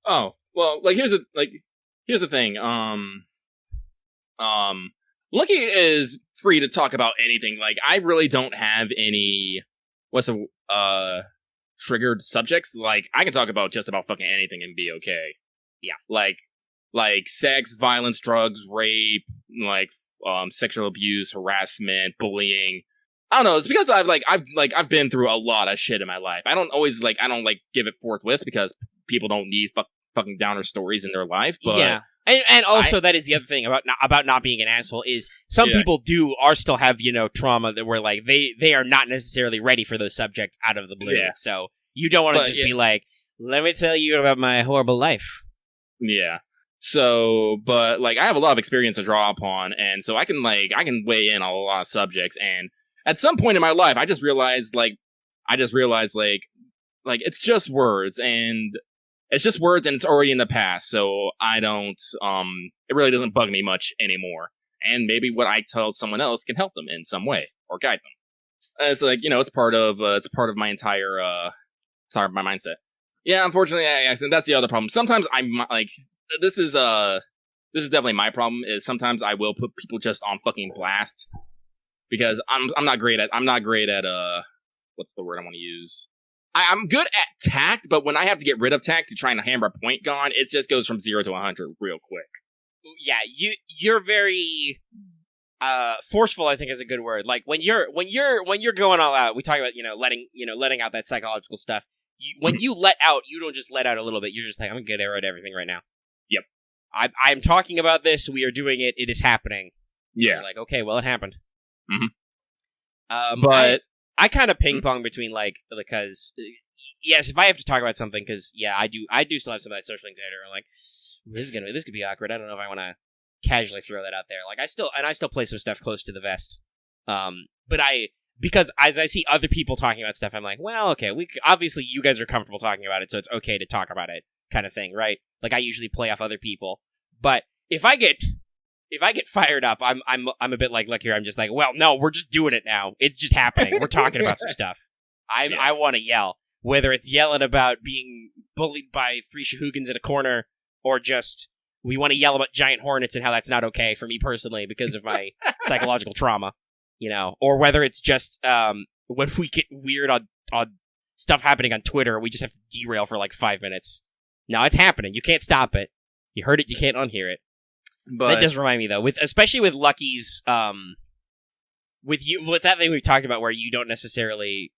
Speaker 2: Oh, well, like, here's the thing. Lucky is free to talk about anything. Like, I really don't have any, triggered subjects. Like, I can talk about just about fucking anything and be okay.
Speaker 1: Yeah.
Speaker 2: Like sex, violence, drugs, rape, like, sexual abuse, harassment, bullying. I don't know. It's because I've been through a lot of shit in my life. I don't give it forthwith because people don't need fucking downer stories in their life. But
Speaker 1: yeah, and also that is the other thing about not being an asshole is some people still have trauma that where like they are not necessarily ready for those subjects out of the blue. Yeah. So you don't want to just be like, let me tell you about my horrible life.
Speaker 2: Yeah. So, but like I have a lot of experience to draw upon, and so I can weigh in on a lot of subjects. And at some point in my life, I just realized it's just words, and it's already in the past. So I don't it really doesn't bug me much anymore. And maybe what I tell someone else can help them in some way or guide them. It's like it's part of my entire my mindset. Yeah, unfortunately, that's the other problem. Sometimes I'm like. This is definitely my problem. Is sometimes I will put people just on fucking blast because I'm not great at what's the word I want to use? I'm good at tact, but when I have to get rid of tact to try and hammer a point gone, it just goes from 0 to 100 real quick.
Speaker 1: Yeah, you're very forceful. I think is a good word. Like when you're going all out. We talk about letting out that psychological stuff. When you let out, you don't just let out a little bit. You're just like, I'm gonna get out everything right now.
Speaker 2: Yep.
Speaker 1: I'm talking about this. We are doing it. It is happening.
Speaker 2: Yeah.
Speaker 1: You're like, okay, well, it happened.
Speaker 2: Mm-hmm. But
Speaker 1: I kind of ping pong between because yes, if I have to talk about something, because I do still have some of that social anxiety. Or like, this could be awkward. I don't know if I want to casually throw that out there. Like I still play some stuff close to the vest. But because as I see other people talking about stuff, I'm like, well, okay, obviously you guys are comfortable talking about it, so it's okay to talk about it, kind of thing, right? Like I usually play off other people, but if I get fired up, I'm a bit like here. I'm just like, well, no, we're just doing it now. It's just happening. We're talking about some stuff. I want to yell, whether it's yelling about being bullied by 3 Shahoogans in a corner, or just we want to yell about giant hornets and how that's not okay for me personally because of my psychological trauma. Or whether it's just when we get weird on stuff happening on Twitter, we just have to derail for like 5 minutes. No, it's happening. You can't stop it. You heard it. You can't unhear it. But that does remind me though, especially with Lucky's, with that thing we've talked about, where you don't necessarily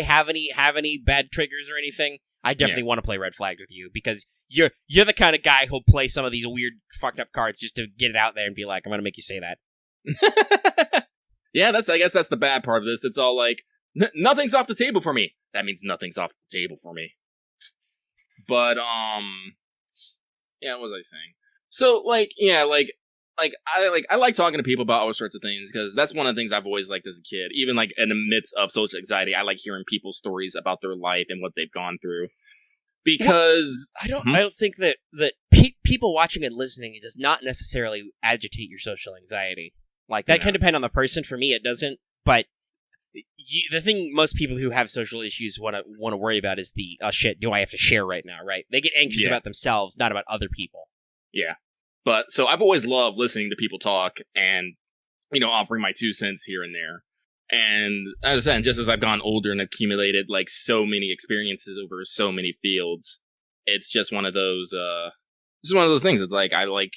Speaker 1: have any bad triggers or anything. I definitely want to play Red Flagged with you because you're the kind of guy who'll play some of these weird fucked up cards just to get it out there and be like, I'm gonna make you say that.
Speaker 2: Yeah, I guess that's the bad part of this. It's all like, Nothing's off the table for me. That means nothing's off the table for me. But yeah, what was I saying? So I like talking to people about all sorts of things because that's one of the things I've always liked as a kid. Even like in the midst of social anxiety, I like hearing people's stories about their life and what they've gone through. Because
Speaker 1: I don't think that people watching and listening does not necessarily agitate your social anxiety. Like that can depend on the person. For me, it doesn't. But the thing most people who have social issues want to worry about is the shit. Do I have to share right now? Right? They get anxious about themselves, not about other people. Yeah.
Speaker 2: But so I've always loved listening to people talk and offering my 2 cents here and there. And as I said, just as I've gotten older and accumulated like so many experiences over so many fields, it's just one of those things. It's like I don't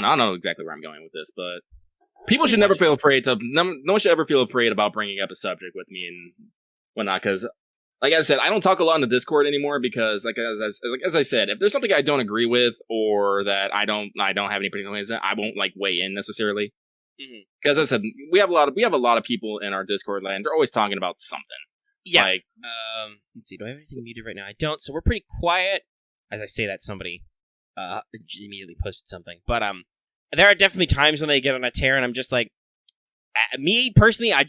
Speaker 2: know exactly where I'm going with this, but people should never feel afraid no one should ever feel afraid about bringing up a subject with me and whatnot, because like I said, I don't talk a lot in the Discord anymore because as I said, if there's something I don't agree with or that I don't have any particular ways, I won't like weigh in necessarily. Because as I said, we have a lot of people in our Discord land. They're always talking about something.
Speaker 1: Yeah. Like, let's see. Do I have anything muted right now? I don't. So we're pretty quiet. As I say that, somebody immediately posted something. But there are definitely times when they get on a tear, and I'm just like, me personally, I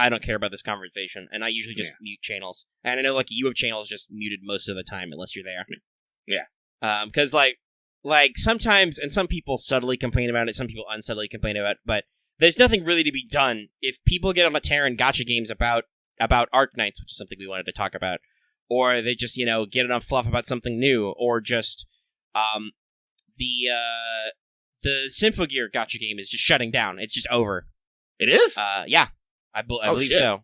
Speaker 1: don't care about this conversation, and I usually just mute channels. And I know like you have channels just muted most of the time unless you're there.
Speaker 2: Yeah.
Speaker 1: Because like sometimes, and some people subtly complain about it, some people unsubtly complain about it, but there's nothing really to be done if people get on a tear in gacha games about Arknights, which is something we wanted to talk about, or they just get it on fluff about something new, or just the SymphoGear gacha game is just shutting down. It's just over.
Speaker 2: It is?
Speaker 1: Yeah, I believe
Speaker 2: shit.
Speaker 1: so.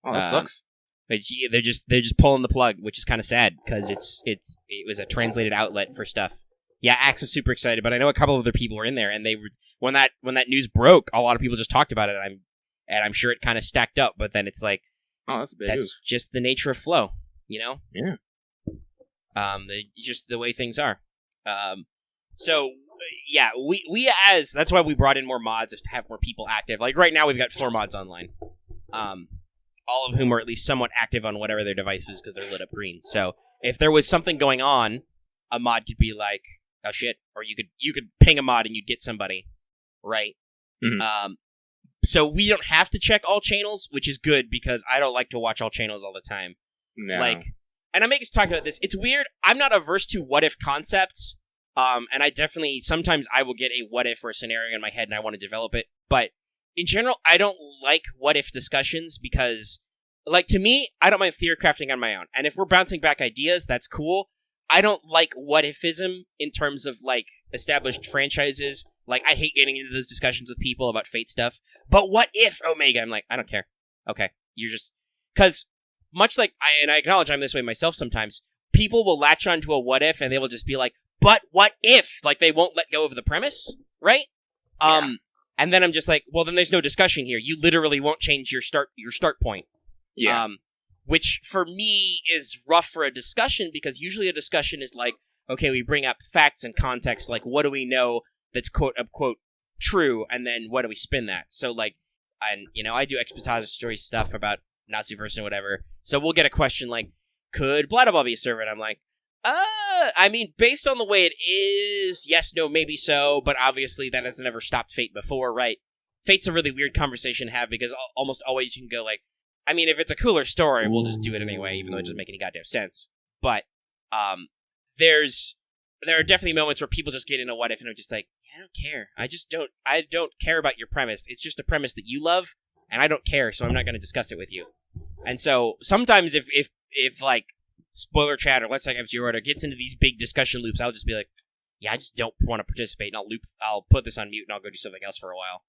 Speaker 2: Oh, that sucks.
Speaker 1: But they're just pulling the plug, which is kind of sad because it was a translated outlet for stuff. Yeah, Axe was super excited, but I know a couple of other people were in there, and they were when that news broke, a lot of people just talked about it, and I'm sure it kind of stacked up. But then it's like,
Speaker 2: oh,
Speaker 1: that's just the nature of flow,
Speaker 2: Yeah.
Speaker 1: Just the way things are. So yeah, that's why we brought in more mods, is to have more people active. Like right now, we've got 4 mods online, all of whom are at least somewhat active on whatever their device is because they're lit up green. So if there was something going on, a mod could be like, oh shit, or you could ping a mod and you'd get somebody, right?
Speaker 2: Mm-hmm.
Speaker 1: So we don't have to check all channels, which is good because I don't like to watch all channels all the time.
Speaker 2: No.
Speaker 1: Like, and I make us talk about this. It's weird. I'm not averse to what if concepts. And I definitely sometimes I will get a what if or a scenario in my head and I want to develop it. But in general, I don't like what if discussions because, like, to me, I don't mind theory crafting on my own. And if we're bouncing back ideas, that's cool. I don't like what ifism in terms of like established franchises. Like, I hate getting into those discussions with people about Fate stuff. But what if Omega? I'm like, I don't care. Okay, you're just because much like I acknowledge I'm this way myself sometimes. People will latch onto a what if and they will just be like, but what if? Like they won't let go of the premise, right?
Speaker 2: Yeah.
Speaker 1: And then I'm just like, well, then there's no discussion here. You literally won't change your start point.
Speaker 2: Yeah.
Speaker 1: Which for me is rough for a discussion because usually a discussion is like, okay, we bring up facts and context, like what do we know that's quote unquote true, and then what do we spin that? So like, and I do expository stuff about Natsuverse and whatever. So we'll get a question like, could blah blah blah be a server? And I'm like, I mean, based on the way it is, yes, no, maybe so, but obviously that has never stopped Fate before, right? Fate's a really weird conversation to have because almost always you can go like, I mean, if it's a cooler story, we'll just do it anyway, even though it doesn't make any goddamn sense. But there are definitely moments where people just get in a what if and I'm just like, yeah, I don't care. I don't care about your premise. It's just a premise that you love, and I don't care, so I'm not going to discuss it with you. And so sometimes if like spoiler chat or Let's Talk FGO gets into these big discussion loops, I'll just be like, yeah, I just don't want to participate, and I'll put this on mute and I'll go do something else for a while.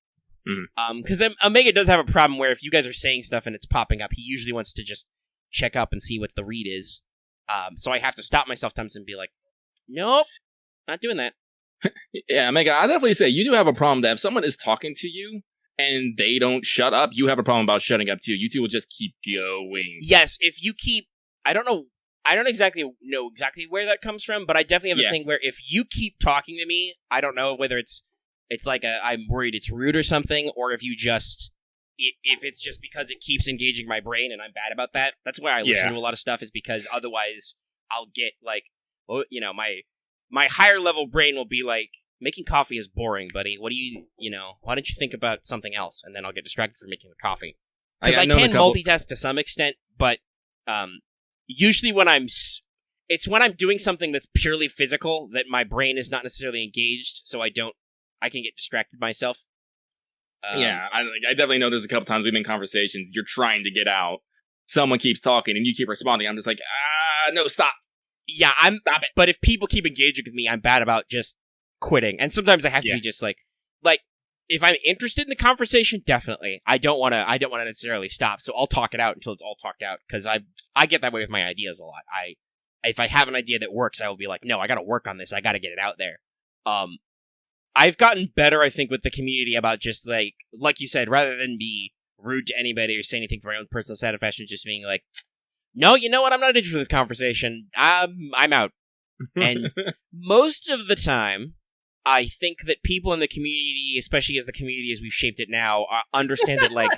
Speaker 1: Because Omega does have a problem where if you guys are saying stuff and it's popping up, he usually wants to just check up and see what the read is. So I have to stop myself sometimes and be like, nope, not doing that.
Speaker 2: Yeah, Omega, I definitely say you do have a problem that if someone is talking to you and they don't shut up, you have a problem about shutting up too. You two will just keep going.
Speaker 1: Yes, if you keep, I don't exactly know where that comes from, but I definitely have a thing where if you keep talking to me, I don't know whether it's like I'm worried it's rude or something, or if you just if it's just because it keeps engaging my brain and I'm bad about that. That's why I listen to a lot of stuff, is because otherwise I'll get like, well, you know, my higher level brain will be like, making coffee is boring, buddy. What do you know, why don't you think about something else? And then I'll get distracted from making the coffee. Because I can multitask to some extent, but usually when it's when I'm doing something that's purely physical that my brain is not necessarily engaged, so I can get distracted myself.
Speaker 2: I definitely know there's a couple times we've been in conversations, you're trying to get out, someone keeps talking, and you keep responding, I'm just like, no, stop.
Speaker 1: Yeah, stop it. But if people keep engaging with me, I'm bad about just quitting. And sometimes I have to be just like, if I'm interested in the conversation, definitely. I don't want to necessarily stop, so I'll talk it out until it's all talked out, because I get that way with my ideas a lot. If I have an idea that works, I will be like, no, I gotta work on this, I gotta get it out there. I've gotten better, I think, with the community about just, like you said, rather than be rude to anybody or say anything for my own personal satisfaction, just being like, no, you know what, I'm not interested in this conversation, I'm out. And most of the time, I think that people in the community, especially as the community as we've shaped it now, understand that, like,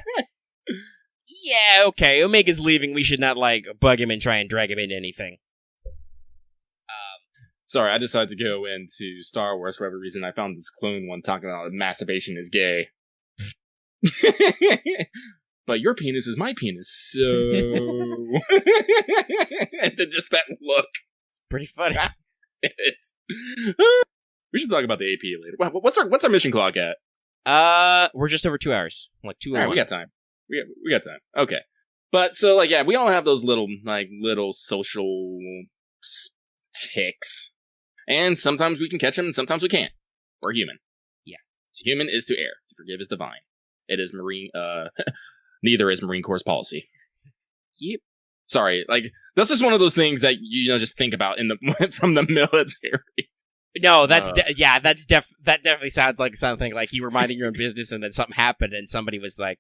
Speaker 1: yeah, okay, Omega's leaving, we should not, bug him and try and drag him into anything.
Speaker 2: Sorry, I decided to go into Star Wars for whatever reason. I found this clone one talking about masturbation is gay. But your penis is my penis, so... And then just that look.
Speaker 1: Pretty funny.
Speaker 2: It's... We should talk about the AP later. What's our mission clock at?
Speaker 1: We're just over 2 hours. Like 2 hours.
Speaker 2: Alright, we got time. We got time. Okay. But, so, we all have those little social ticks. And sometimes we can catch them, and sometimes we can't. We're human.
Speaker 1: Yeah.
Speaker 2: To human is to err. To forgive is divine. It is neither is Marine Corps policy.
Speaker 1: Yep.
Speaker 2: Sorry, that's just one of those things that just think about from the military.
Speaker 1: No, that definitely sounds like something like you were minding your own business and then something happened and somebody was like,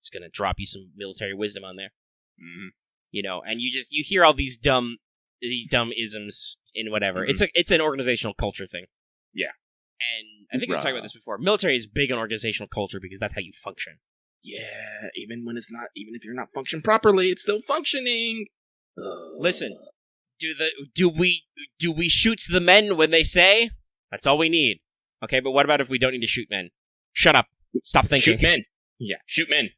Speaker 1: just gonna drop you some military wisdom on there.
Speaker 2: Mm-hmm.
Speaker 1: And you hear all these dumb isms in whatever.
Speaker 2: Mm-hmm.
Speaker 1: It's an organizational culture thing.
Speaker 2: Yeah.
Speaker 1: And I think we talked about this before. Military is big on organizational culture because that's how you function.
Speaker 2: Yeah, even if you're not functioning properly, it's still functioning.
Speaker 1: Listen, do we shoot the men when they say? That's all we need. Okay, but what about if we don't need to shoot men? Shut up. Stop thinking.
Speaker 2: Shoot men. Yeah, shoot men.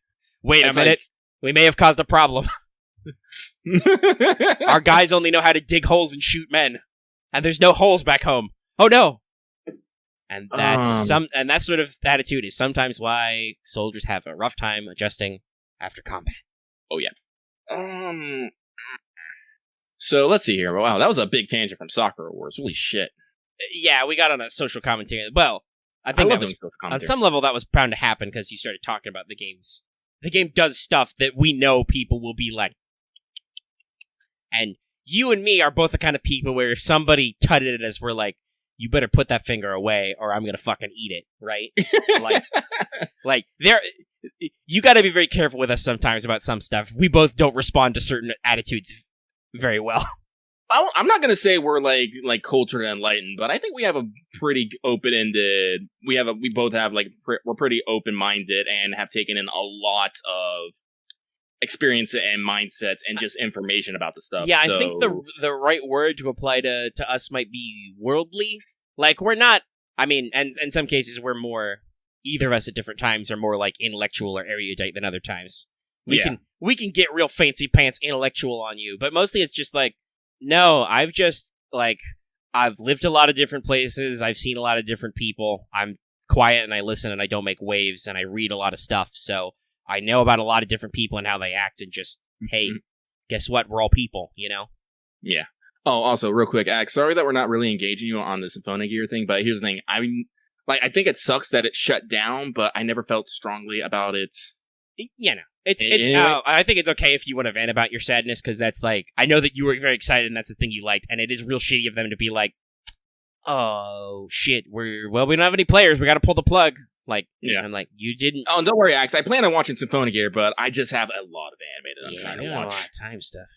Speaker 1: Wait a minute. We may have caused a problem. Our guys only know how to dig holes and shoot men. And there's no holes back home. Oh no. And that's sort of the attitude is sometimes why soldiers have a rough time adjusting after combat.
Speaker 2: Oh yeah. So let's see here. Wow, that was a big tangent from Sakura Wars. Holy shit.
Speaker 1: Yeah, we got on a social commentary. Well, I think that was on some level that was bound to happen because you started talking about the games. The game does stuff that we know people will be like. And you and me are both the kind of people where if somebody tutted at us, we're like, you better put that finger away or I'm gonna fucking eat it, right? You gotta be very careful with us sometimes about some stuff. We both don't respond to certain attitudes very well.
Speaker 2: I'm not gonna say we're like cultured and enlightened, but I think we have a pretty open-ended. We both have we're pretty open-minded and have taken in a lot of experience and mindsets and just information about the stuff.
Speaker 1: Yeah, I think the right word to apply to us might be worldly. We're not. I mean, and in some cases we're more. Either of us at different times are more intellectual or erudite than other times. We can get real fancy pants intellectual on you, but mostly it's just no, I've just, I've lived a lot of different places, I've seen a lot of different people, I'm quiet and I listen and I don't make waves and I read a lot of stuff, so I know about a lot of different people and how they act and just, hey, guess what, we're all people,
Speaker 2: Yeah. Oh, also, real quick, Axe, sorry that we're not really engaging you on the Symphonia Gear thing, but here's the thing, I think it sucks that it shut down, but I never felt strongly about it.
Speaker 1: Yeah, no. I think it's okay if you want to vent about your sadness, because that's I know that you were very excited and that's the thing you liked, and it is real shitty of them to be oh, shit, we don't have any players, we gotta pull the plug.
Speaker 2: Yeah.
Speaker 1: I'm you didn't...
Speaker 2: Oh, and don't worry, Axe, I plan on watching Symphonia Gear, but I just have a lot of anime that I'm trying to watch.
Speaker 1: A lot of time stuff.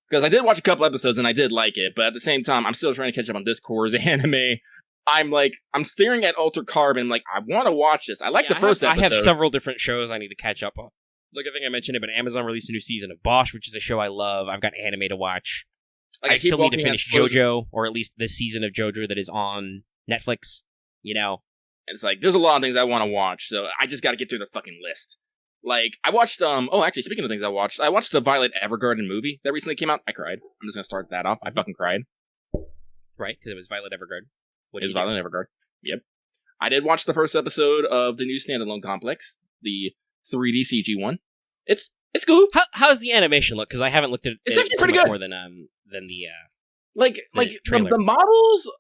Speaker 2: Because I did watch a couple episodes and I did like it, but at the same time, I'm still trying to catch up on Discord's anime. I'm staring at Altered Carbon. I'm like, I want to watch this. I like the first episode.
Speaker 1: I have several different shows I need to catch up on. Like, I think I mentioned it, but Amazon released a new season of Bosch, which is a show I love. I've got anime to watch.
Speaker 2: Like,
Speaker 1: I still need to finish JoJo, or at least this season of JoJo that is on Netflix. You know?
Speaker 2: It's like, there's a lot of things I want to watch, so I just got to get through the fucking list. Like, I watched, actually, speaking of things I watched the Violet Evergarden movie that recently came out. I cried. I'm just going to start that off. I fucking cried.
Speaker 1: Right, because it was Violet Evergarden.
Speaker 2: It was Violet Evergarden. Yep. I did watch the first episode of the new standalone complex, the 3D CG one. It's cool.
Speaker 1: How's the animation look? Because I haven't looked at it.
Speaker 2: It's actually pretty good.
Speaker 1: More than the
Speaker 2: the models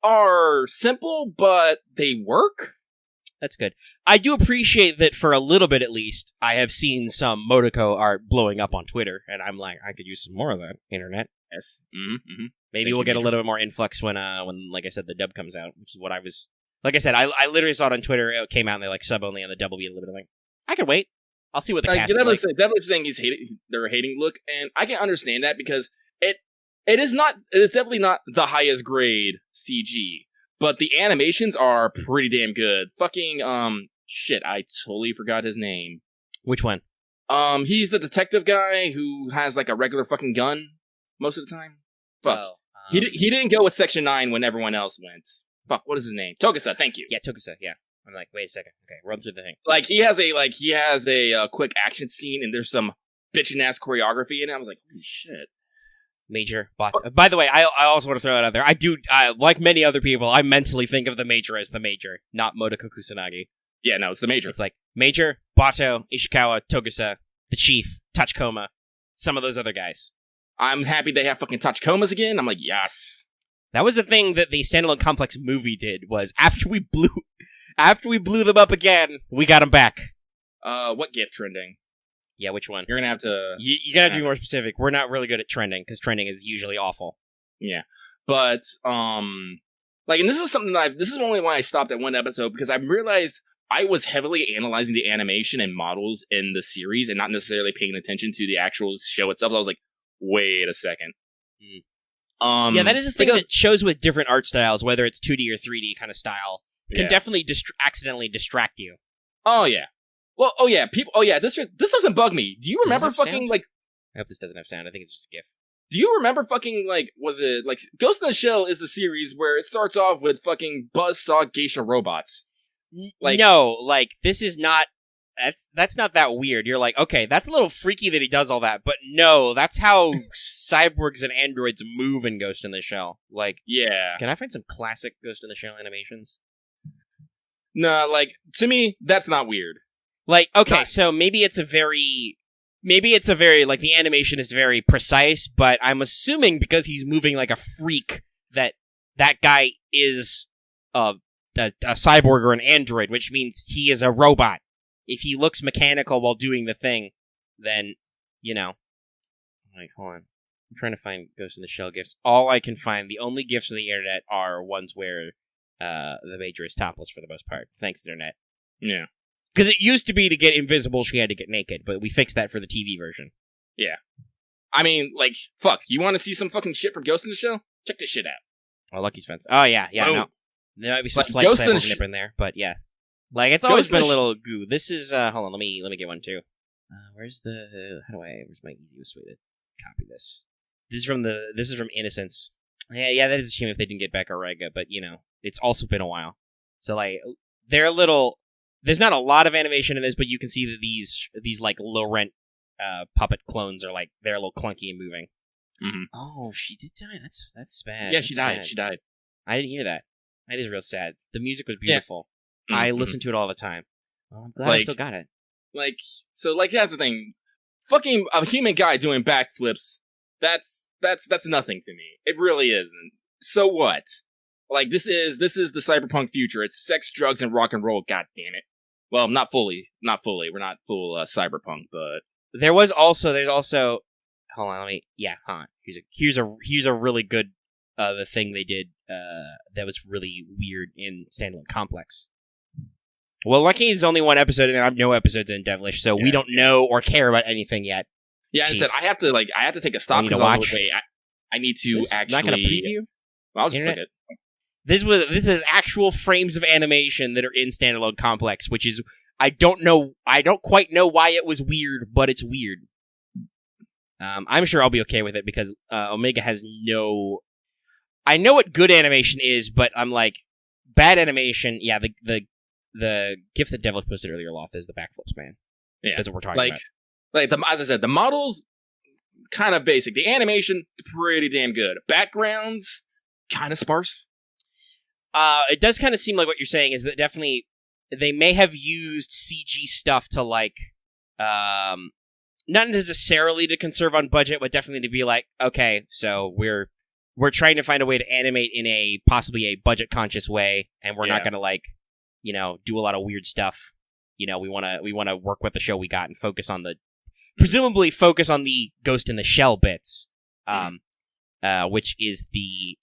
Speaker 2: are simple, but they work.
Speaker 1: That's good. I do appreciate that for a little bit at least. I have seen some Motoko art blowing up on Twitter, and I'm like, I could use some more of that, internet.
Speaker 2: Yes. Mm-hmm.
Speaker 1: Maybe we'll get a little bit more influx when, like I said, the dub comes out, which is what I was. Like I said, I literally saw it on Twitter. It came out and they like sub only on the dub will be limited. I'm like, I could wait. I'll see what the cast is like.
Speaker 2: Definitely saying they're hating look, and I can understand that because it is definitely not the highest grade CG, but the animations are pretty damn good. Fucking shit, I totally forgot his name.
Speaker 1: Which one?
Speaker 2: He's the detective guy who has like a regular fucking gun most of the time. Fuck.
Speaker 1: Oh,
Speaker 2: he didn't go with Section 9 when everyone else went. Fuck, what is his name? Togusa, thank you.
Speaker 1: Yeah, Togusa, yeah. I'm like, wait a second. Okay, run through the thing.
Speaker 2: Like, he has a quick action scene, and there's some bitchin' ass choreography in it. I was like, holy shit.
Speaker 1: Major. By the way, I also want to throw that out there. I do, like many other people, I mentally think of the Major as the Major, not Motoko Kusanagi.
Speaker 2: Yeah, no, it's the Major.
Speaker 1: It's like Major, Bato, Ishikawa, Togusa, the Chief, Tachikoma, some of those other guys.
Speaker 2: I'm happy they have fucking Tachikomas again. I'm like, yes.
Speaker 1: That was the thing that the Standalone Complex movie did, was after we blew them up again, we got them back.
Speaker 2: What gift trending?
Speaker 1: Yeah, which one?
Speaker 2: You're gonna have to...
Speaker 1: You're gonna have to be more specific. We're not really good at trending, because trending is usually awful.
Speaker 2: Yeah. But, and this is something this is only why I stopped at one episode, because I realized I was heavily analyzing the animation and models in the series, and not necessarily paying attention to the actual show itself. So I was like, wait a second.
Speaker 1: Yeah, that is a thing that shows with different art styles, whether it's 2D or 3D kind of style, can definitely accidentally distract you.
Speaker 2: Oh, yeah. Well, oh, yeah. This doesn't bug me. Do you remember fucking,
Speaker 1: sound? I hope this doesn't have sound. I think it's just a GIF.
Speaker 2: Do you remember fucking, was it, Ghost in the Shell is the series where it starts off with fucking buzzsaw geisha robots?
Speaker 1: No, this is not... That's not that weird. You're like, okay, that's a little freaky that he does all that, but no, that's how cyborgs and androids move in Ghost in the Shell.
Speaker 2: Yeah.
Speaker 1: Can I find some classic Ghost in the Shell animations?
Speaker 2: No, to me, that's not weird.
Speaker 1: So maybe it's a very, the animation is very precise, but I'm assuming because he's moving like a freak that guy is a cyborg or an android, which means he is a robot. If he looks mechanical while doing the thing, then, hold on. I'm trying to find Ghost in the Shell gifs. All I can find, the only gifs on the internet are ones where the Major is topless for the most part. Thanks, internet.
Speaker 2: Yeah.
Speaker 1: Because it used to be to get invisible, she had to get naked, but we fixed that for the TV version.
Speaker 2: Yeah. I mean, fuck, you want to see some fucking shit from Ghost in the Shell? Check this shit out.
Speaker 1: Oh, Lucky's Fence. Oh, yeah, no. There might be some slight cyborg nip in there, but yeah. It's always been a little goo. This is, hold on, let me get one too. Where's my easiest way to copy this? This is from Innocence. Yeah, that is a shame if they didn't get back Orega, but, it's also been a while. So, they're a little, there's not a lot of animation in this, but you can see that these low-rent, puppet clones are, they're a little clunky and moving.
Speaker 2: Mm-hmm.
Speaker 1: Oh, she did die. That's bad.
Speaker 2: Yeah,
Speaker 1: that's
Speaker 2: she died.
Speaker 1: sad.
Speaker 2: She died.
Speaker 1: I didn't hear that. That is real sad. The music was beautiful.
Speaker 2: Yeah.
Speaker 1: I listen to it all the time. Well, I'm glad I still got it.
Speaker 2: That's the thing. Fucking a human guy doing backflips, that's nothing to me. It really isn't. So what? This is the cyberpunk future. It's sex, drugs, and rock and roll, god damn it. Well, not fully. We're not full cyberpunk, but... There's
Speaker 1: also... Hold on, Here's a really good, the thing they did, that was really weird in Standalone Complex. Well, lucky it's only one episode, and I have no episodes in Devilish, so we don't know or care about anything yet.
Speaker 2: Yeah, I said I have to take a stop
Speaker 1: because
Speaker 2: I need to actually.
Speaker 1: Not going to preview.
Speaker 2: Well, I'll just click it.
Speaker 1: This is actual frames of animation that are in Standalone Complex, which is I don't quite know why it was weird, but it's weird. I'm sure I'll be okay with it because Omega has no. I know what good animation is, but I'm like bad animation. Yeah, the GIF that Devil posted earlier, Loth, is the backflips, man.
Speaker 2: Yeah,
Speaker 1: that's what we're talking about.
Speaker 2: As I said, the models kind of basic. The animation pretty damn good. Backgrounds kind of sparse.
Speaker 1: It does kind of seem like what you're saying is that definitely they may have used CG stuff to like, not necessarily to conserve on budget, but definitely to be like, okay, so we're trying to find a way to animate in a possibly a budget conscious way, and we're not going to like, do a lot of weird stuff. We want to work with the show we got and presumably focus on the Ghost in the Shell bits, which is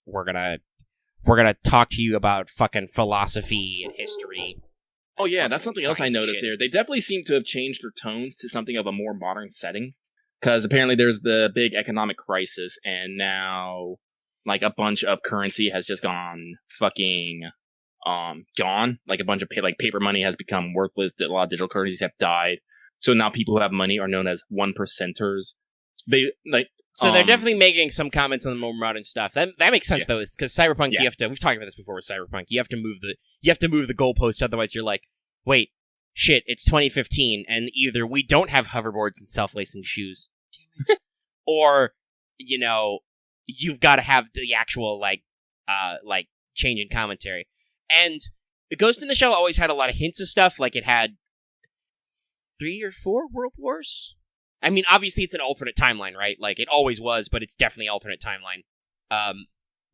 Speaker 1: we're gonna talk to you about fucking philosophy and history.
Speaker 2: Oh yeah, that's something else I noticed here. They definitely seem to have changed their tones to something of a more modern setting, because apparently there's the big economic crisis, and now like a bunch of currency has just gone fucking gone. Like a bunch of paper money has become worthless. A lot of digital currencies have died. So now people who have money are known as 1%ers. So
Speaker 1: they're definitely making some comments on the more modern stuff. That makes sense though, because Cyberpunk, you have to. We've talked about this before with Cyberpunk. You have to move the goalpost, otherwise you're like, wait, shit, it's 2015, and either we don't have hoverboards and self-lacing shoes, or you've got to have the actual like change in commentary. And the Ghost in the Shell always had a lot of hints of stuff, like it had 3 or 4 World Wars. I mean, obviously it's an alternate timeline, right? Like it always was, but it's definitely alternate timeline.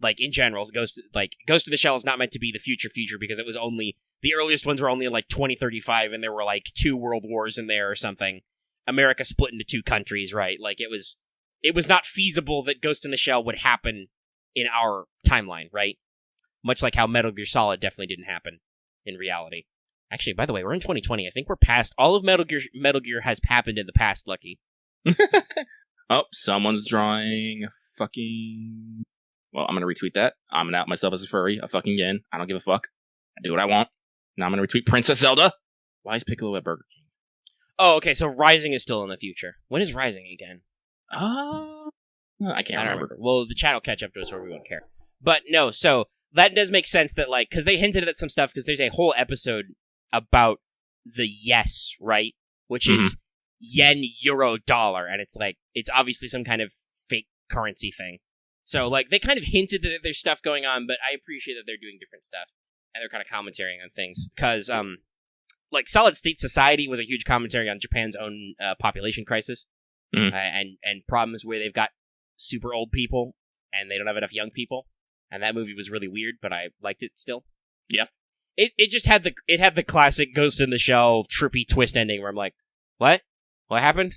Speaker 1: Like in general, Ghost of the Shell is not meant to be the future because it was only the earliest ones were only in like 2035, and there were like 2 world wars in there or something. America split into 2 countries, right? Like it was not feasible that Ghost in the Shell would happen in our timeline, right? Much like how Metal Gear Solid definitely didn't happen in reality. Actually, by the way, we're in 2020. I think we're past all of Metal Gear has happened in the past, Lucky.
Speaker 2: Oh, someone's drawing fucking. Well, I'm gonna retweet that. I'm gonna out myself as a furry fucking again. I don't give a fuck. I do what I want. Now I'm gonna retweet Princess Zelda. Why is Piccolo at Burger King?
Speaker 1: Oh, okay. So Rising is still in the future. When is Rising again?
Speaker 2: I can't remember.
Speaker 1: Well, the chat will catch up to us, or we won't care. But no, so that does make sense that like because they hinted at some stuff because there's a whole episode about the yes, right? Which is yen, euro, dollar, and it's like it's obviously some kind of fake currency thing. So like they kind of hinted that there's stuff going on, but I appreciate that they're doing different stuff and they're kind of commentating on things because like Solid State Society was a huge commentary on Japan's own population crisis and problems where they've got super old people and they don't have enough young people, and that movie was really weird, but I liked it still.
Speaker 2: Yeah.
Speaker 1: It just had the classic Ghost in the Shell trippy twist ending where I'm like, what happened?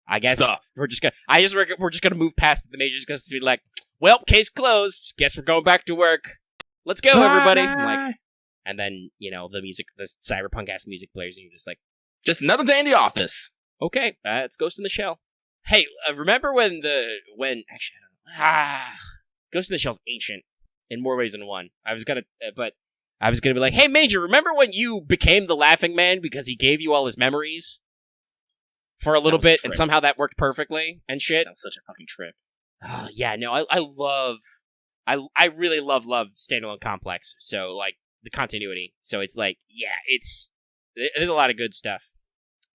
Speaker 1: I guess we're just gonna move past it. The major's gonna be like, well, case closed. Guess we're going back to work. Let's go, everybody. I'm like, and then the cyberpunk ass music plays, and you're just like,
Speaker 2: just another day in the office.
Speaker 1: Okay, it's Ghost in the Shell. Hey, remember when actually Ghost in the Shell's ancient in more ways than one. I was gonna be like, hey, Major, remember when you became the Laughing Man because he gave you all his memories for a little bit, and somehow that worked perfectly and shit?
Speaker 2: That was such a fucking trip.
Speaker 1: Yeah, no, I really love Standalone Complex. So, like, the continuity. So it's like, yeah, there's a lot of good stuff.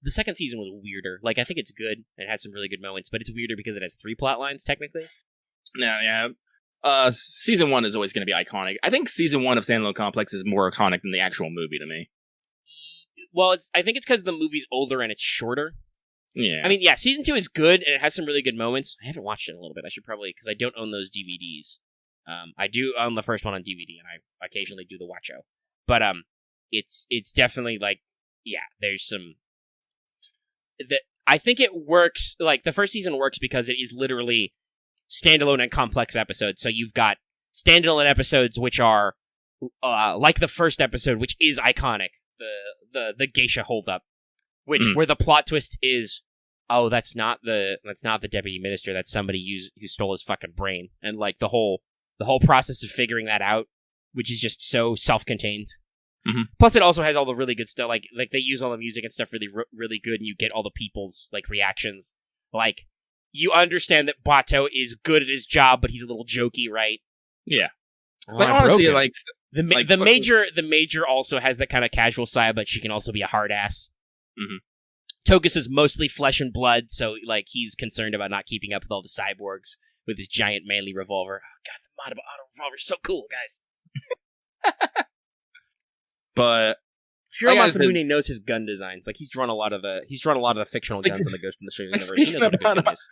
Speaker 1: The second season was weirder. Like, I think it's good and has some really good moments, but it's weirder because it has 3 plot lines, technically.
Speaker 2: No, yeah. Season 1 is always going to be iconic. I think season 1 of Standalone Complex is more iconic than the actual movie to me.
Speaker 1: Well, I think it's because the movie's older and it's shorter.
Speaker 2: Yeah.
Speaker 1: I mean, yeah, season 2 is good and it has some really good moments. I haven't watched it in a little bit. I should probably, because I don't own those DVDs. I do own the first one on DVD, and I occasionally do the Watcho. But it's definitely like, yeah, there's some. I think it works. Like the first season works because it is literally standalone and complex episodes. So you've got standalone episodes which are like the first episode, which is iconic, the geisha holdup, where the plot twist is, oh, that's not the deputy minister, that's somebody who stole his fucking brain, and like the whole process of figuring that out which is just so self-contained.
Speaker 2: Mhm.
Speaker 1: Plus, it also has all the really good stuff. Like they use all the music and stuff really good, and you get all the people's like reactions. Like, you understand that Bato is good at his job, but he's a little jokey, right?
Speaker 2: Yeah.
Speaker 1: Oh,
Speaker 2: But honestly, like
Speaker 1: the major also has that kind of casual side, but she can also be a hard ass.
Speaker 2: Mhm.
Speaker 1: Togus is mostly flesh and blood, so like he's concerned about not keeping up with all the cyborgs with his giant manly revolver. Oh god, the mod about auto revolver is so cool, guys.
Speaker 2: But
Speaker 1: Shiro Masamune knows his gun designs. Like he's drawn a lot of the fictional guns in the Ghost in the Shell universe. He knows what a good gun is.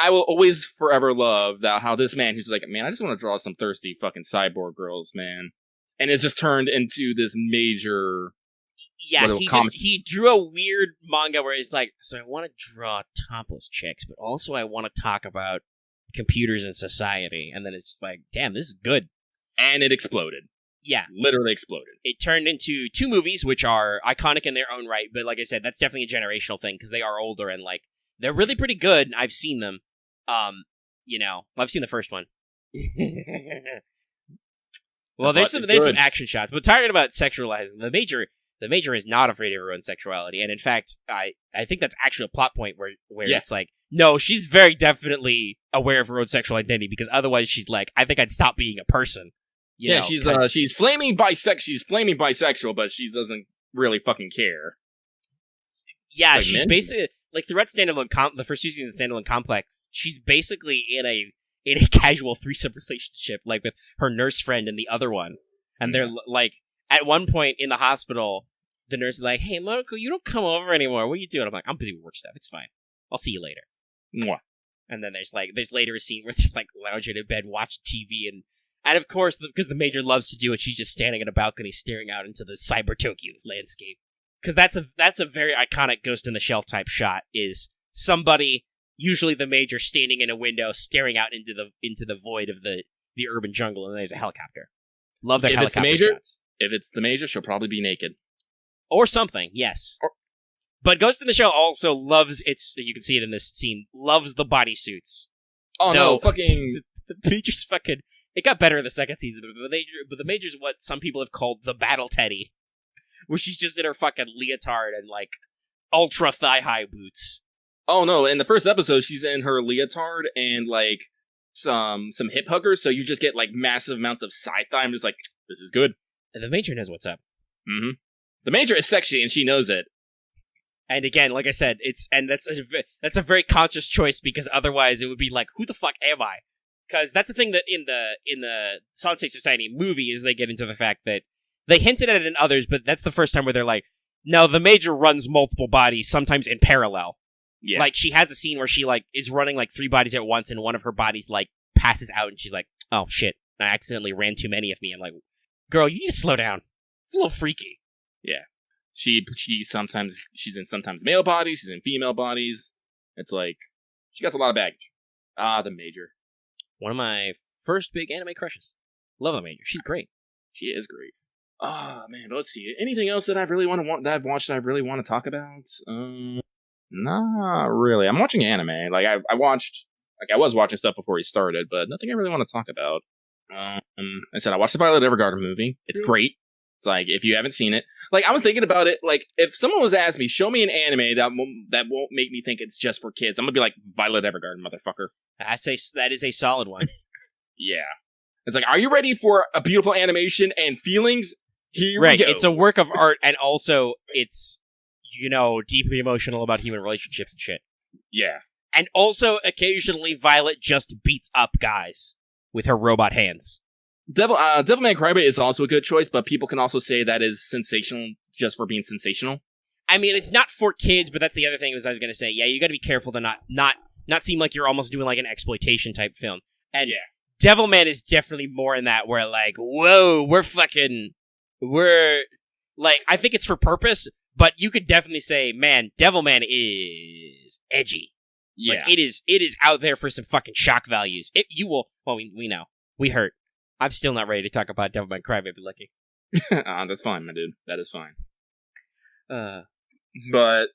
Speaker 2: I will always forever love that how this man, he's like, man, I just want to draw some thirsty fucking cyborg girls, man. And it's just turned into this major...
Speaker 1: Yeah, he drew a weird manga where he's like, so I want to draw topless chicks, but also I want to talk about computers and society. And then it's just like, damn, this is good.
Speaker 2: And it exploded.
Speaker 1: Yeah.
Speaker 2: Literally exploded.
Speaker 1: It turned into 2 movies, which are iconic in their own right, but like I said, that's definitely a generational thing, because they are older and like, they're really pretty good. I've seen them. I've seen the first one. Well, there's some action shots, but talking about sexualizing, the major is not afraid of her own sexuality, and in fact, I think that's actually a plot point where it's like, no, she's very definitely aware of her own sexual identity, because otherwise she's like, I think I'd stop being a person.
Speaker 2: She's flaming bisexual, but she doesn't really fucking care.
Speaker 1: Yeah, like she's basically like throughout the first 2 seasons of Standalone Complex, she's basically in a casual threesome relationship, like with her nurse friend and the other one, and they're like, at one point in the hospital, the nurse is like, "Hey, Mariko, you don't come over anymore. What are you doing?" I'm like, "I'm busy with work stuff. It's fine. I'll see you later."
Speaker 2: Mwah.
Speaker 1: And then there's later a scene where they're like lounging in bed, watching TV, and of course, because the major loves to do it, she's just standing on a balcony staring out into the cyber Tokyo landscape. Because that's a very iconic Ghost in the Shell type shot, is somebody, usually the major, standing in a window staring out into the void of the urban jungle, and there's a helicopter. Love their helicopter shots.
Speaker 2: If it's the major, she'll probably be naked.
Speaker 1: Or something, yes. But Ghost in the Shell also loves you can see it in this scene, loves the bodysuits.
Speaker 2: Oh no, fucking...
Speaker 1: The major's fucking... It got better in the second season, but the major's what some people have called the Battle Teddy. Where she's just in her fucking leotard and, like, ultra thigh-high boots.
Speaker 2: Oh no, in the first episode, she's in her leotard and, like, some hip huggers, so you just get, like, massive amounts of side thigh. I'm just like, this is good.
Speaker 1: And the major knows what's up.
Speaker 2: Mm-hmm. The major is sexy, and she knows it.
Speaker 1: And again, like I said, that's a very conscious choice, because otherwise it would be like, who the fuck am I? Because that's the thing that in the Solid State Society movie is they get into the fact that they hinted at it in others, but that's the first time where they're like, no, the major runs multiple bodies, sometimes in parallel. Yeah. Like, she has a scene where she, like, is running, like, 3 bodies at once, and one of her bodies, like, passes out, and she's like, oh, shit, I accidentally ran too many of me. I'm like, girl, you need to slow down. It's a little freaky.
Speaker 2: Yeah. She's in sometimes male bodies, she's in female bodies. It's like, she got a lot of baggage. The major.
Speaker 1: One of my first big anime crushes. Love the major. She's great.
Speaker 2: She is great. Man, let's see. Anything else that I've watched that I really want to talk about? Not really. I'm watching anime. Like I was watching stuff before he started, but nothing I really want to talk about. I said I watched the Violet Evergarden movie. It's great. It's like, if you haven't seen it, like I was thinking about it. Like if someone was to ask me, show me an anime that won't make me think it's just for kids, I'm gonna be like, Violet Evergarden, motherfucker.
Speaker 1: That is a solid one.
Speaker 2: Yeah. It's like, are you ready for a beautiful animation and feelings? Here we go.
Speaker 1: It's a work of art, and also it's, deeply emotional about human relationships and shit.
Speaker 2: Yeah.
Speaker 1: And also, occasionally, Violet just beats up guys with her robot hands.
Speaker 2: Devilman Crybaby is also a good choice, but people can also say that is sensational just for being sensational.
Speaker 1: I mean, it's not for kids, but that's the other thing I was going to say. Yeah, you got to be careful to not seem like you're almost doing like an exploitation type film. And yeah. Devilman is definitely more in that where, like, whoa, we're like, I think it's for purpose, but you could definitely say, man, Devilman is edgy. Yeah. Like, it is out there for some fucking shock values. We know. We hurt. I'm still not ready to talk about Devilman Crybaby, Lucky.
Speaker 2: That's fine, my dude. That is fine. But,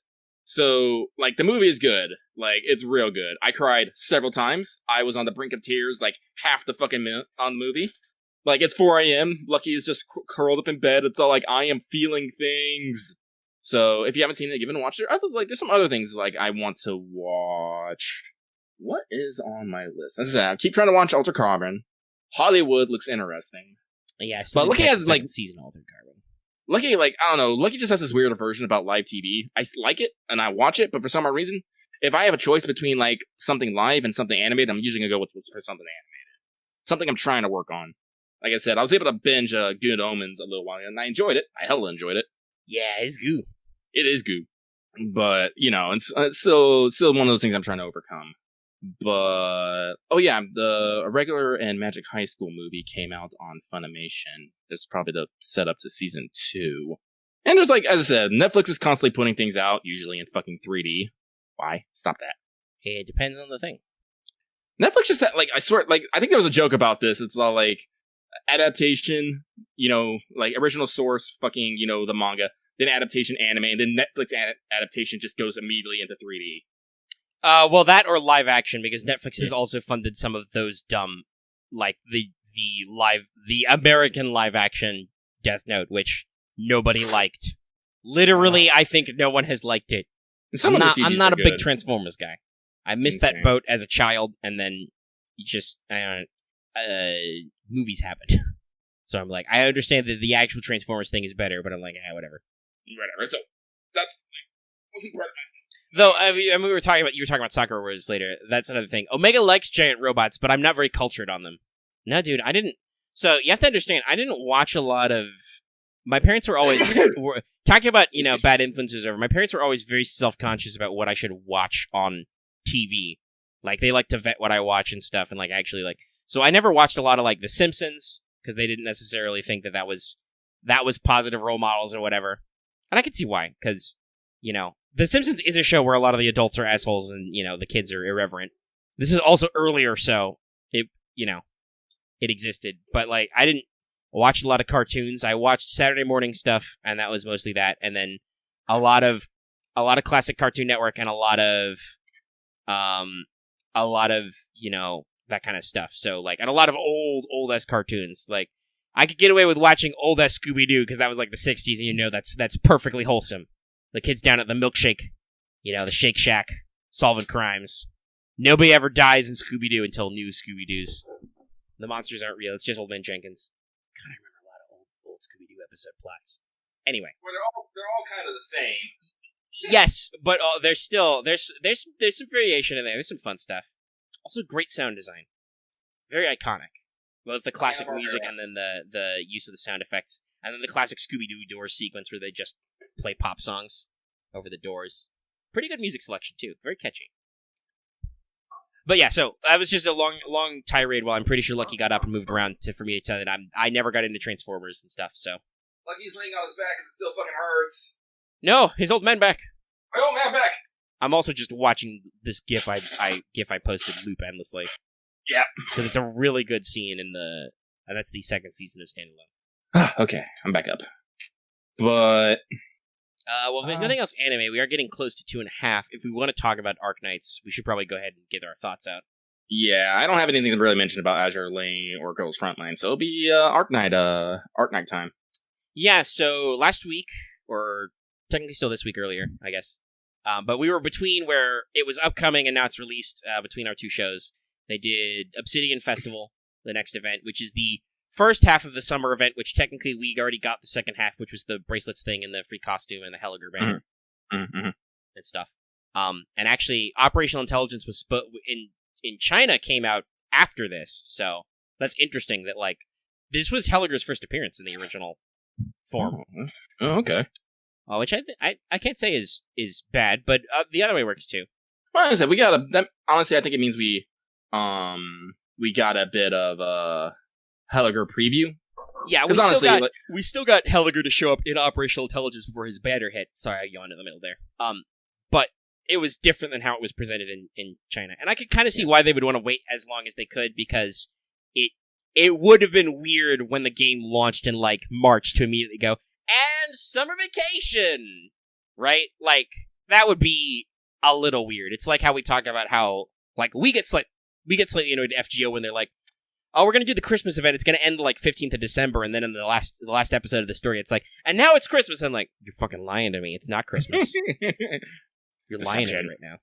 Speaker 2: so, like, the movie is good. Like, it's real good. I cried several times. I was on the brink of tears, like, half the fucking minute on the movie. Like, it's 4 a.m. Lucky is just curled up in bed. It's all like, I am feeling things. So, if you haven't seen it, give it a watch. There's some other things, like, I want to watch. What is on my list? As I said, I keep trying to watch Altered Carbon. Hollywood looks interesting.
Speaker 1: Yeah,
Speaker 2: but Lucky has, like,
Speaker 1: season Altered Carbon.
Speaker 2: Lucky, like, I don't know. Lucky just has this weird aversion about live TV. I like it, and I watch it, but for some reason, if I have a choice between, like, something live and something animated, I'm usually going to go with for something animated. Something I'm trying to work on. Like I said, I was able to binge Good Omens a little while ago, and I enjoyed it. I hella enjoyed it.
Speaker 1: Yeah, it's goo.
Speaker 2: It is goo. But, it's still one of those things I'm trying to overcome. But, the Irregular and Magic High School movie came out on Funimation. It's probably the setup to season 2. And there's, like, as I said, Netflix is constantly putting things out, usually in fucking 3D. Why? Stop that.
Speaker 1: It depends on the thing.
Speaker 2: Netflix just, like, I swear, like, I think there was a joke about this. It's all, like, adaptation, like, original source, fucking, the manga, then adaptation anime, and then Netflix adaptation just goes immediately into 3D.
Speaker 1: Well, that or live action, because Netflix has also funded some of those dumb, like, the American live action Death Note, which nobody liked. Literally, I think no one has liked it. I'm not a big Transformers guy. I missed that boat as a child, and then just movies happened. So I'm like, I understand that the actual Transformers thing is better, but I'm like, whatever.
Speaker 2: So that's wasn't part of my.
Speaker 1: Though you were talking about Sakura Wars later. That's another thing. Omega likes giant robots, but I'm not very cultured on them. No, dude, I didn't. So you have to understand, I didn't watch a lot of. My parents were always talking about bad influences over. My parents were always very self-conscious about what I should watch on TV. Like, they like to vet what I watch and stuff, and like actually like. So I never watched a lot of like The Simpsons because they didn't necessarily think that was positive role models or whatever. And I could see why, because The Simpsons is a show where a lot of the adults are assholes and the kids are irreverent. This is also earlier, so it existed, but like I didn't watch a lot of cartoons. I watched Saturday morning stuff, and that was mostly that, and then a lot of classic Cartoon Network and a lot of that kind of stuff. So like, and a lot of old ass cartoons. Like, I could get away with watching old ass Scooby Doo because that was like the '60s, and that's perfectly wholesome. The kids down at the milkshake, the Shake Shack, solving crimes. Nobody ever dies in Scooby Doo until new Scooby Doos. The monsters aren't real. It's just Old Man Jenkins. God, I remember a lot of old Scooby Doo episode plots. Anyway,
Speaker 2: well, they're all kind of the same.
Speaker 1: Yes, but there's some variation in there. There's some fun stuff. Also, great sound design. Very iconic. Both the classic music and then the use of the sound effects, and then the classic Scooby Doo door sequence where they just play pop songs over the doors. Pretty good music selection too. Very catchy. But yeah, so that was just a long tirade while I'm pretty sure Lucky got up and moved around for me to tell that I never got into Transformers and stuff, so.
Speaker 2: Lucky's laying on his back because it still fucking hurts.
Speaker 1: No, his old man back.
Speaker 2: My old man back!
Speaker 1: I'm also just watching this GIF I posted loop endlessly.
Speaker 2: Yeah.
Speaker 1: Because it's a really good scene and that's the second season of Standalone.
Speaker 2: Okay, I'm back up. But...
Speaker 1: well, if there's nothing else anime, we are getting close to 2.5. If we want to talk about Arknights, we should probably go ahead and get our thoughts out.
Speaker 2: Yeah, I don't have anything to really mention about Azure Lane or Girls Frontline, so it'll be Arknight time. Yeah,
Speaker 1: so last week, or technically still this week earlier, I guess, but we were between where it was upcoming and now it's released between our two shows. They did Obsidian Festival, the next event, which is the first half of the summer event, which technically we already got the second half, which was the bracelets thing and the free costume and the Helliger banner and stuff. And actually, Operational Intelligence was in China came out after this, so that's interesting that like this was Helliger's first appearance in the original form.
Speaker 2: Oh, okay.
Speaker 1: Which I can't say is bad, but the other way works too.
Speaker 2: Well, like I said, honestly, I think it means we got a bit of Helliger preview.
Speaker 1: Yeah, we still got Helliger to show up in Operational Intelligence before his banner hit. Sorry, I yawned in the middle there. But it was different than how it was presented in China. And I could kind of see why they would want to wait as long as they could, because it would have been weird when the game launched in, like, March to immediately go, and summer vacation! Right? Like, that would be a little weird. It's like how we talk about how, like, we get slightly annoyed at FGO when they're like, oh, we're going to do the Christmas event. It's going to end like 15th of December. And then in the last episode of the story, it's like, and now it's Christmas. I'm like, you're fucking lying to me. It's not Christmas. You're lying to me right now.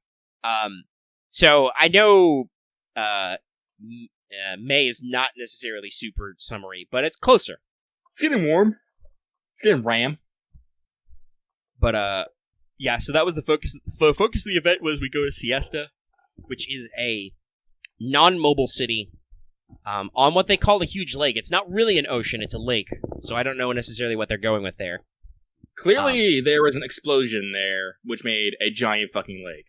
Speaker 1: So I know May is not necessarily super summery, but it's closer.
Speaker 2: It's getting warm. It's getting ram.
Speaker 1: But yeah. So that was the focus. The focus of the event was we go to Siesta, which is a non-mobile city on what they call a huge lake. It's not really an ocean; it's a lake. So I don't know necessarily what they're going with there.
Speaker 2: Clearly, there was an explosion there, which made a giant fucking lake.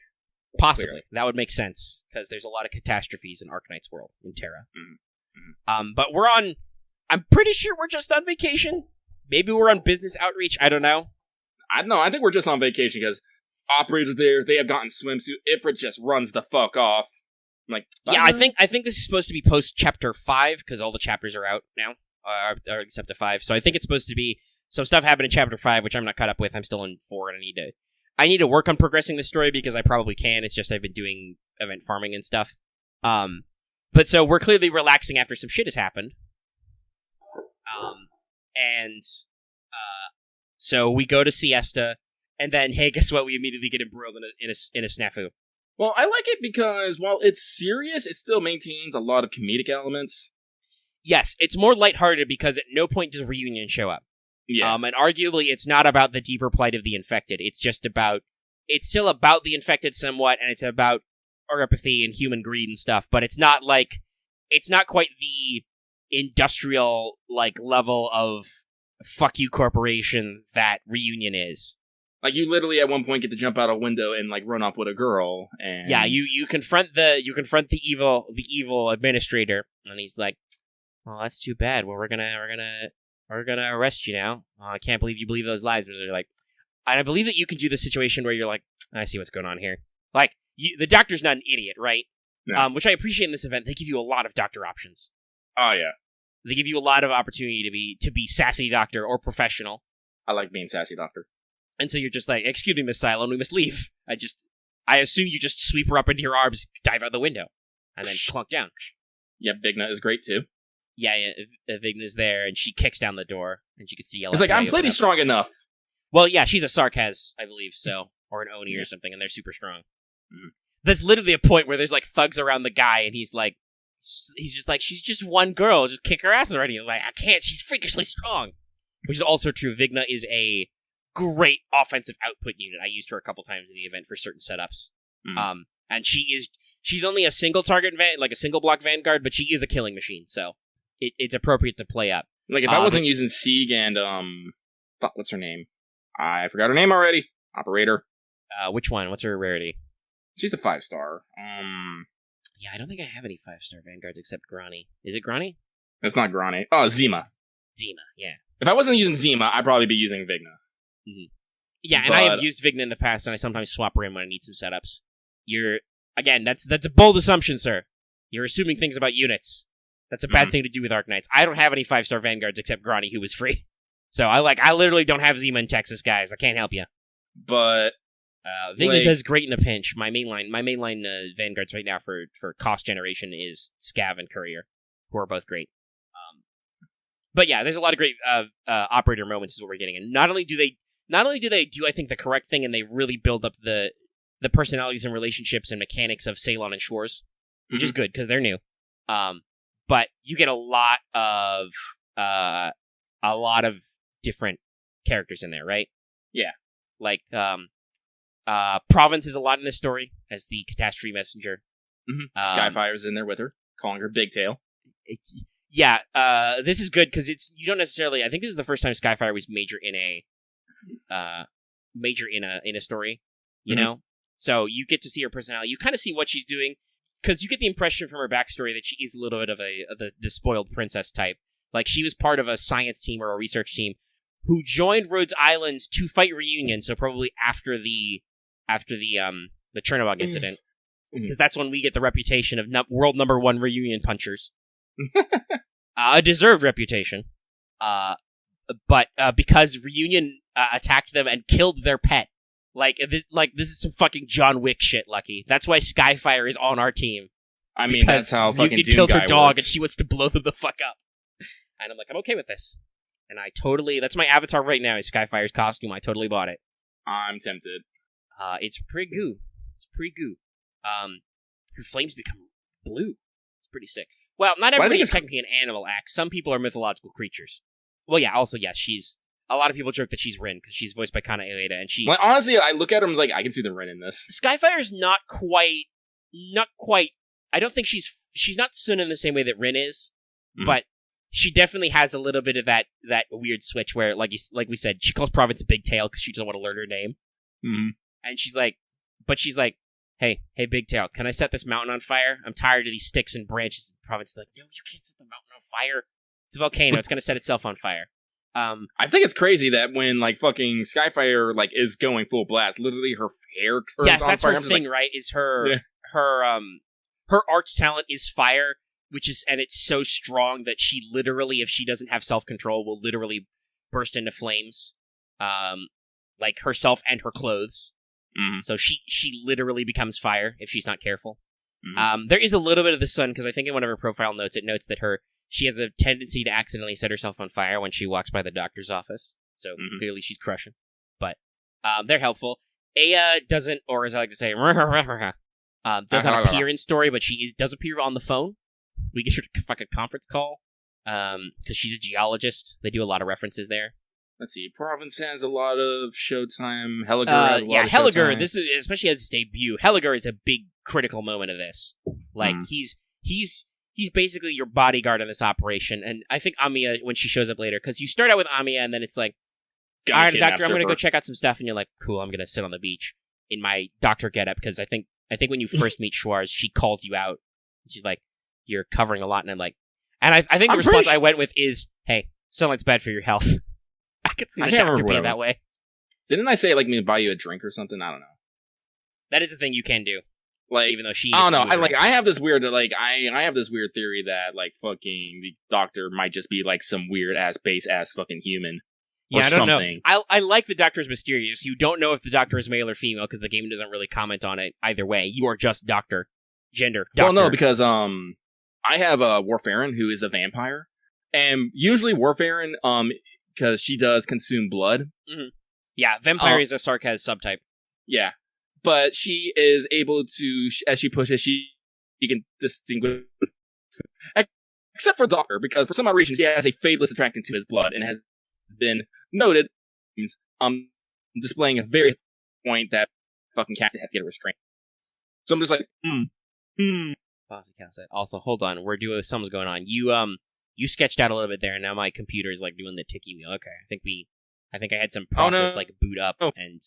Speaker 1: Possibly.
Speaker 2: Clearly.
Speaker 1: That would make sense, because there's a lot of catastrophes in Arknights world, in Terra.
Speaker 2: Mm-hmm.
Speaker 1: But we're on... I'm pretty sure we're just on vacation. Maybe we're on business outreach, I don't know.
Speaker 2: I don't know, I think we're just on vacation, because operators there, they have gotten swimsuit. Ifrit just runs the fuck off. I'm like,
Speaker 1: yeah, I think this is supposed to be post-Chapter 5, because all the chapters are out now, or except to 5. So I think it's supposed to be... Some stuff happened in Chapter 5, which I'm not caught up with. I'm still in 4, and I need to work on progressing the story because I probably can. It's just I've been doing event farming and stuff. But so we're clearly relaxing after some shit has happened. So we go to Siesta, and then, hey, guess what? We immediately get embroiled in a snafu.
Speaker 2: Well, I like it because while it's serious, it still maintains a lot of comedic elements.
Speaker 1: Yes, it's more lighthearted because at no point does Reunion show up.
Speaker 2: Yeah.
Speaker 1: And arguably, it's not about the deeper plight of the infected. It's still about the infected somewhat, and it's about apathy and human greed and stuff, but it's not quite the industrial, level of fuck you corporation that Reunion is.
Speaker 2: Like, you literally at one point get to jump out a window and, run off with a girl, and...
Speaker 1: Yeah, you confront the evil administrator, and he's like, well, that's too bad. Well, we're gonna arrest you now. I can't believe you believe those lies. But they're like, and I believe that you can do the situation where you're like, I see what's going on here. The doctor's not an idiot, right?
Speaker 2: No.
Speaker 1: Which I appreciate in this event. They give you a lot of doctor options.
Speaker 2: Oh, yeah.
Speaker 1: They give you a lot of opportunity to be sassy doctor or professional.
Speaker 2: I like being sassy doctor.
Speaker 1: And so you're just like, excuse me, Miss Cylon, we must leave. I assume you just sweep her up into your arms, dive out the window, and then clunk down.
Speaker 2: Yeah, Vigna is great, too.
Speaker 1: Yeah, Vigna's there, and she kicks down the door, and you can see yellow.
Speaker 2: It's like, I'm pretty strong enough.
Speaker 1: Well, yeah, she's a Sarkaz, I believe, so. Or an Oni or something, and they're super strong.
Speaker 2: Mm-hmm.
Speaker 1: There's literally a point where there's, thugs around the guy, and he's just like, she's just one girl, just kick her ass already. I'm like, I can't, she's freakishly strong. Which is also true. Vigna is a great offensive output unit. I used her a couple times in the event for certain setups.
Speaker 2: Mm-hmm.
Speaker 1: And she's only a single target, a single block vanguard, but she is a killing machine, so. It's appropriate to play up.
Speaker 2: If I wasn't using Sieg and, what's her name? I forgot her name already. Operator.
Speaker 1: Which one? What's her rarity?
Speaker 2: She's a 5-star.
Speaker 1: Yeah, I don't think I have any 5-star vanguards except Grani. Is it Grani?
Speaker 2: It's not Grani. Oh, Zima.
Speaker 1: Zima, yeah.
Speaker 2: If I wasn't using Zima, I'd probably be using Vigna.
Speaker 1: Mm-hmm. Yeah, and I have used Vigna in the past, and I sometimes swap her in when I need some setups. That's a bold assumption, sir. You're assuming things about units. That's a bad thing to do with Arknights. I don't have any 5-star vanguards except Grani, who was free. So I literally don't have Zima in Texas, guys. I can't help you.
Speaker 2: But
Speaker 1: Vigna does great in a pinch. My mainline vanguards right now for cost generation is Scav and Courier, who are both great. But yeah, there's a lot of great operator moments is what we're getting. And not only do they do I think the correct thing, and they really build up the personalities and relationships and mechanics of Ceylon and Schwarz, which is good because they're new. But you get a lot of different characters in there, right?
Speaker 2: Yeah.
Speaker 1: Province is a lot in this story as the catastrophe messenger.
Speaker 2: Mm-hmm. Skyfire's in there with her, calling her Big Tail.
Speaker 1: Yeah, this is good because you don't necessarily. I think this is the first time Skyfire was major in a story. You know, so you get to see her personality. You kind of see what she's doing. Because you get the impression from her backstory that she is a little bit of the spoiled princess type. She was part of a science team or a research team who joined Rhodes Islands to fight Reunion. So probably after the Chernobog incident, because that's when we get the reputation of world number 1 Reunion punchers, a deserved reputation. But because Reunion attacked them and killed their pet. This is some fucking John Wick shit, Lucky. That's why Skyfire is on our team.
Speaker 2: I mean,
Speaker 1: because
Speaker 2: that's how fucking
Speaker 1: you
Speaker 2: Doom
Speaker 1: killed her
Speaker 2: guy
Speaker 1: dog
Speaker 2: works.
Speaker 1: and she wants to blow them the fuck up. And I'm like, I'm okay with this. And that's my avatar right now is Skyfire's costume. I totally bought it.
Speaker 2: I'm tempted.
Speaker 1: It's pretty goo. Her flames become blue. It's pretty sick. Well, not everybody is technically an animal axe. Some people are mythological creatures. Well, yeah, also, yeah, a lot of people joke that she's Rin, because she's voiced by Kana Eleda, and she...
Speaker 2: Well, honestly, I look at him like, I can see the Rin in this.
Speaker 1: Skyfire's not quite... I don't think she's not Sun in the same way that Rin is, but she definitely has a little bit of that weird switch where, like we said, she calls Province Big Tail because she doesn't want to learn her name.
Speaker 2: Mm-hmm.
Speaker 1: And she's like, hey, Big Tail, can I set this mountain on fire? I'm tired of these sticks and branches. The Province is like, no, you can't set the mountain on fire. It's a volcano. It's going to set itself on fire.
Speaker 2: I think it's crazy that when, like, fucking Skyfire, like, is going full blast, literally her hair turns on fire.
Speaker 1: Yes, that's her thing, right? Is her arts talent is fire, and it's so strong that she literally, if she doesn't have self-control, will literally burst into flames. Like herself and her clothes. Mm-hmm. So she literally becomes fire if she's not careful. Mm-hmm. There is a little bit of the sun, because I think in one of her profile notes, it notes that she has a tendency to accidentally set herself on fire when she walks by the doctor's office. So clearly she's crushing. But they're helpful. Aya doesn't, or as I like to say, does not appear in story, but she does appear on the phone. We get her to fucking conference call, because she's a geologist. They do a lot of references there.
Speaker 2: Let's see. Province has a lot of showtime. Helliger has a lot of
Speaker 1: Helliger.
Speaker 2: showtime.
Speaker 1: This is, especially as his debut. Helliger is a big critical moment of this. Like he's basically your bodyguard in this operation. And I think Amiya, when she shows up later, because you start out with Amiya, and then it's like, all right, doctor, I'm gonna go check out some stuff, and you're like, cool, I'm gonna sit on the beach in my doctor getup, because I think when you first meet Schwarz, she calls you out. She's like, you're covering a lot, and I'm like, and I think the response I went with is, hey, sunlight's bad for your health. I could see the doctor being that way.
Speaker 2: Didn't I say, like, me buy you a drink or something? I don't know.
Speaker 1: That is a thing you can do.
Speaker 2: Like,
Speaker 1: even though she...
Speaker 2: I don't know. I have this weird, like, I have this weird theory that, like, fucking the doctor might just be, like, some weird-ass, base-ass fucking human.
Speaker 1: Yeah, I don't know. I like the doctor's mysterious. You don't know if the doctor is male or female, because the game doesn't really comment on it either way. You are just doctor. Gender. Doctor.
Speaker 2: Well, no, because, I have a Warfarin who is a vampire. And usually Warfarin, because she does consume blood. Mm-hmm.
Speaker 1: Yeah, vampire is a Sarkaz subtype.
Speaker 2: Yeah. But she is able to, as she pushes, she can distinguish, except for Doctor, because for some odd reason she has a fadeless attraction to his blood, and has been noted, displaying a very point that fucking Cassie has to get a restraint. So I'm just like,
Speaker 1: Also, hold on, something's going on. You sketched out a little bit there, and now my computer is like doing the ticky wheel. Okay, I think I had some process like boot up and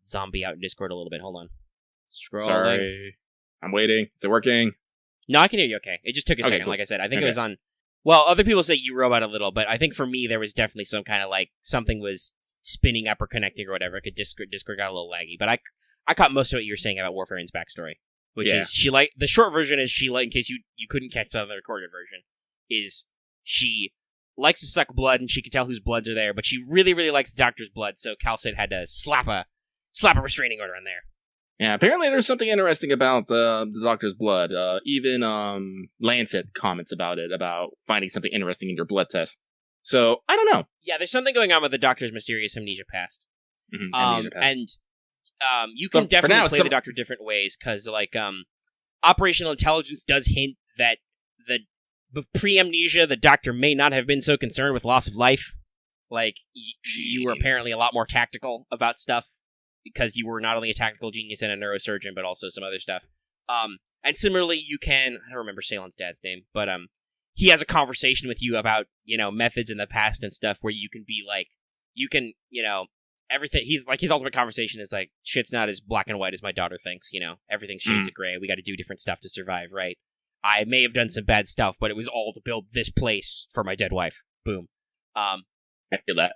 Speaker 1: zombie out in Discord a little bit. Hold on. Scrolling.
Speaker 2: Sorry. I'm waiting. Is it working?
Speaker 1: No, I can hear you okay. It just took a second,
Speaker 2: cool.
Speaker 1: Like I said. I think it was on... Well, other people say you robot a little, but I think for me there was definitely some kind of like something was spinning up or connecting or whatever. Discord got a little laggy, but I caught most of what you were saying about Warfarin's backstory, which is the short version is in case you couldn't catch the recorded version, is she likes to suck blood and she can tell whose bloods are there, but she really, really likes the doctor's blood, so Calcid had to slap a restraining order in there.
Speaker 2: Yeah, apparently there's something interesting about the doctor's blood. Even Lancet comments about it, about finding something interesting in your blood test. So, I don't know.
Speaker 1: Yeah, there's something going on with the doctor's mysterious amnesia past.
Speaker 2: Mm-hmm, amnesia past.
Speaker 1: And you can definitely play the doctor different ways, because like operational intelligence does hint that pre-amnesia, the doctor may not have been so concerned with loss of life. Like, you were apparently a lot more tactical about stuff, because you were not only a tactical genius and a neurosurgeon, but also some other stuff. And similarly, you can... I don't remember Ceylon's dad's name, but he has a conversation with you about, methods in the past and stuff, where you can be like... You can, everything... His ultimate conversation is like, shit's not as black and white as my daughter thinks, Everything's shades of gray. We gotta do different stuff to survive, right? I may have done some bad stuff, but it was all to build this place for my dead wife. Boom.
Speaker 2: I feel that.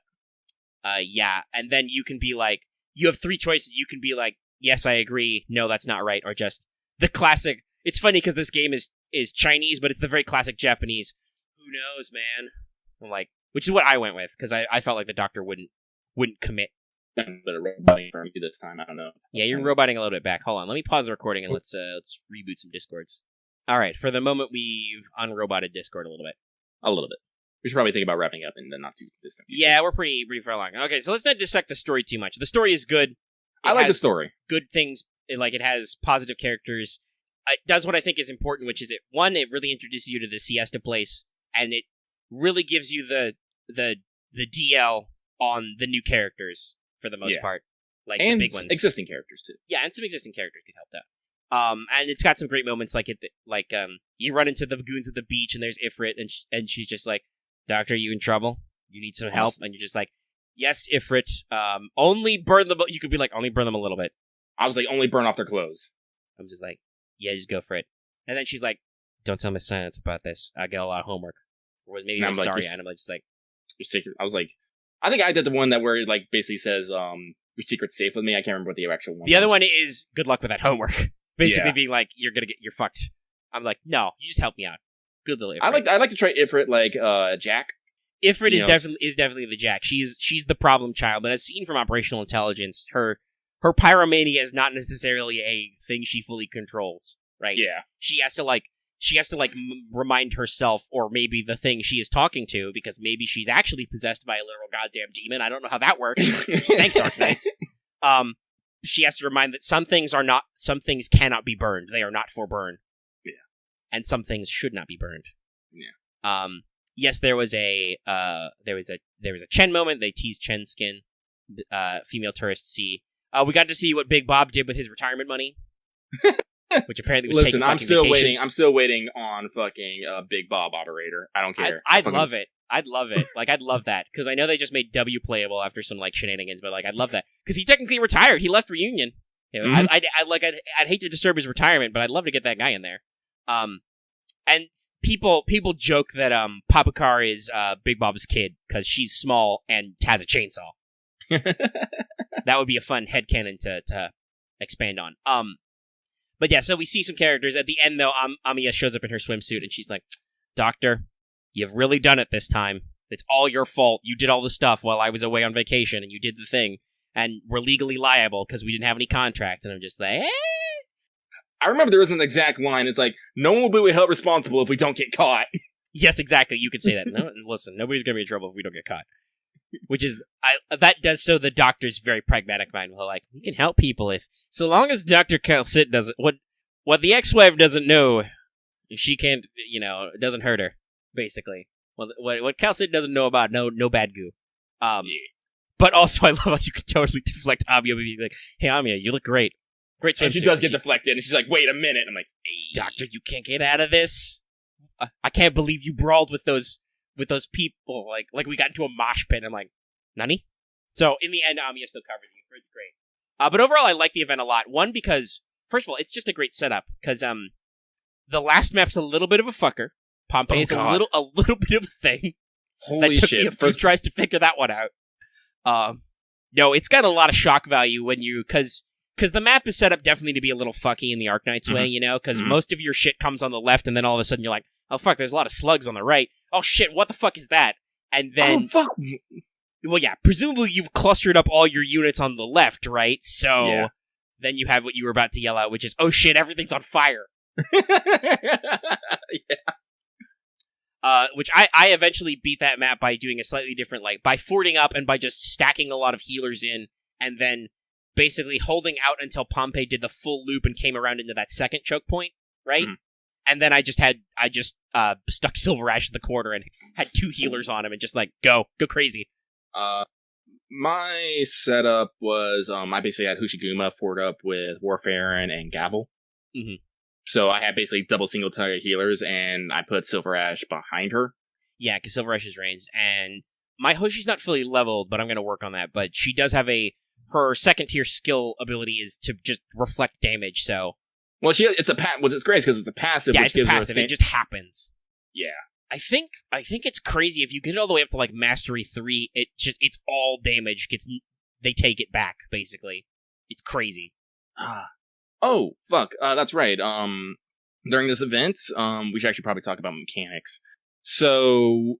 Speaker 1: Yeah, and then you can be like... You have three choices. You can be like, yes, I agree. No, that's not right. Or just the classic. It's funny because this game is Chinese, but it's the very classic Japanese. Who knows, man? I'm like, which is what I went with, because I felt like the doctor wouldn't commit
Speaker 2: a bit of roboting from you this time. I don't know.
Speaker 1: Yeah, you're roboting a little bit back. Hold on, let me pause the recording and let's reboot some Discords. All right, for the moment, we've unroboted Discord a little bit.
Speaker 2: A little bit. We should probably think about wrapping up in the not too distant future.
Speaker 1: Yeah, we're pretty far along. Okay, so let's not dissect the story too much. The story is good.
Speaker 2: I like the story.
Speaker 1: Good things. It has positive characters. It does what I think is important, which is it really introduces you to the Siesta place, and it really gives you the DL on the new characters for the most part, like
Speaker 2: and
Speaker 1: the big ones,
Speaker 2: existing characters too.
Speaker 1: Yeah, and some existing characters could help that. And it's got some great moments, you run into the goons at the beach, and there's Ifrit, and she's just like, "Doctor, you in trouble? You need some help?" And you're just like, "Yes, Ifrit. Only burn them." You could be like, "Only burn them a little bit."
Speaker 2: I was like, "Only burn off their clothes."
Speaker 1: I'm just like, "Yeah, just go for it." And then she's like, "Don't tell Miss Science about this. I got a lot of homework." Or maybe I'm sorry, and I'm like, just like,
Speaker 2: "Your secret." I was like, I think I did the one that where it like basically says, "Your secret's safe with me." I can't remember what the actual one.
Speaker 1: The other one is good luck with that homework. Basically being like, you're fucked. I'm like, no, you just help me out. Good little Ifrit.
Speaker 2: I like to try Ifrit like Jack.
Speaker 1: Ifrit is definitely the Jack. She's the problem child, but as seen from Operational Intelligence, her pyromania is not necessarily a thing she fully controls, right?
Speaker 2: Yeah.
Speaker 1: She has to remind herself, or maybe the thing she is talking to, because maybe she's actually possessed by a literal goddamn demon. I don't know how that works. Thanks, Arknights. She has to remind that some things cannot be burned. They are not for burn.
Speaker 2: Yeah.
Speaker 1: And some things should not be burned.
Speaker 2: Yeah.
Speaker 1: Yes, there was a Chen moment. They teased Chen's skin. Female tourist C. We got to see what Big Bob did with his retirement money, which apparently was taking fucking vacation.
Speaker 2: I'm still waiting on fucking Big Bob operator. I don't care.
Speaker 1: I'd love it. I'd love it. Like, I'd love that. Because I know they just made W playable after some, like, shenanigans, but, like, I'd love that. Because he technically retired. He left Reunion. You know, I'd hate to disturb his retirement, but I'd love to get that guy in there. And people joke that Papakar is Big Bob's kid because she's small and has a chainsaw. That would be a fun headcanon to expand on. But yeah, so we see some characters. At the end, though, Amiya shows up in her swimsuit, and she's like, "Doctor, you've really done it this time. It's all your fault. You did all the stuff while I was away on vacation, and you did the thing. And we're legally liable because we didn't have any contract." And I'm just like,
Speaker 2: I remember there was an exact line. It's like, "No one will be held responsible if we don't get caught."
Speaker 1: Yes, exactly. You could say that. No, listen, nobody's going to be in trouble if we don't get caught. Which is, that does so the Doctor's very pragmatic mind. Well, like, we can help people so long as Dr. Calcit doesn't, what the ex-wife doesn't know, she can't, it doesn't hurt her, basically. Well, what Calcit doesn't know about, no bad goo. But also, I love how you can totally deflect Amiya and be like, "Hey, Amiya, you look great. Great swimsuit."
Speaker 2: And she does get deflected, and she's like, "Wait a minute." I'm like, "Hey.
Speaker 1: "Doctor, you can't get out of this. I can't believe you brawled with those people. Like we got into a mosh pit." I'm like, "Nani?" So in the end, Amiya still covers you. It's great. But overall, I like the event a lot. One, because first of all, it's just a great setup. Because the last map's a little bit of a fucker. Pompeii is a little bit of a thing.
Speaker 2: Holy
Speaker 1: that took
Speaker 2: shit!
Speaker 1: me a few tries to figure that one out. No, it's got a lot of shock value when because the map is set up definitely to be a little fucky in the Arknights way, because most of your shit comes on the left, and then all of a sudden you're like, "Oh fuck, there's a lot of slugs on the right. Oh shit, what the fuck is that?" And then,
Speaker 2: oh fuck.
Speaker 1: Well, yeah, presumably you've clustered up all your units on the left, right? So then you have what you were about to yell out, which is, "Oh shit, everything's on fire." Which I eventually beat that map by doing a slightly different, by forting up and by just stacking a lot of healers in, and then basically holding out until Pompey did the full loop and came around into that second choke point, right? And then I just stuck Silver Ash in the corner and had 2 healers on him and just go crazy.
Speaker 2: My setup was I basically had Hushiguma fort up with Warfare and Gavel. So I had basically double single target healers, and I put Silver Ash behind her.
Speaker 1: Yeah, because Silver Ash is ranged, and my Hoshi's not fully leveled, but I'm going to work on that. But she does have her second tier skill ability is to just reflect damage. So,
Speaker 2: well, it's great because it's a passive.
Speaker 1: Yeah,
Speaker 2: which
Speaker 1: it's a passive. It just happens.
Speaker 2: Yeah,
Speaker 1: I think it's crazy if you get it all the way up to Mastery 3. It's all damage they take it back basically. It's crazy.
Speaker 2: Oh, fuck. That's right. During this event, we should actually probably talk about mechanics. So,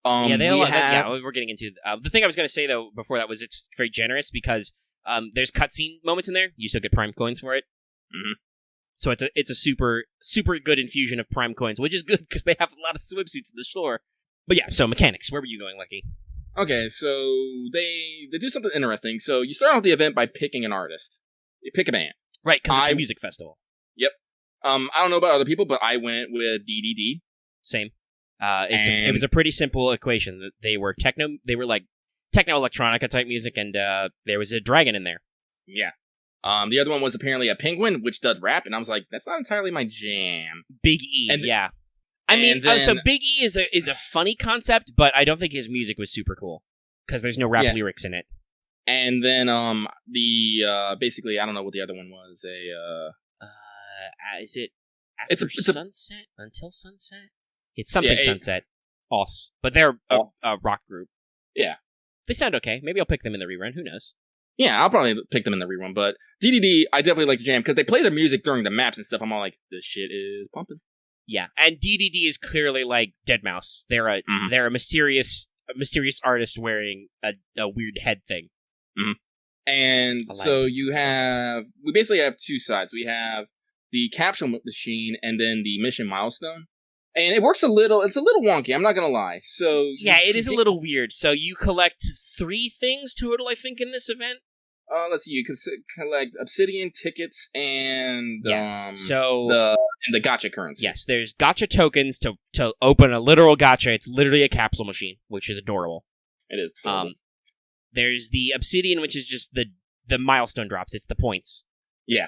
Speaker 1: Yeah, we're getting into the thing I was going to say though before that was it's very generous because there's cutscene moments in there. You still get prime coins for it.
Speaker 2: Mm-hmm.
Speaker 1: So it's a super good infusion of prime coins, which is good because they have a lot of swimsuits in the store. But yeah, so mechanics. Where were you going, Lucky?
Speaker 2: Okay, so they do something interesting. So you start off the event by picking an artist. You pick a band.
Speaker 1: Right, because it's a music festival.
Speaker 2: Yep. I don't know about other people, but I went with DDD.
Speaker 1: Same. It was a pretty simple equation. They were like techno electronica type music, and there was a dragon in there.
Speaker 2: Yeah. The other one was apparently a penguin, which does rap, and I was like, that's not entirely my jam.
Speaker 1: Big E, yeah. I mean, so Big E is a funny concept, but I don't think his music was super cool because there's no rap lyrics in it.
Speaker 2: And then basically, I don't know what the other one was.
Speaker 1: Is it after sunset? Until sunset? It's something sunset. Os, but they're a rock group.
Speaker 2: Yeah,
Speaker 1: they sound okay. Maybe I'll pick them in the rerun. Who knows?
Speaker 2: Yeah, I'll probably pick them in the rerun, but DDD, I definitely like the jam, because they play their music during the maps and stuff. I'm all like, this shit is pumping.
Speaker 1: Yeah, and DDD is clearly like Deadmau5. They're a mysterious artist wearing a weird head thing.
Speaker 2: Mm-hmm. And so we basically have two sides. We have the capsule machine and then the mission milestone. And it works it's a little wonky, I'm not gonna lie. So
Speaker 1: yeah, it is a little weird. So you collect 3 things total, I think, in this event.
Speaker 2: Let's see. You can collect Obsidian tickets and the gacha currency.
Speaker 1: Yes, there's gacha tokens to open a literal gacha. It's literally a capsule machine, which is adorable.
Speaker 2: It is. Adorable.
Speaker 1: There's the Obsidian, which is just the milestone drops. It's the points.
Speaker 2: Yeah.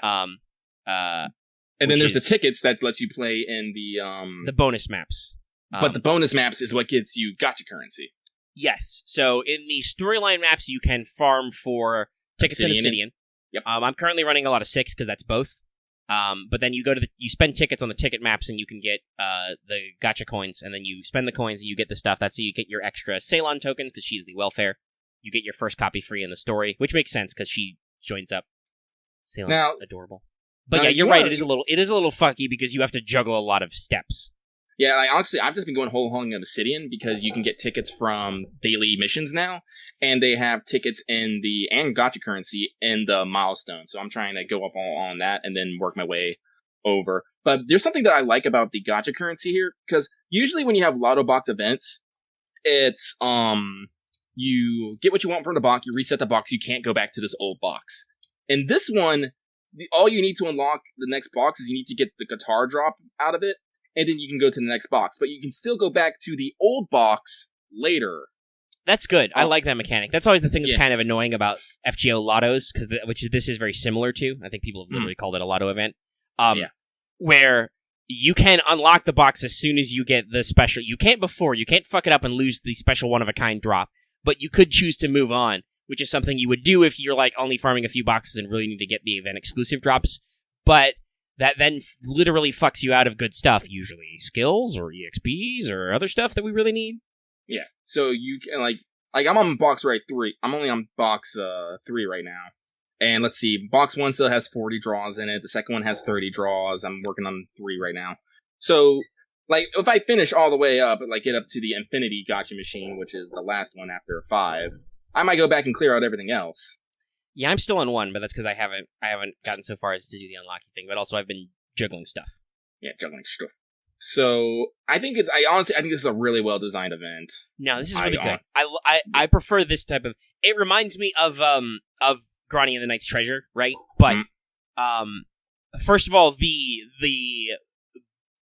Speaker 2: And then there's the tickets that lets you play in the
Speaker 1: bonus maps.
Speaker 2: But the bonus maps is what gives you gacha currency. Yes.
Speaker 1: So in the storyline maps, you can farm for tickets in Obsidian.
Speaker 2: Yep.
Speaker 1: I'm currently running a lot of 6 because that's both. But then you go to you spend tickets on the ticket maps and you can get the gacha coins, and then you spend the coins and you get the stuff. That's how you get your extra Ceylon tokens because she's the welfare. You get your first copy free in the story, which makes sense because she joins up. Ceylon's adorable. But yeah, you're right. It is a little fucky because you have to juggle a lot of steps.
Speaker 2: Yeah, honestly, I've just been going whole hog on Obsidian because you can get tickets from daily missions now, and they have tickets and gacha currency in the milestone. So I'm trying to go up on that and then work my way over. But there's something that I like about the gacha currency here, because usually when you have Lotto Box events, it's you get what you want from the box, you reset the box, you can't go back to this old box. In this one, all you need to unlock the next box is you need to get the guitar drop out of it, and then you can go to the next box. But you can still go back to the old box later.
Speaker 1: That's good. I like that mechanic. That's always the thing that's kind of annoying about FGO Lottos, this is very similar to. I think people have literally called it a Lotto event. Where you can unlock the box as soon as you get the special. You can't before. You can't fuck it up and lose the special one-of-a-kind drop. But you could choose to move on, which is something you would do if you're like only farming a few boxes and really need to get the event exclusive drops. But that then literally fucks you out of good stuff, usually skills or EXPs or other stuff that we really need.
Speaker 2: Yeah. So you can like I'm on box 3. I'm only on box 3 right now. And let's see, box 1 still has 40 draws in it. The second one has 30 draws. I'm working on 3 right now. So like if I finish all the way up, like get up to the Infinity Gacha machine, which is the last one after 5, I might go back and clear out everything else.
Speaker 1: Yeah, I'm still on 1, but that's because I haven't gotten so far as to do the unlocking thing. But also, I've been juggling stuff.
Speaker 2: Yeah, juggling stuff. So I honestly think this is a really well designed event.
Speaker 1: No, this is really good. I prefer this type of. It reminds me of Grani and the Knight's Treasure, right? But first of all, the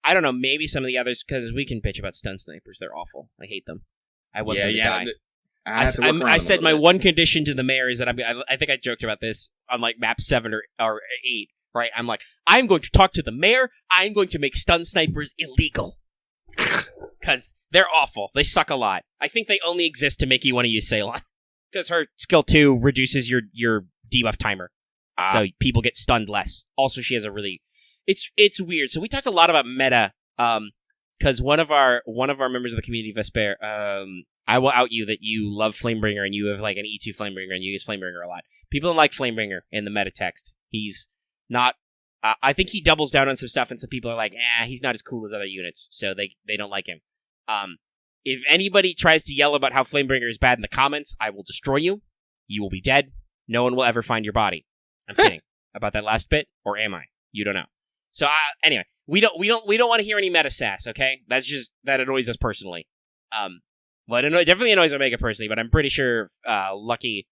Speaker 1: I don't know, maybe some of the others, because we can bitch about stun snipers. They're awful. I hate them. I want them to die. I said my one condition to the mayor is that I think I joked about this on like map 7 or 8, right? I'm like, I'm going to talk to the mayor. I'm going to make stun snipers illegal. Because they're awful. They suck a lot. I think they only exist to make you want to use Ceylon. Because her skill 2 reduces your debuff timer. So people get stunned less. Also, she has a really... It's weird. So we talked a lot about meta, because one of our members of the community, Vesper, I will out you that you love Flamebringer and you have like an E2 Flamebringer and you use Flamebringer a lot. People don't like Flamebringer in the meta text. He's not... I think he doubles down on some stuff and some people are like, he's not as cool as other units, so they don't like him. If anybody tries to yell about how Flamebringer is bad in the comments, I will destroy you. You will be dead. No one will ever find your body. I'm kidding about that last bit, or am I? You don't know. So anyway, we don't want to hear any meta sass. Okay, that annoys us personally. Well, it definitely annoys Omega personally, but I'm pretty sure Lucky,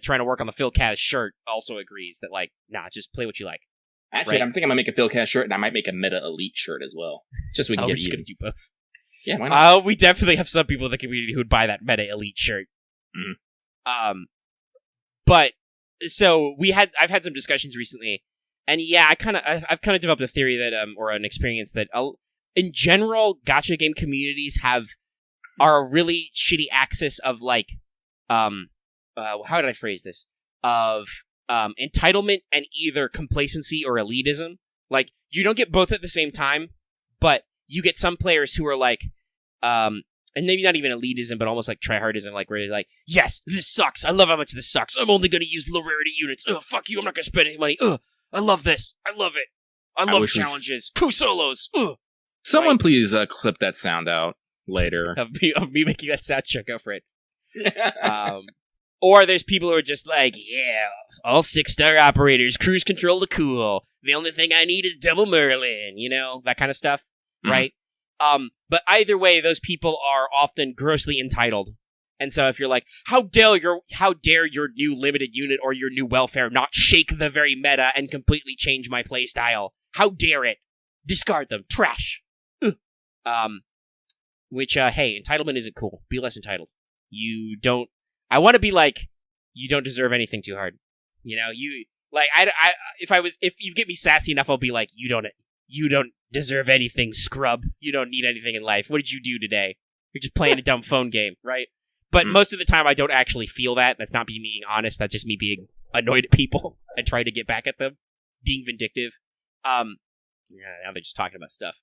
Speaker 1: trying to work on the Phil Kaz shirt, also agrees that just play what you like.
Speaker 2: Actually, right? I'm thinking I'm gonna make a Phil Kaz shirt, and I might make a Meta Elite shirt as well, just so we can get
Speaker 1: we're just
Speaker 2: even.
Speaker 1: gonna do both.
Speaker 2: Yeah, why not?
Speaker 1: We definitely have some people in the community who would buy that Meta Elite shirt.
Speaker 2: Mm-hmm.
Speaker 1: But so I've had some discussions recently, and yeah, I've kind of developed a theory that or an experience that in general, gacha game communities are a really shitty axis of how did I phrase this? Of entitlement and either complacency or elitism. Like, you don't get both at the same time, but you get some players who are and maybe not even elitism, but almost like tryhardism, like where they're like, yes, this sucks. I love how much this sucks. I'm only going to use low rarity units. Ugh, fuck you. I'm not going to spend any money. Ugh, I love this. I love it. I love challenges. Coup solos. Ugh.
Speaker 2: Someone please clip that sound out later.
Speaker 1: Of me making that sound check. Go for it. Or there's people who are just like, yeah, all 6-star operators, cruise control to cool. The only thing I need is double Merlin, that kind of stuff, right? But either way, those people are often grossly entitled. And so if you're like, how dare your new limited unit or your new welfare not shake the very meta and completely change my playstyle? How dare it? Discard them. Trash. Which, hey, entitlement isn't cool. Be less entitled. I want to be like, you don't deserve anything too hard. If you get me sassy enough, I'll be like, you don't deserve anything, scrub. You don't need anything in life. What did you do today? You're just playing a dumb phone game, right? But most of the time, I don't actually feel that. That's not me being honest. That's just me being annoyed at people and trying to get back at them, being vindictive. Now they're just talking about stuff.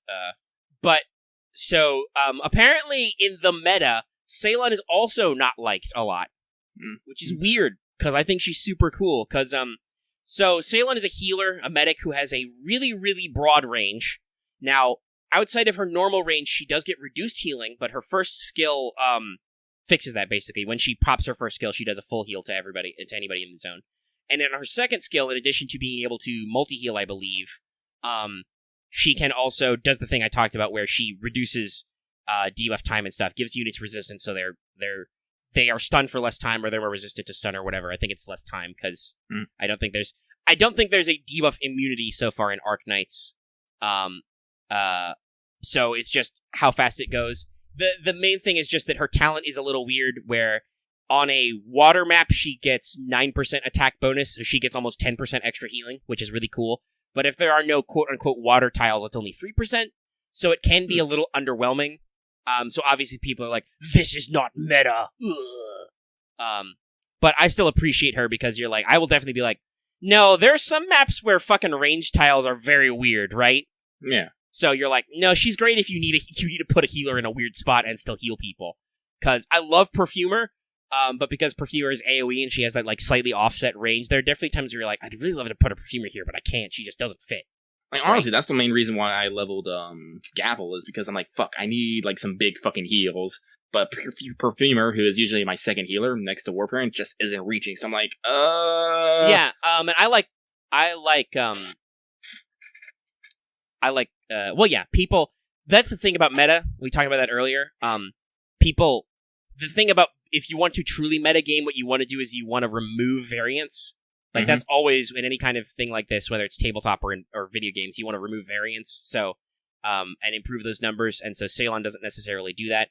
Speaker 1: Apparently in the meta, Ceylon is also not liked a lot, which is weird because I think she's super cool. So Ceylon is a healer, a medic who has a really, really broad range. Now, outside of her normal range, she does get reduced healing, but her first skill fixes that, basically. When she pops her first skill, she does a full heal to anybody in the zone. And then her second skill, in addition to being able to multi-heal, I believe, she can also does the thing I talked about where she reduces debuff time and stuff, gives units resistance, so they are stunned for less time, or they're more resistant to stun or whatever. I think it's less time because I don't think there's a debuff immunity so far in Arknights. So it's just how fast it goes. The main thing is just that her talent is a little weird, where on a water map she gets 9% attack bonus, so she gets almost 10% extra healing, which is really cool. But if there are no quote-unquote water tiles, it's only 3%, so it can be a little underwhelming. So obviously people are like, this is not meta. But I still appreciate her because you're like, I will definitely be like, no, there's some maps where fucking range tiles are very weird, right?
Speaker 2: Yeah.
Speaker 1: So you're like, no, she's great if you need to put a healer in a weird spot and still heal people. Because I love Perfumer, but because Perfumer is AoE and she has that slightly offset range, there are definitely times where you're like, I'd really love to put a Perfumer here, but I can't. She just doesn't fit.
Speaker 2: Honestly, that's the main reason why I leveled Gavel, is because I'm like, fuck, I need some big fucking heals. But Perfumer, who is usually my second healer next to Warparent, just isn't reaching. So I'm like,
Speaker 1: Yeah, and people, that's the thing about meta. We talked about that earlier. The thing about, if you want to truly metagame, what you want to do is you want to remove variance. That's always in any kind of thing like this, whether it's tabletop or video games, you want to remove variance, so, and improve those numbers, and so Ceylon doesn't necessarily do that.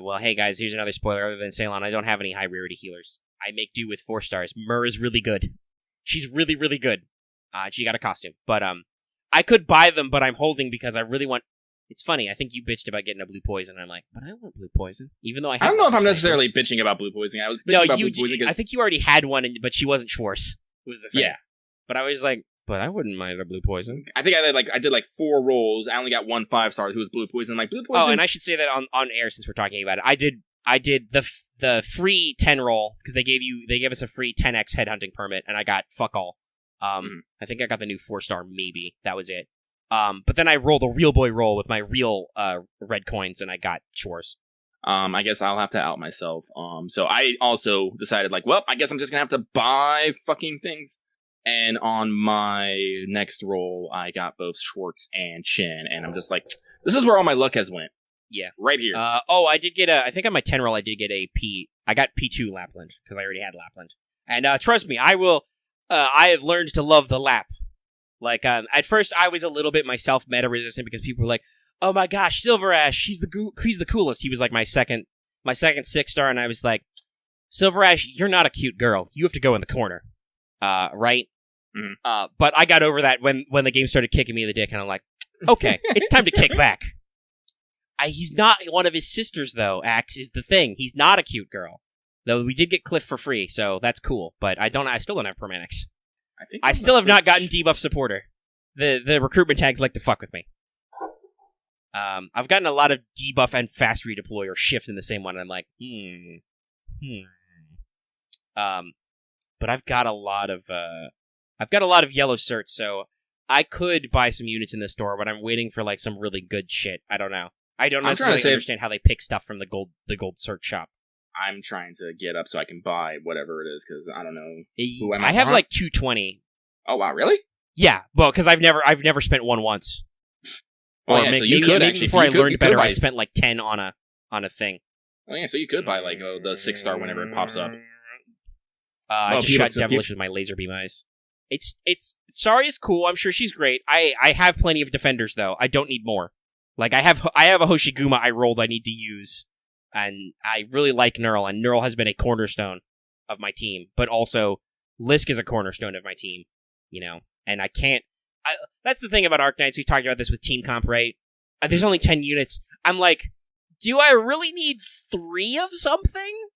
Speaker 1: Well, hey guys, here's another spoiler. Other than Ceylon, I don't have any high rarity healers. I make do with 4 stars. Myr is really good. She's really, really good. She got a costume. But, I could buy them, but I'm holding because I really want... It's funny, I think you bitched about getting a blue poison, and I'm like, but I want blue poison, even though I
Speaker 2: don't know if I'm necessarily bitching about blue poison. I was bitching about blue poison because...
Speaker 1: I think you already had one, but she wasn't Schwartz, was the thing. Yeah. But I was like, but I wouldn't mind a blue poison.
Speaker 2: I think I did 4 rolls. I only got 1 5-star who was blue poison. Blue poison...
Speaker 1: Oh, and I should say that on air since we're talking about it. I did the free 10 roll, because they gave us a free 10x headhunting permit, and I got fuck all. I think I got the new 4-star, maybe. That was it. But then I rolled a real boy roll with my real red coins, and I got chores.
Speaker 2: I guess I'll have to out myself. So I also decided, like, well, I guess I'm just gonna have to buy fucking things. And on my next roll, I got both Schwartz and Chin, and I'm just like, this is where all my luck has went.
Speaker 1: Yeah.
Speaker 2: Right here.
Speaker 1: I did get I think on my 10 roll, I did get I got P2 Lapland, because I already had Lapland. And trust me, I have learned to love the Lap. Like, at first, I was a little bit myself meta-resistant, because people were like, oh my gosh, Silver Ash, he's the coolest. He was like my second 6-star, and I was like, Silver Ash, you're not a cute girl. You have to go in the corner. Right?
Speaker 2: Mm-hmm.
Speaker 1: But I got over that when the game started kicking me in the dick, and I'm like, okay, it's time to kick back. He's not one of his sisters, though, Axe, is the thing. He's not a cute girl. Though we did get Cliff for free, so that's cool. But I still don't have Permanix. I still have not gotten debuff supporter. The recruitment tags like to fuck with me. I've gotten a lot of debuff and fast redeploy or shift in the same one, and I'm like, but I've got a lot of yellow certs, so I could buy some units in the store, but I'm waiting for like some really good shit. I don't know. I don't necessarily understand how they pick stuff from the gold cert shop.
Speaker 2: I'm trying to get up so I can buy whatever it is, because I don't know who
Speaker 1: I have like 220.
Speaker 2: Oh wow, really?
Speaker 1: Yeah, well, because I've never spent one once.
Speaker 2: Oh, yeah, so you could
Speaker 1: maybe
Speaker 2: actually.
Speaker 1: Before I learned better, I spent like 10 on a thing.
Speaker 2: Oh yeah, so you could buy like the 6-star whenever it pops up.
Speaker 1: I just shot Devilish with my laser beam eyes. Sorry, it's cool. I'm sure she's great. I have plenty of defenders though. I don't need more. Like I have a Hoshiguma I rolled I need to use, and I really like Neural, and Neural has been a cornerstone of my team. But also, Lisk is a cornerstone of my team. You know, and I can't. That's the thing about Arknights. We talked about this with Team Comp, right? There's only 10 units. I'm like, do I really need 3 of something?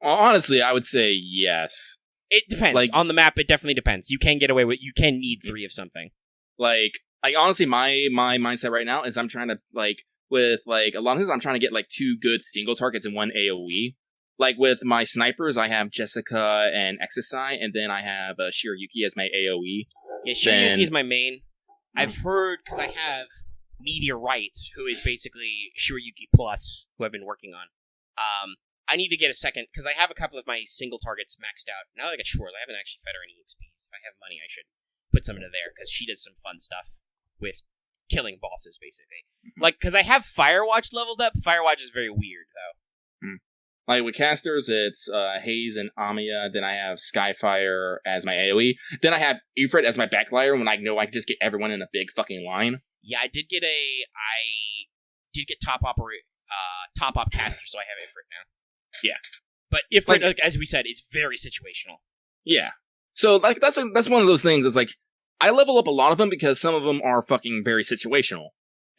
Speaker 2: Honestly, I would say yes.
Speaker 1: It depends. Like, on the map, it definitely depends. You can get away with. You can need 3 of something.
Speaker 2: Like honestly, my mindset right now is I'm trying to with a lot of times I'm trying to get 2 good single targets and 1 AOE. Like with my snipers, I have Jessica and Exisai, and then I have Shiryuki as my AOE.
Speaker 1: Yeah, Shiryuki is my main. I've heard, because I have Meteorite, who is basically Shiryuki Plus, who I've been working on. I need to get a second, because I have a couple of my single targets maxed out. Now that I got Schwartz, I haven't actually fed her any XPs. If I have money, I should put some into there, because she does some fun stuff with killing bosses, basically. Like, because I have Firewatch leveled up. Firewatch is very weird, though.
Speaker 2: Like, with casters, it's Haze and Amiya. Then I have Skyfire as my AoE. Then I have Ifrit as my backliner when I know I can just get everyone in a big fucking line.
Speaker 1: Yeah, I did get top op caster, so I have Ifrit now.
Speaker 2: Yeah.
Speaker 1: But Ifrit, as we said, is very situational.
Speaker 2: Yeah. So, that's one of those things. It's like, I level up a lot of them because some of them are fucking very situational.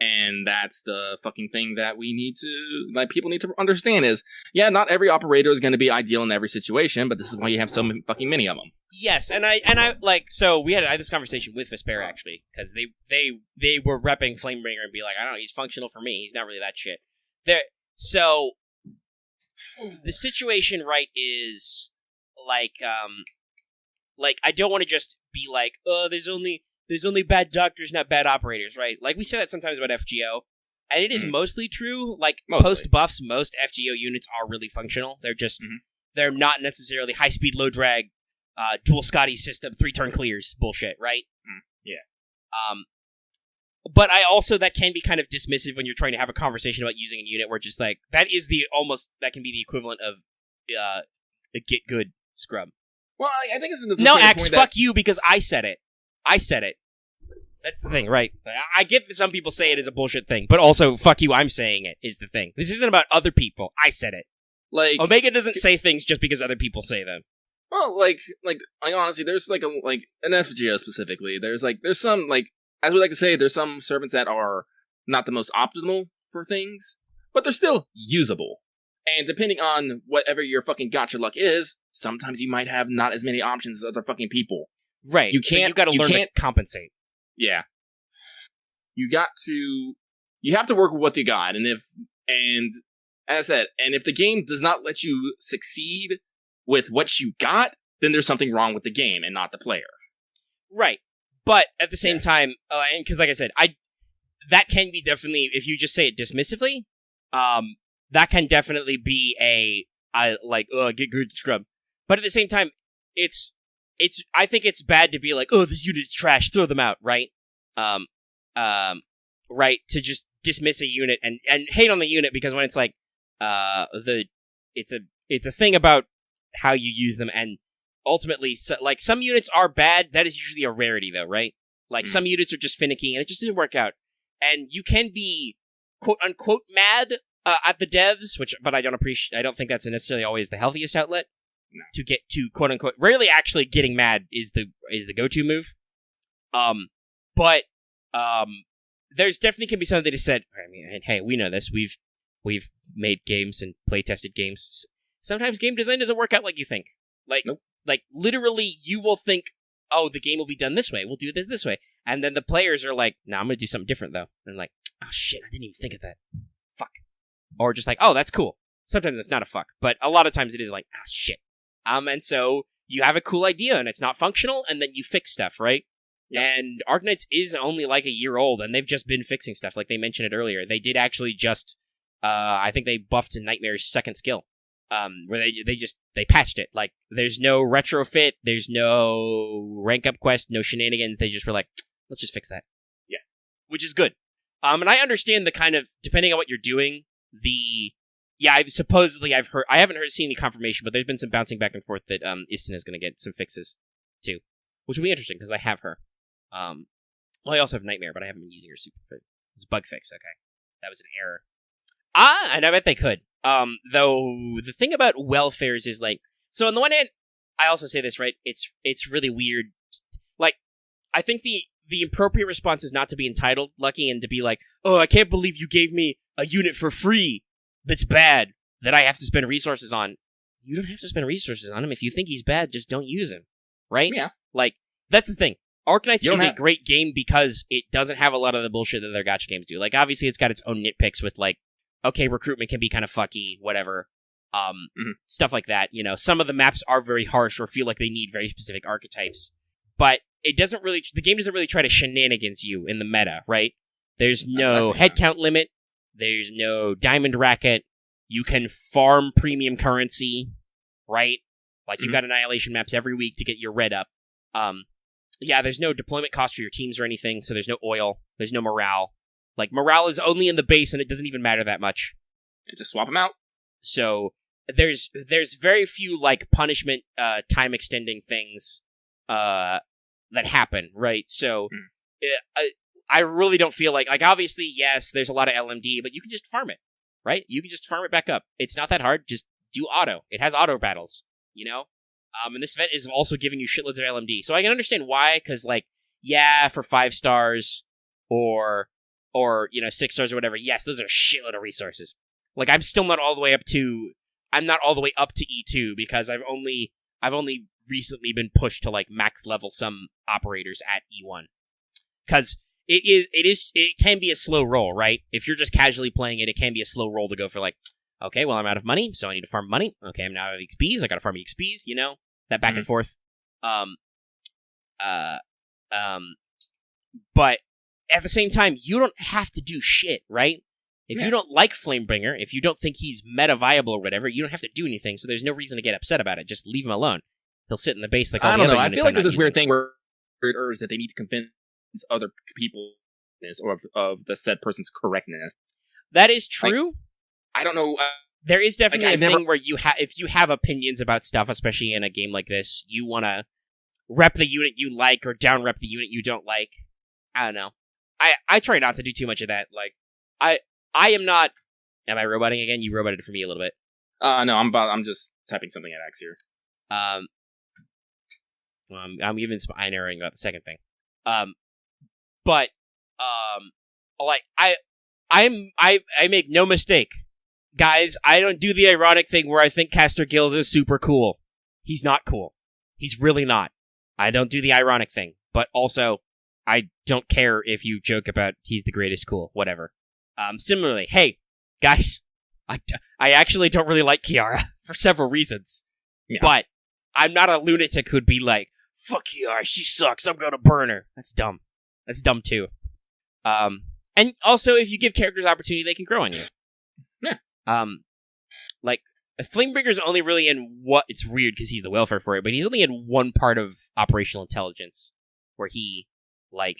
Speaker 2: And that's the fucking thing that we need to, people need to understand is, yeah, not every operator is going to be ideal in every situation, but this is why you have so fucking many of them.
Speaker 1: Yes, and I so I had this conversation with Vesper, actually, because they were repping Flamebringer and be like, I don't know, he's functional for me, he's not really that shit. So, the situation, right, is, I don't want to just be like, oh, there's only bad doctors, not bad operators, right? Like, we say that sometimes about FGO, and it is mostly true. Like, post-buffs, most FGO units are really functional. They're just, they're not necessarily high-speed, low-drag, dual Scotty system, 3-turn clears bullshit, right?
Speaker 2: Yeah.
Speaker 1: But that can be kind of dismissive when you're trying to have a conversation about using a unit where just, that can be the equivalent of a get good scrub.
Speaker 2: Well, I think it's in the
Speaker 1: No, Axe, fuck you, because I said it. That's the thing, right? I get that some people say it is a bullshit thing, but also, fuck you, I'm saying it is the thing. This isn't about other people. I said it. Omega doesn't say things just because other people say them.
Speaker 2: Well, honestly, there's an FGO specifically. There's some, as we like to say, there's some servants that are not the most optimal for things, but they're still usable. And depending on whatever your fucking gotcha luck is, sometimes you might have not as many options as other fucking people.
Speaker 1: Right. You gotta learn to compensate.
Speaker 2: Yeah. You have to work with what you got, and as I said, if the game does not let you succeed with what you got, then there's something wrong with the game and not the player.
Speaker 1: Right. But at the same time, and because like I said, that can be definitely, if you just say it dismissively, that can definitely be get good scrub. But at the same time, I think it's bad to be like, oh, this unit is trash, throw them out, right? Right, to just dismiss a unit and hate on the unit because when it's like, it's a thing about how you use them, and ultimately, like, some units are bad. That is usually a rarity, though, right? Like, some units are just finicky, and it just didn't work out. And you can be, quote-unquote, mad at the devs, but I don't think that's necessarily always the healthiest outlet to get to, quote-unquote, rarely actually getting mad is the go-to move. But there's definitely can be something to said, I mean, hey, we know this. We've made games and play-tested games. Sometimes game design doesn't work out like you think. Like,
Speaker 2: nope.
Speaker 1: Like, literally, you will think, oh, the game will be done this way. We'll do this way. And then the players are like, nah, I'm going to do something different, though. And like, oh, shit, I didn't even think of that. Fuck. Or just like, oh, that's cool. Sometimes it's not a fuck. But a lot of times it is like, ah, shit. And so you have a cool idea, and it's not functional, and then you fix stuff, right? Yep. And Arknights is only like a year old, and they've just been fixing stuff. Like they mentioned it earlier. They did actually just, I think they buffed Nightmare's second skill. Where they patched it. Like, there's no retrofit, there's no rank up quest, no shenanigans. They just were like, let's just fix that. Yeah. Which is good. And I understand the kind of, depending on what you're doing, I've heard, I haven't seen any confirmation, but there's been some bouncing back and forth that, Istin is going to get some fixes, too. Which will be interesting, because I have her. Well, I also have Nightmare, but I haven't been using her super fit. It's a bug fix, okay. That was an error. And I bet they could. Though the thing about welfares is like, so on the one hand, I also say this, right? It's really weird. Like, I think the appropriate response is not to be entitled, Lucky, and to be like, oh, I can't believe you gave me a unit for free that's bad that I have to spend resources on. You don't have to spend resources on him. If you think he's bad, just don't use him, right? Yeah. Like, that's the thing. Arknights is a great game because it doesn't have a lot of the bullshit that their gacha games do. Like, obviously, it's got its own nitpicks with, like, okay, recruitment can be kind of fucky, whatever. Stuff like that, you know. Some of the maps are very harsh or feel like they need very specific archetypes. But the game doesn't really try to shenanigans you in the meta, right? There's no headcount limit. There's no diamond racket. You can farm premium currency, right? Like, you've got annihilation maps every week to get your red up. There's no deployment cost for your teams or anything, so there's no oil. There's no morale. Like, morale is only in the base, and it doesn't even matter that much.
Speaker 2: And just swap them out.
Speaker 1: So, there's very few, like, punishment, time-extending things, that happen, right? So, I really don't feel like, obviously, yes, there's a lot of LMD, but you can just farm it, right? You can just farm it back up. It's not that hard. Just do auto. It has auto battles, you know? And this event is also giving you shitloads of LMD. So I can understand why, because, like, for 5 stars, or 6 stars or whatever, yes, those are a shitload of resources. Like, I'm still not all the way up to E2 because I've only recently been pushed to, like, max level some operators at E1. Because it can be a slow roll, right? If you're just casually playing it, it can be a slow roll to go for, like, okay, well, I'm out of money, so I need to farm money. Okay, I'm now out of XPs, I gotta farm XPs, you know? That back and forth. But at the same time, you don't have to do shit, right? If you don't like Flamebringer, if you don't think he's meta viable or whatever, you don't have to do anything, so there's no reason to get upset about it. Just leave him alone. He'll sit in the base like all the other units.
Speaker 2: I feel like there's this weird thing where that they need to convince other people of the said person's correctness.
Speaker 1: That is true.
Speaker 2: Like, I don't know.
Speaker 1: There is definitely a thing where if you have opinions about stuff, especially in a game like this, you want to rep the unit you like or down rep the unit you don't like. I don't know. I try not to do too much of that. Like, I am not. Am I roboting again? You roboted for me a little bit.
Speaker 2: No, I'm just typing something at Axe here.
Speaker 1: I'm even narrowing about the second thing. Like, I make no mistake. Guys, I don't do the ironic thing where I think Caster Gills is super cool. He's not cool. He's really not. I don't do the ironic thing. But also, I don't care if you joke about he's the greatest cool. Whatever. Similarly, hey, guys, I actually don't really like Kiara for several reasons. Yeah. But I'm not a lunatic who'd be like, fuck Kiara, she sucks, I'm gonna burn her. That's dumb. That's dumb too. And also, if you give characters opportunity, they can grow on you.
Speaker 2: Yeah.
Speaker 1: Like, Flamebringer's only really in what... It's weird because he's the welfare for it, but he's only in one part of operational intelligence where he, like...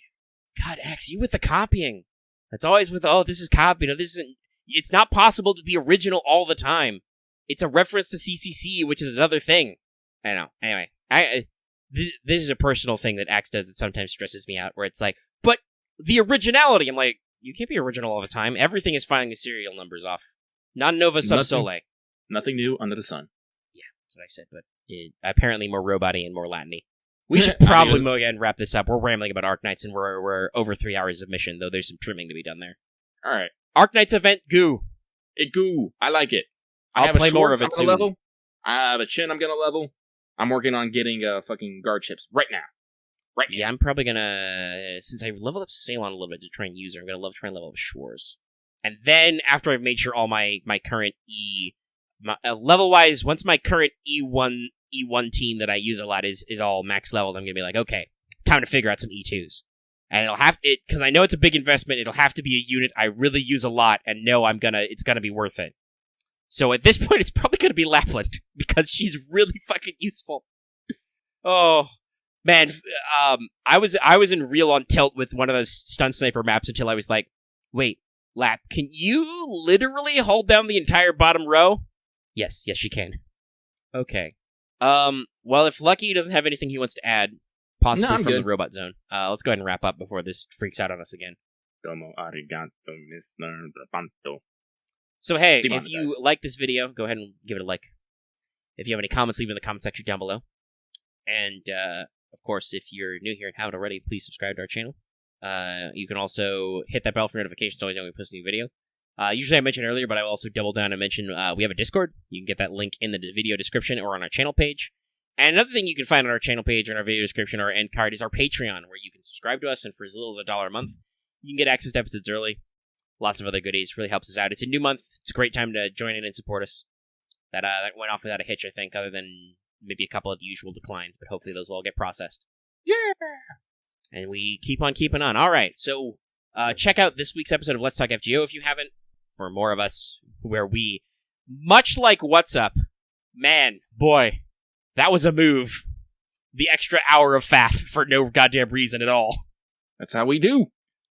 Speaker 1: God, Axe, you with the copying. It's always with, oh, this is copied. No, this isn't... It's not possible to be original all the time. It's a reference to CCC, which is another thing. I know. Anyway, this is a personal thing that Axe does that sometimes stresses me out, where it's like, but the originality. I'm like, you can't be original all the time. Everything is filing the serial numbers off. Non nova sub sole.
Speaker 2: Nothing new under the sun.
Speaker 1: Yeah, that's what I said, but apparently more robot-y and more Latin-y. We should probably go ahead and wrap this up. We're rambling about Arknights, and we're over 3 hours of mission, though there's some trimming to be done there.
Speaker 2: All right.
Speaker 1: Arknights event, goo.
Speaker 2: Goo. I like it.
Speaker 1: I'll play more of it soon.
Speaker 2: Level. I have a chin I'm going to level. I'm working on getting fucking guard chips right now.
Speaker 1: Yeah, I'm probably gonna, since I leveled up Ceylon a little bit to try and use her, I'm gonna try and level up Schwarz. And then, after I've made sure all my current level-wise, once my current E1 team that I use a lot is all max leveled, I'm gonna be like, okay, time to figure out some E2s. And it'll have it, because I know it's a big investment, it'll have to be a unit I really use a lot, and know it's gonna be worth it. So at this point, it's probably gonna be Lapland, because she's really fucking useful. Oh... Man, I was in real on tilt with one of those stun sniper maps until I was like, wait, Lap, can you literally hold down the entire bottom row? Yes, she can. Okay. Well, if Lucky doesn't have anything he wants to add, possibly from the robot zone, let's go ahead and wrap up before this freaks out on us again.
Speaker 2: Domo arigato, Mr. Panto.
Speaker 1: So hey, if you like this video, go ahead and give it a like. If you have any comments, leave them in the comment section down below. And, of course, if you're new here and haven't already, please subscribe to our channel. You can also hit that bell for notifications so you know when we post a new video. Usually I mentioned earlier, but I will also double down and mention we have a Discord. You can get that link in the video description or on our channel page. And another thing you can find on our channel page or in our video description or our end card is our Patreon, where you can subscribe to us, and for as little as $1 a month, you can get access to episodes early. Lots of other goodies. Really helps us out. It's a new month. It's a great time to join in and support us. That went off without a hitch, I think, other than... maybe a couple of the usual declines, but hopefully those will all get processed.
Speaker 2: Yeah!
Speaker 1: And we keep on keeping on. All right, so check out this week's episode of Let's Talk FGO if you haven't, for more of us, where we, much like What's Up, man, boy, that was a move. The extra hour of faff for no goddamn reason at all.
Speaker 2: That's how we do.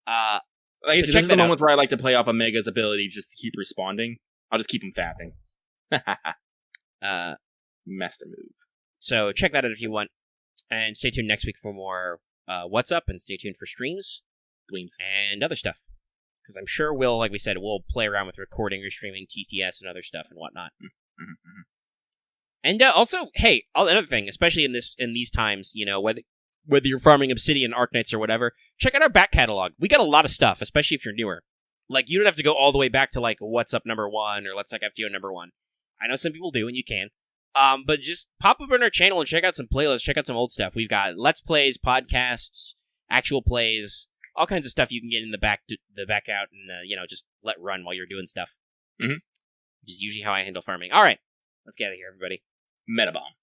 Speaker 1: So
Speaker 2: this is the moment where I like to play off Omega's ability just to keep responding. I'll just keep him fapping. Master move.
Speaker 1: So check that out if you want. And stay tuned next week for more What's Up, and stay tuned for streams. And other stuff. Because I'm sure like we said, we'll play around with recording or streaming TTS and other stuff and whatnot.
Speaker 2: Mm-hmm.
Speaker 1: And also, hey, another thing, especially in these times, you know, whether you're farming Obsidian, Arknights, or whatever, check out our back catalog. We got a lot of stuff, especially if you're newer. Like, you don't have to go all the way back to, like, What's Up number 1 or Let's Talk FGO number 1. I know some people do, and you can. But just pop up on our channel and check out some playlists, check out some old stuff. We've got Let's Plays, podcasts, actual plays, all kinds of stuff you can get in the back out and, just let run while you're doing stuff.
Speaker 2: Mm-hmm.
Speaker 1: Which is usually how I handle farming. All right, let's get out of here, everybody.
Speaker 2: Metabomb.